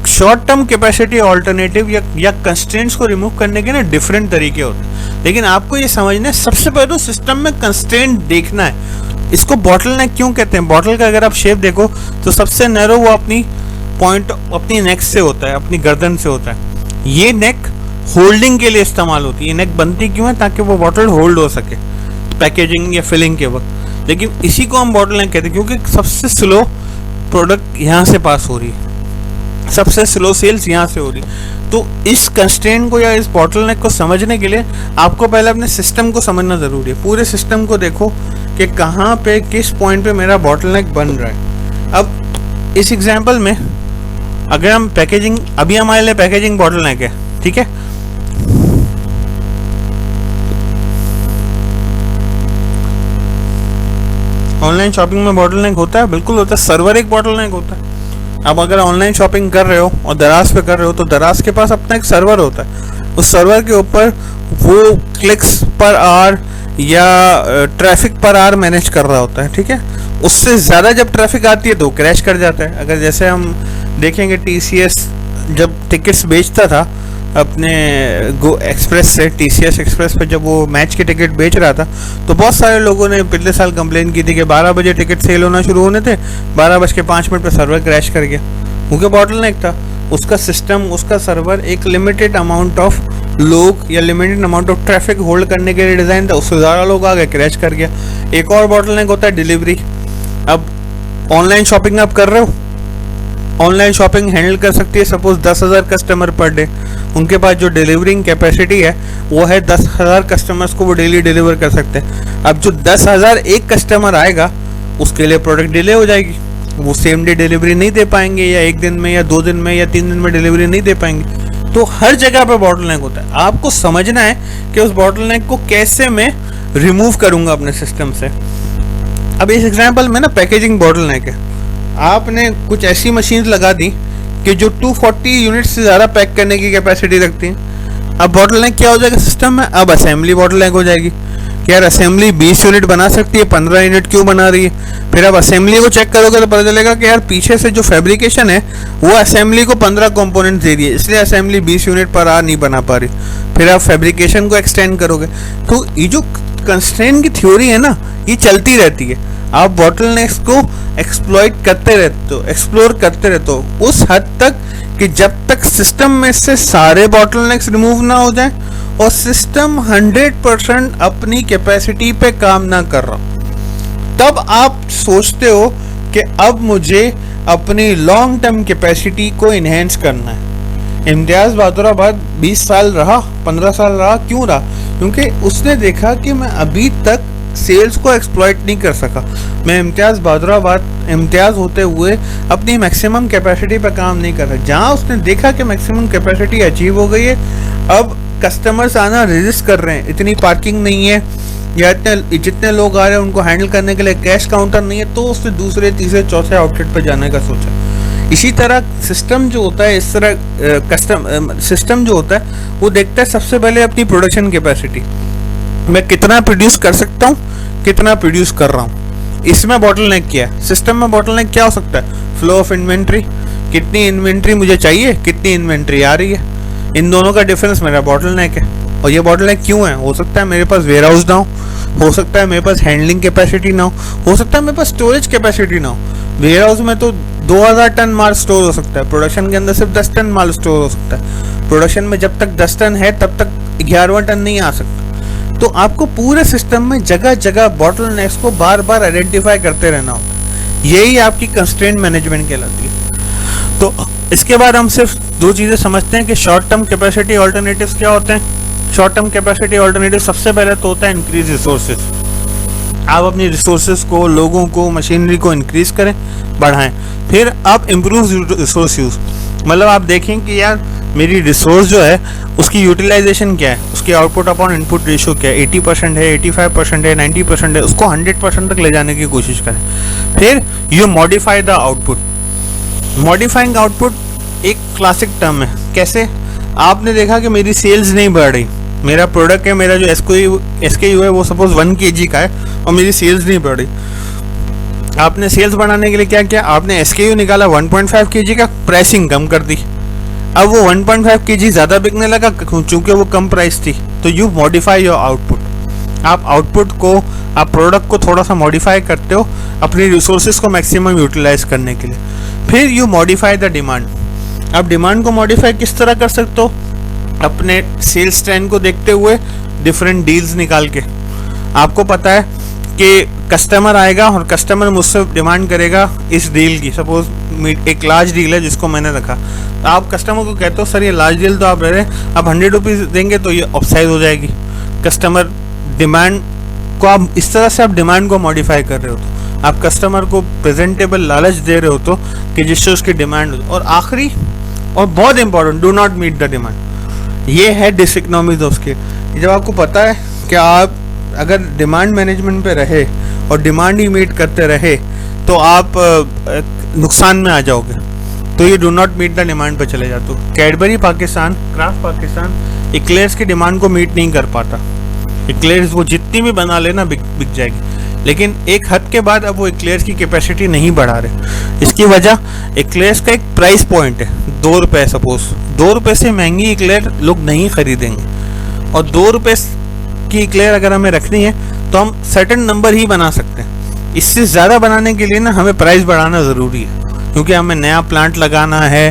शॉर्ट टर्म कैपेसिटी ऑल्टरनेटिव या कंस्ट्रेंट्स को रिमूव करने के ना डिफरेंट तरीके होते हैं, लेकिन आपको ये समझना है सबसे पहले तो सिस्टम में कंस्ट्रेंट देखना है। इसको बॉटलनेक क्यों कहते हैं? बॉटल का अगर आप शेप देखो तो सबसे नैरो वो अपनी नेक से होता है, अपनी गर्दन से होता है। ये नेक होल्डिंग के लिए इस्तेमाल होती है। नेक बनती क्यों है? ताकि वो बॉटल होल्ड हो सके पैकेजिंग या फिलिंग के वक्त। लेकिन इसी को हम बॉटलनेक कहते हैं क्योंकि सबसे स्लो प्रोडक्ट यहाँ से पास हो रही है, सबसे स्लो सेल्स यहाँ से हो रही। तो इस कंस्ट्रेंट को या इस बॉटलनेक को समझने के लिए आपको पहले अपने सिस्टम को समझना ज़रूरी है। पूरे सिस्टम को देखो कि कहाँ पे किस पॉइंट पे मेरा बॉटलनेक बन रहा है। अब इस एग्जाम्पल में अगर हम पैकेजिंग, अभी हमारे लिए पैकेजिंग बॉटलनेक है, ठीक है। ऑनलाइन शॉपिंग में बॉटलनेक होता है, बिल्कुल होता है। सर्वर एक बॉटलनेक होता है। अब अगर ऑनलाइन शॉपिंग कर रहे हो और दराज पे कर रहे हो तो दराज के पास अपना एक सर्वर होता है। उस सर्वर के ऊपर वो क्लिक्स पर आवर या ट्रैफिक पर आवर मैनेज कर रहा होता है, ठीक है। उससे ज़्यादा जब ट्रैफिक आती है तो क्रैश कर जाता है। अगर जैसे हम देखेंगे TCS जब टिकट्स बेचता था अपने गो एक्सप्रेस से, TCS एक्सप्रेस पे जब वो मैच के टिकट बेच रहा था तो बहुत सारे लोगों ने पिछले साल कंप्लेन की थी कि 12 बजे टिकट सेल होना शुरू होने थे, 12:05 पे सर्वर क्रैश कर गया क्योंकि बॉटलनेक था। उसका सिस्टम, उसका सर्वर एक लिमिटेड अमाउंट ऑफ लोग या limited amount of traffic hold करने के लिए डिज़ाइन था, उससे ज़्यादा लोग आ गए, क्रैश कर गया। एक और बॉटलनेक होता है डिलीवरी। अब ऑनलाइन शॉपिंग आप कर रहे हो, ऑनलाइन शॉपिंग हैंडल कर सकती है सपोज 10,000 कस्टमर पर डे। उनके पास जो डिलीवरिंग कैपेसिटी है वो है 10,000 कस्टमर्स को वो डेली डिलीवर कर सकते हैं। अब जो 10,000 एक कस्टमर आएगा उसके लिए प्रोडक्ट डिले हो जाएगी, वो सेम डे डिलीवरी नहीं दे पाएंगे, या 1 दिन में या 2 दिन में या 3 दिन में डिलीवरी नहीं दे पाएंगे। तो हर जगह पे बॉटलनेक होता है। आपको समझना है कि उस बॉटलनेक को कैसे मैं रिमूव करूंगा अपने सिस्टम से। अब इस एग्जांपल में ना पैकेजिंग बॉटलनेक है। आपने कुछ ऐसी मशीन लगा दी कि जो 240 यूनिट से ज़्यादा पैक करने की कैपेसिटी रखती हैं। अब बॉटलनेक क्या हो जाएगा सिस्टम में? अब असेंबली बॉटलनेक हो जाएगी कि यार असेंबली 20 यूनिट बना सकती है, 15 यूनिट क्यों बना रही है। फिर आप असेंबली को चेक करोगे तो पता चलेगा कि यार पीछे से जो फैब्रिकेशन है वो असेंबली को 15 कंपोनेंट दे रही है, इसलिए असेंबली 20 यूनिट पर आवर नहीं बना पा रही। फिर आप फैब्रिकेशन को एक्सटेंड करोगे। तो ये जो कंस्ट्रेंट की थ्योरी है ना, ये चलती रहती है। आप बॉटलनेक्स को एक्सप्लॉइट करते रहते हो, एक्सप्लोर करते रहते हो उस हद तक कि जब तक सिस्टम में से सारे बॉटलनेक्स रिमूव ना हो जाए और सिस्टम 100% अपनी कैपेसिटी पे काम ना कर रहा, तब आप सोचते हो कि अब मुझे अपनी लॉन्ग टर्म कैपेसिटी को इन्हेंस करना है। इम्तियाज़ बादुराबाद 20 साल रहा, 15 साल रहा, क्यों रहा? क्योंकि उसने देखा कि मैं अभी तक सेल्स को एक्सप्लॉइट नहीं कर सका। मैं इम्तियाज़ बादुराबाद इम्तियाज़ होते हुए अपनी मैक्सिमम कैपेसिटी पर काम नहीं कर रहा। जहाँ उसने देखा कि मैक्सिमम कैपेसिटी अचीव हो गई है, अब कस्टमर्स आना रेजिस्ट कर रहे हैं, इतनी पार्किंग नहीं है या जितने लोग आ रहे हैं उनको हैंडल करने के लिए कैश काउंटर नहीं है, तो उसने दूसरे तीसरे चौथे आउटलेट पर जाने का सोचा। इसी तरह सिस्टम जो होता है, इस तरह सिस्टम जो होता है वो देखता है सबसे पहले अपनी प्रोडक्शन कैपेसिटी, मैं कितना प्रोड्यूस कर सकता हूँ, कितना प्रोड्यूस कर रहा हूँ। इसमें बॉटलनेक क्या है? सिस्टम में बॉटलनेक क्या हो सकता है? फ्लो ऑफ इन्वेंट्री, कितनी इन्वेंट्री मुझे चाहिए, कितनी इन्वेंट्री आ रही है, इन दोनों का डिफरेंस मेरा बॉटलनेक है। और ये बॉटलनेक क्यों है? हो सकता है मेरे पास वेयर हाउस ना हो सकता है मेरे पास हैंडलिंग कैपेसिटी ना हो सकता है मेरे पास स्टोरेज कैपेसिटी ना हो। वेयर हाउस में तो 2000 टन माल स्टोर हो सकता है, प्रोडक्शन के अंदर सिर्फ 10 टन माल स्टोर हो सकता है। प्रोडक्शन में जब तक 10 टन है तब तक 11वां टन नहीं आ सकता। तो आपको पूरे सिस्टम में जगह जगह बॉटलनेक्स को बार बार आइडेंटिफाई करते रहना होता है। यही आपकी कंस्ट्रेंट मैनेजमेंट कहलाती है। तो इसके बाद हम सिर्फ 2 चीज़ें समझते हैं कि शॉर्ट टर्म कैपेसिटी ऑल्टरनेटिव्स क्या होते हैं। शॉर्ट टर्म कैपेसिटी ऑल्टरनेटिव सबसे पहले तो होता है इंक्रीज रिसोर्सेज। आप अपनी रिसोर्सेज को, लोगों को, मशीनरी को इंक्रीज करें, बढ़ाएं। फिर आप इम्प्रूव रिसोर्स यूज़, मतलब आप देखें कि यार मेरी रिसोर्स जो है उसकी यूटिलाइजेशन क्या है, उसकी आउटपुट अपॉन इनपुट रेशियो क्या है, 80% है, 85% है, 90% है, उसको 100% तक ले जाने की कोशिश करें। फिर you modify the output. Modifying output एक क्लासिक टर्म है। कैसे? आपने देखा कि मेरी सेल्स नहीं बढ़ रही, मेरा प्रोडक्ट है, मेरा जो SKU है वो सपोज 1 kg का है और मेरी सेल्स नहीं बढ़ रही। आपने सेल्स बढ़ाने के लिए क्या किया? आपने SKU निकाला 1.5 kg का, प्राइसिंग कम कर दी। अब वो 1.5 kg ज़्यादा बिकने लगा क्योंकि वो कम प्राइस थी। तो यू मॉडिफाई योर आउटपुट। आप आउटपुट को, आप प्रोडक्ट को थोड़ा सा मॉडिफाई करते हो अपनी रिसोर्सेज को मैक्सिमम यूटिलाइज करने के लिए। फिर यू मॉडिफाई द डिमांड। आप डिमांड को मॉडिफाई किस तरह कर सकते हो? अपने सेल्स ट्रेंड को देखते हुए डिफरेंट डील्स निकाल के। आपको पता है कि कस्टमर आएगा और कस्टमर मुझसे डिमांड करेगा इस डील की। सपोज एक लार्ज डील है जिसको मैंने रखा, आप कस्टमर को कहते हो सर ये लार्ज डील तो आप ले रहे हैं, आप 100 रुपीज़ देंगे तो ये ऑफसाइज हो जाएगी। कस्टमर डिमांड को आप इस तरह से आप डिमांड को मॉडिफाई कर रहे हो, तो आप कस्टमर को प्रेजेंटेबल लालच दे रहे हो तो कि जिससे उसकी डिमांड हो। और आखिरी और बहुत important, do not meet the demand. ये है डिसइकोनॉमीज ऑफ स्केल। जब आपको पता है कि आप अगर डिमांड मैनेजमेंट पे रहे और डिमांड ही मीट करते रहे तो आप नुकसान में आ जाओगे, तो ये do not meet the demand पे चले जाते हो। Cadbury Pakistan, Kraft Pakistan eclairs की डिमांड को मीट नहीं कर पाता। एक्लेयर्स वो जितनी भी बना लेना बिक जाएगी, लेकिन एक हद के बाद अब वो एक्लेयर्स की कैपेसिटी नहीं बढ़ा रहे। इसकी वजह एक्लेयर्स का एक प्राइस पॉइंट है, 2 रुपये। सपोज 2 रुपये से महंगी एक्लेयर लोग नहीं खरीदेंगे, और 2 रुपये की एक्लेयर अगर हमें रखनी है तो हम सर्टेन नंबर ही बना सकते हैं। इससे ज़्यादा बनाने के लिए ना हमें प्राइस बढ़ाना ज़रूरी है, क्योंकि हमें नया प्लांट लगाना है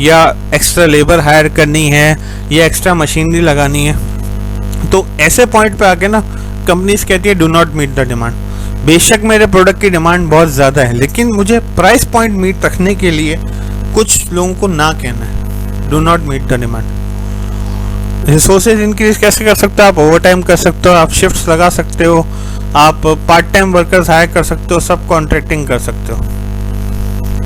या एक्स्ट्रा लेबर हायर करनी है या एक्स्ट्रा मशीनरी लगानी है। तो ऐसे पॉइंट पे आके ना कंपनीज कहती है do not meet the demand. बेशक मेरे प्रोडक्ट की डिमांड बहुत ज़्यादा है, लेकिन मुझे प्राइस पॉइंट मीट रखने के लिए कुछ लोगों को ना कहना है, do not meet the demand. Resources increase कैसे कर सकते हो? आप ओवर टाइम कर सकते हो, आप शिफ्ट्स लगा सकते हो, आप पार्ट टाइम वर्कर्स हायर कर सकते हो, सब कॉन्ट्रैक्टिंग कर सकते हो।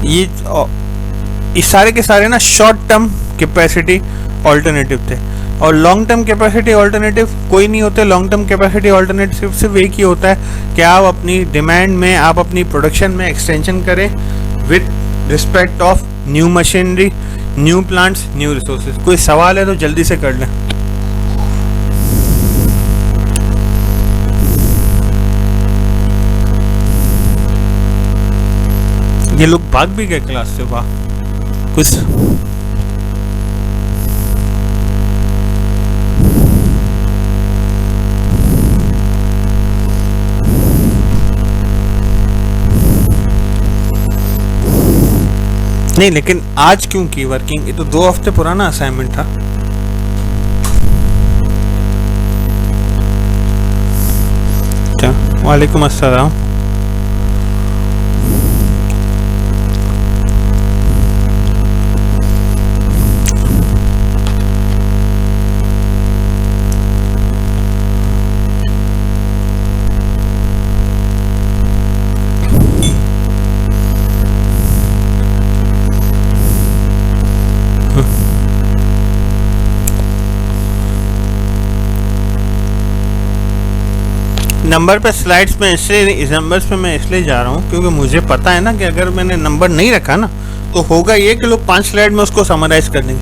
ये सारे के सारे ना शॉर्ट टर्म कैपेसिटी ऑल्टरनेटिव थे, और लॉन्ग टर्म कैपेसिटी ऑल्टरनेटिव कोई नहीं होते। लॉन्ग टर्म कैपेसिटी ऑल्टरनेटिव सिर्फ एक ही होता है कि आप अपनी डिमांड में, आप अपनी प्रोडक्शन में एक्सटेंशन करें with respect of new machinery, new plants, new resources. कोई सवाल है तो जल्दी से कर लें। ये लोग भाग भी गए क्लास से, वाह। कुछ नहीं, लेकिन आज क्यों की वर्किंग? ये तो 2 हफ्ते पुराना असाइनमेंट था। क्या? वालेकुम अस्सलाम। नंबर पे स्लाइड्स में इसलिए, इस नंबर्स पे मैं इसलिए जा रहा हूँ क्योंकि मुझे पता है ना कि अगर मैंने नंबर नहीं रखा ना तो होगा ये कि लोग 5 स्लाइड में उसको समराइज कर देंगे।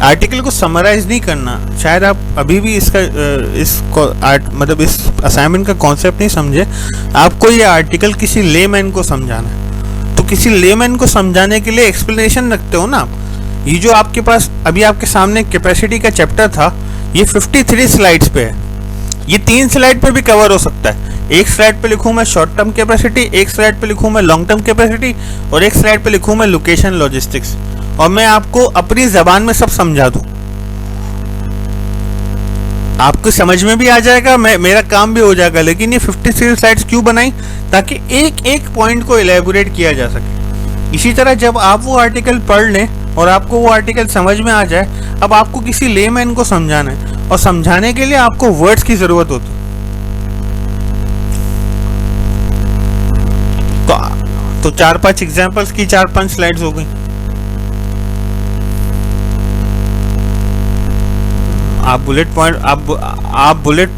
आर्टिकल को समराइज नहीं करना, शायद आप अभी भी मतलब इस असाइनमेंट का कॉन्सेप्ट नहीं समझे। आपको ये आर्टिकल किसी लेमैन को समझाना है, तो किसी लेमैन को समझाने के लिए एक्सप्लेनेशन रखते हो ना आप। ये जो आपके पास अभी आपके सामने कैपेसिटी का चैप्टर था, ये 53 स्लाइड्स पे है। ये 3 स्लाइड पे भी कवर हो सकता है। एक स्लाइड पे लिखूं मैं शॉर्ट टर्म कैपेसिटी, एक स्लाइड पे लिखूं मैं लॉन्ग टर्म कैपेसिटी, और एक स्लाइड पे लिखूं मैं लोकेशन लॉजिस्टिक्स, और मैं आपको अपनी जबान में सब समझा दूं। आपको समझ में भी आ जाएगा, मेरा काम भी हो जाएगा। लेकिन ये 53 स्लाइड्स क्यों बनाई? ताकि एक एक पॉइंट को इलेबोरेट किया जा सके। इसी तरह जब आप वो आर्टिकल पढ़ लें और आपको वो आर्टिकल समझ में आ जाए, अब आपको किसी लेमैन को समझाना है, और समझाने के लिए आपको वर्ड्स की जरूरत होती है। तो 4-5 एग्जांपल्स की 4-5 स्लाइड्स हो गई। आप बुलेट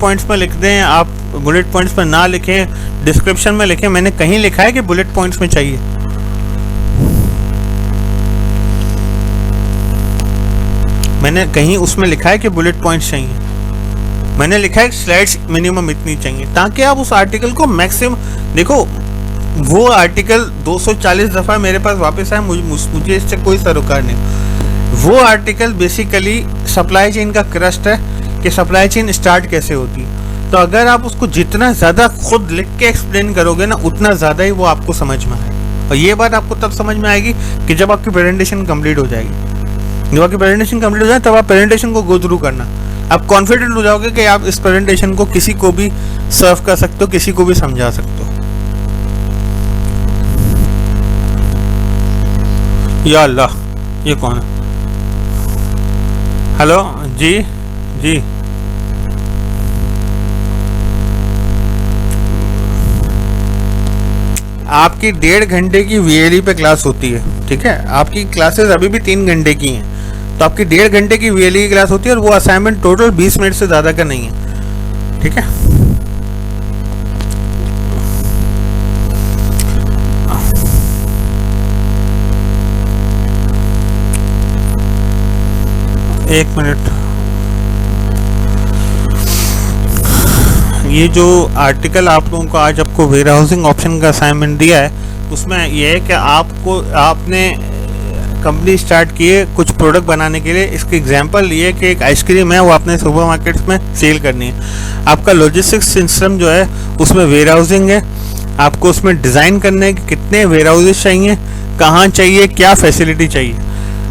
पॉइंट्स में लिख दें, आप बुलेट पॉइंट्स में ना लिखें, डिस्क्रिप्शन में लिखें। मैंने कहीं लिखा है कि बुलेट पॉइंट्स में चाहिए? मैंने कहीं उसमें लिखा है कि बुलेट पॉइंट्स चाहिए? मैंने लिखा है स्लाइड्स मिनिमम इतनी चाहिए, ताकि आप उस आर्टिकल को मैक्सिमम देखो। वो आर्टिकल 240 दफ़ा मेरे पास वापस आया, मुझे इससे कोई सरोकार नहीं। वो आर्टिकल बेसिकली सप्लाई चेन का क्रस्ट है कि सप्लाई चेन स्टार्ट कैसे होती है। तो अगर आप उसको जितना ज़्यादा खुद लिख के एक्सप्लेन करोगे ना, उतना ज़्यादा ही वो आपको समझ में आएगा। और ये बात आपको तब समझ में आएगी कि जब आपकी प्रेजेंटेशन कंप्लीट हो जाएगी। जब आपकी प्रेजेंटेशन कंप्लीट हो जाए तब आप प्रेजेंटेशन को गो थ्रू करना। आप कॉन्फिडेंट हो जाओगे कि आप इस प्रेजेंटेशन को किसी को भी सर्व कर सकते हो, किसी को भी समझा सकते हो। या अल्लाह, ये कौन है? हेलो जी जी, आपकी 1.5 घंटे की वीएलई पे क्लास होती है, ठीक है। आपकी क्लासेस अभी भी 3 घंटे की हैं, तो आपकी 1.5 घंटे की वीएलई की क्लास होती है, और वो असाइनमेंट टोटल 20 मिनट से ज़्यादा का नहीं है, ठीक है। एक मिनट, ये जो आर्टिकल आप लोगों को आज आपको वेयर हाउसिंग ऑप्शन का असाइनमेंट दिया है, उसमें ये है कि आपने कंपनी स्टार्ट की है कुछ प्रोडक्ट बनाने के लिए। इसके एग्जांपल ये है कि एक आइसक्रीम है, वो आपने सुपरमार्केट्स में सेल करनी है। आपका लॉजिस्टिक्स सिस्टम जो है उसमें वेयर हाउसिंग है, आपको उसमें डिज़ाइन करने के कितने वेयर हाउसेस चाहिए, कहाँ चाहिए, क्या फैसिलिटी चाहिए।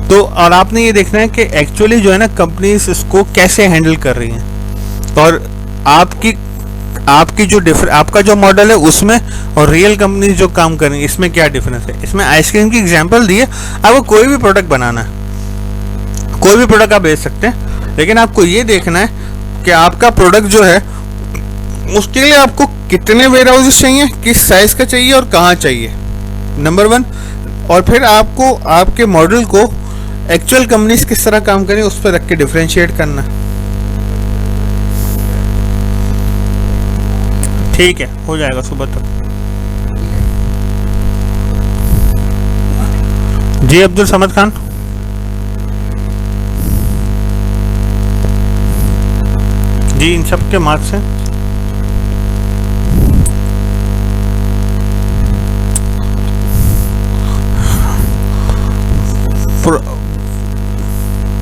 तो और आपने ये देखना है कि एक्चुअली जो है ना कंपनीज इसको कैसे हैंडल कर रही हैं, और आपकी जो आपका जो मॉडल है उसमें और रियल कंपनीज जो काम कर रही हैं इसमें क्या डिफरेंस है। इसमें आइसक्रीम की एग्जांपल दी है। आपको कोई भी प्रोडक्ट बनाना है, कोई भी प्रोडक्ट आप बेच सकते हैं, लेकिन आपको ये देखना है कि आपका प्रोडक्ट जो है उसके लिए आपको कितने वेयर हाउसेस चाहिए, किस साइज का चाहिए और कहाँ चाहिए। नंबर 1। और फिर आपको आपके मॉडल को एक्चुअल कंपनीज किस तरह काम करें उस पर रख के डिफरेंशिएट करना। ठीक है, हो जाएगा सुबह तक। जी अब्दुल समद खान। जी इन सब के मार्क्स हैं।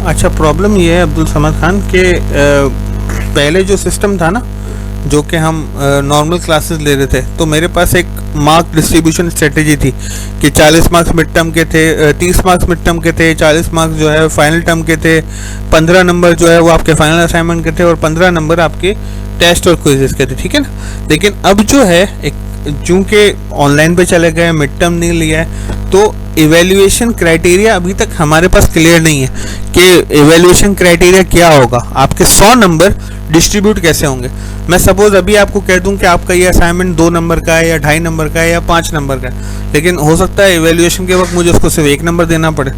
अच्छा, प्रॉब्लम ये है अब्दुल समद खान के पहले जो सिस्टम था ना, जो कि हम नॉर्मल क्लासेस ले रहे थे, तो मेरे पास एक मार्क डिस्ट्रीब्यूशन स्ट्रेटेजी थी कि 40 मार्क्स मिड टर्म के थे, 30 मार्क्स मिड टर्म के थे, 40 मार्क्स जो है फाइनल टर्म के थे, 15 नंबर जो है वो आपके फाइनल असाइनमेंट के थे और 15 नंबर आपके टेस्ट और क्विज़ेस के थे, ठीक है ना। लेकिन अब जो है एक चूँकि ऑनलाइन पे चले गए, मिड टर्म नहीं लिया है, तो इवैल्यूएशन क्राइटेरिया अभी तक हमारे पास क्लियर नहीं है कि इवैल्यूएशन क्राइटेरिया क्या होगा, आपके 100 नंबर डिस्ट्रीब्यूट कैसे होंगे। मैं सपोज अभी आपको कह दूं कि आपका ये असाइनमेंट 2 नंबर का है या 2.5 नंबर का है या 5 नंबर का है, लेकिन हो सकता है इवैल्यूएशन के वक्त मुझे उसको सिर्फ 1 नंबर देना पड़े।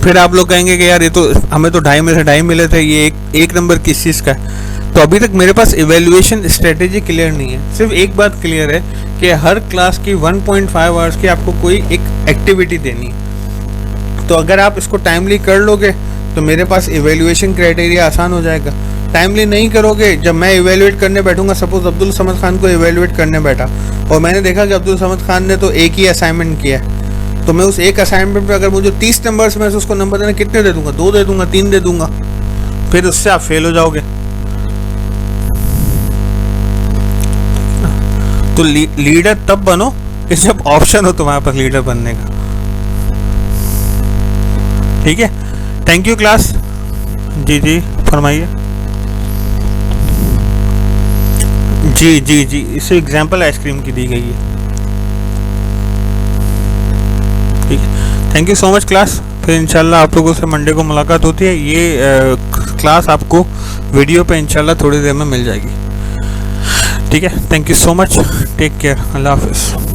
फिर आप लोग कहेंगे कि यार ये तो हमें तो 2.5 में से 2.5 मिले थे, ये एक नंबर किस चीज़ का है। तो अभी तक मेरे पास इवैल्यूएशन स्ट्रेटेजी क्लियर नहीं है। सिर्फ एक बात क्लियर है कि हर क्लास की 1.5 आवर्स की आपको कोई एक एक्टिविटी देनी है। तो अगर आप इसको टाइमली कर लोगे तो मेरे पास इवैल्यूएशन क्राइटेरिया आसान हो जाएगा। टाइमली नहीं करोगे, जब मैं इवैल्यूएट करने बैठूंगा, सपोज अब्दुल समद खान को इवैल्यूएट करने बैठा और मैंने देखा कि अब्दुल समद खान ने तो एक ही असाइनमेंट किया है, तो मैं उस एक असाइनमेंट पर अगर मुझे 30 नंबर्स में से उसको नंबर देना, कितने दे दूंगा? 2 दे दूंगा, 3 दे दूंगा, फिर उससे आप फेल हो जाओगे। तो लीडर तब बनो कि जब ऑप्शन हो तुम्हारे पास लीडर बनने का, ठीक है। Thank you class. जी जी फरमाइए। जी जी जी, इसे एग्जाम्पल आइसक्रीम की दी गई है, ठीक है। Thank you so much class. फिर इंशाल्लाह आप लोगों से मंडे को मुलाकात होती है। ये क्लास आपको वीडियो पे इंशाल्लाह थोड़ी देर में मिल जाएगी, ठीक है। Thank you so much, take care, Allah हाफिज़।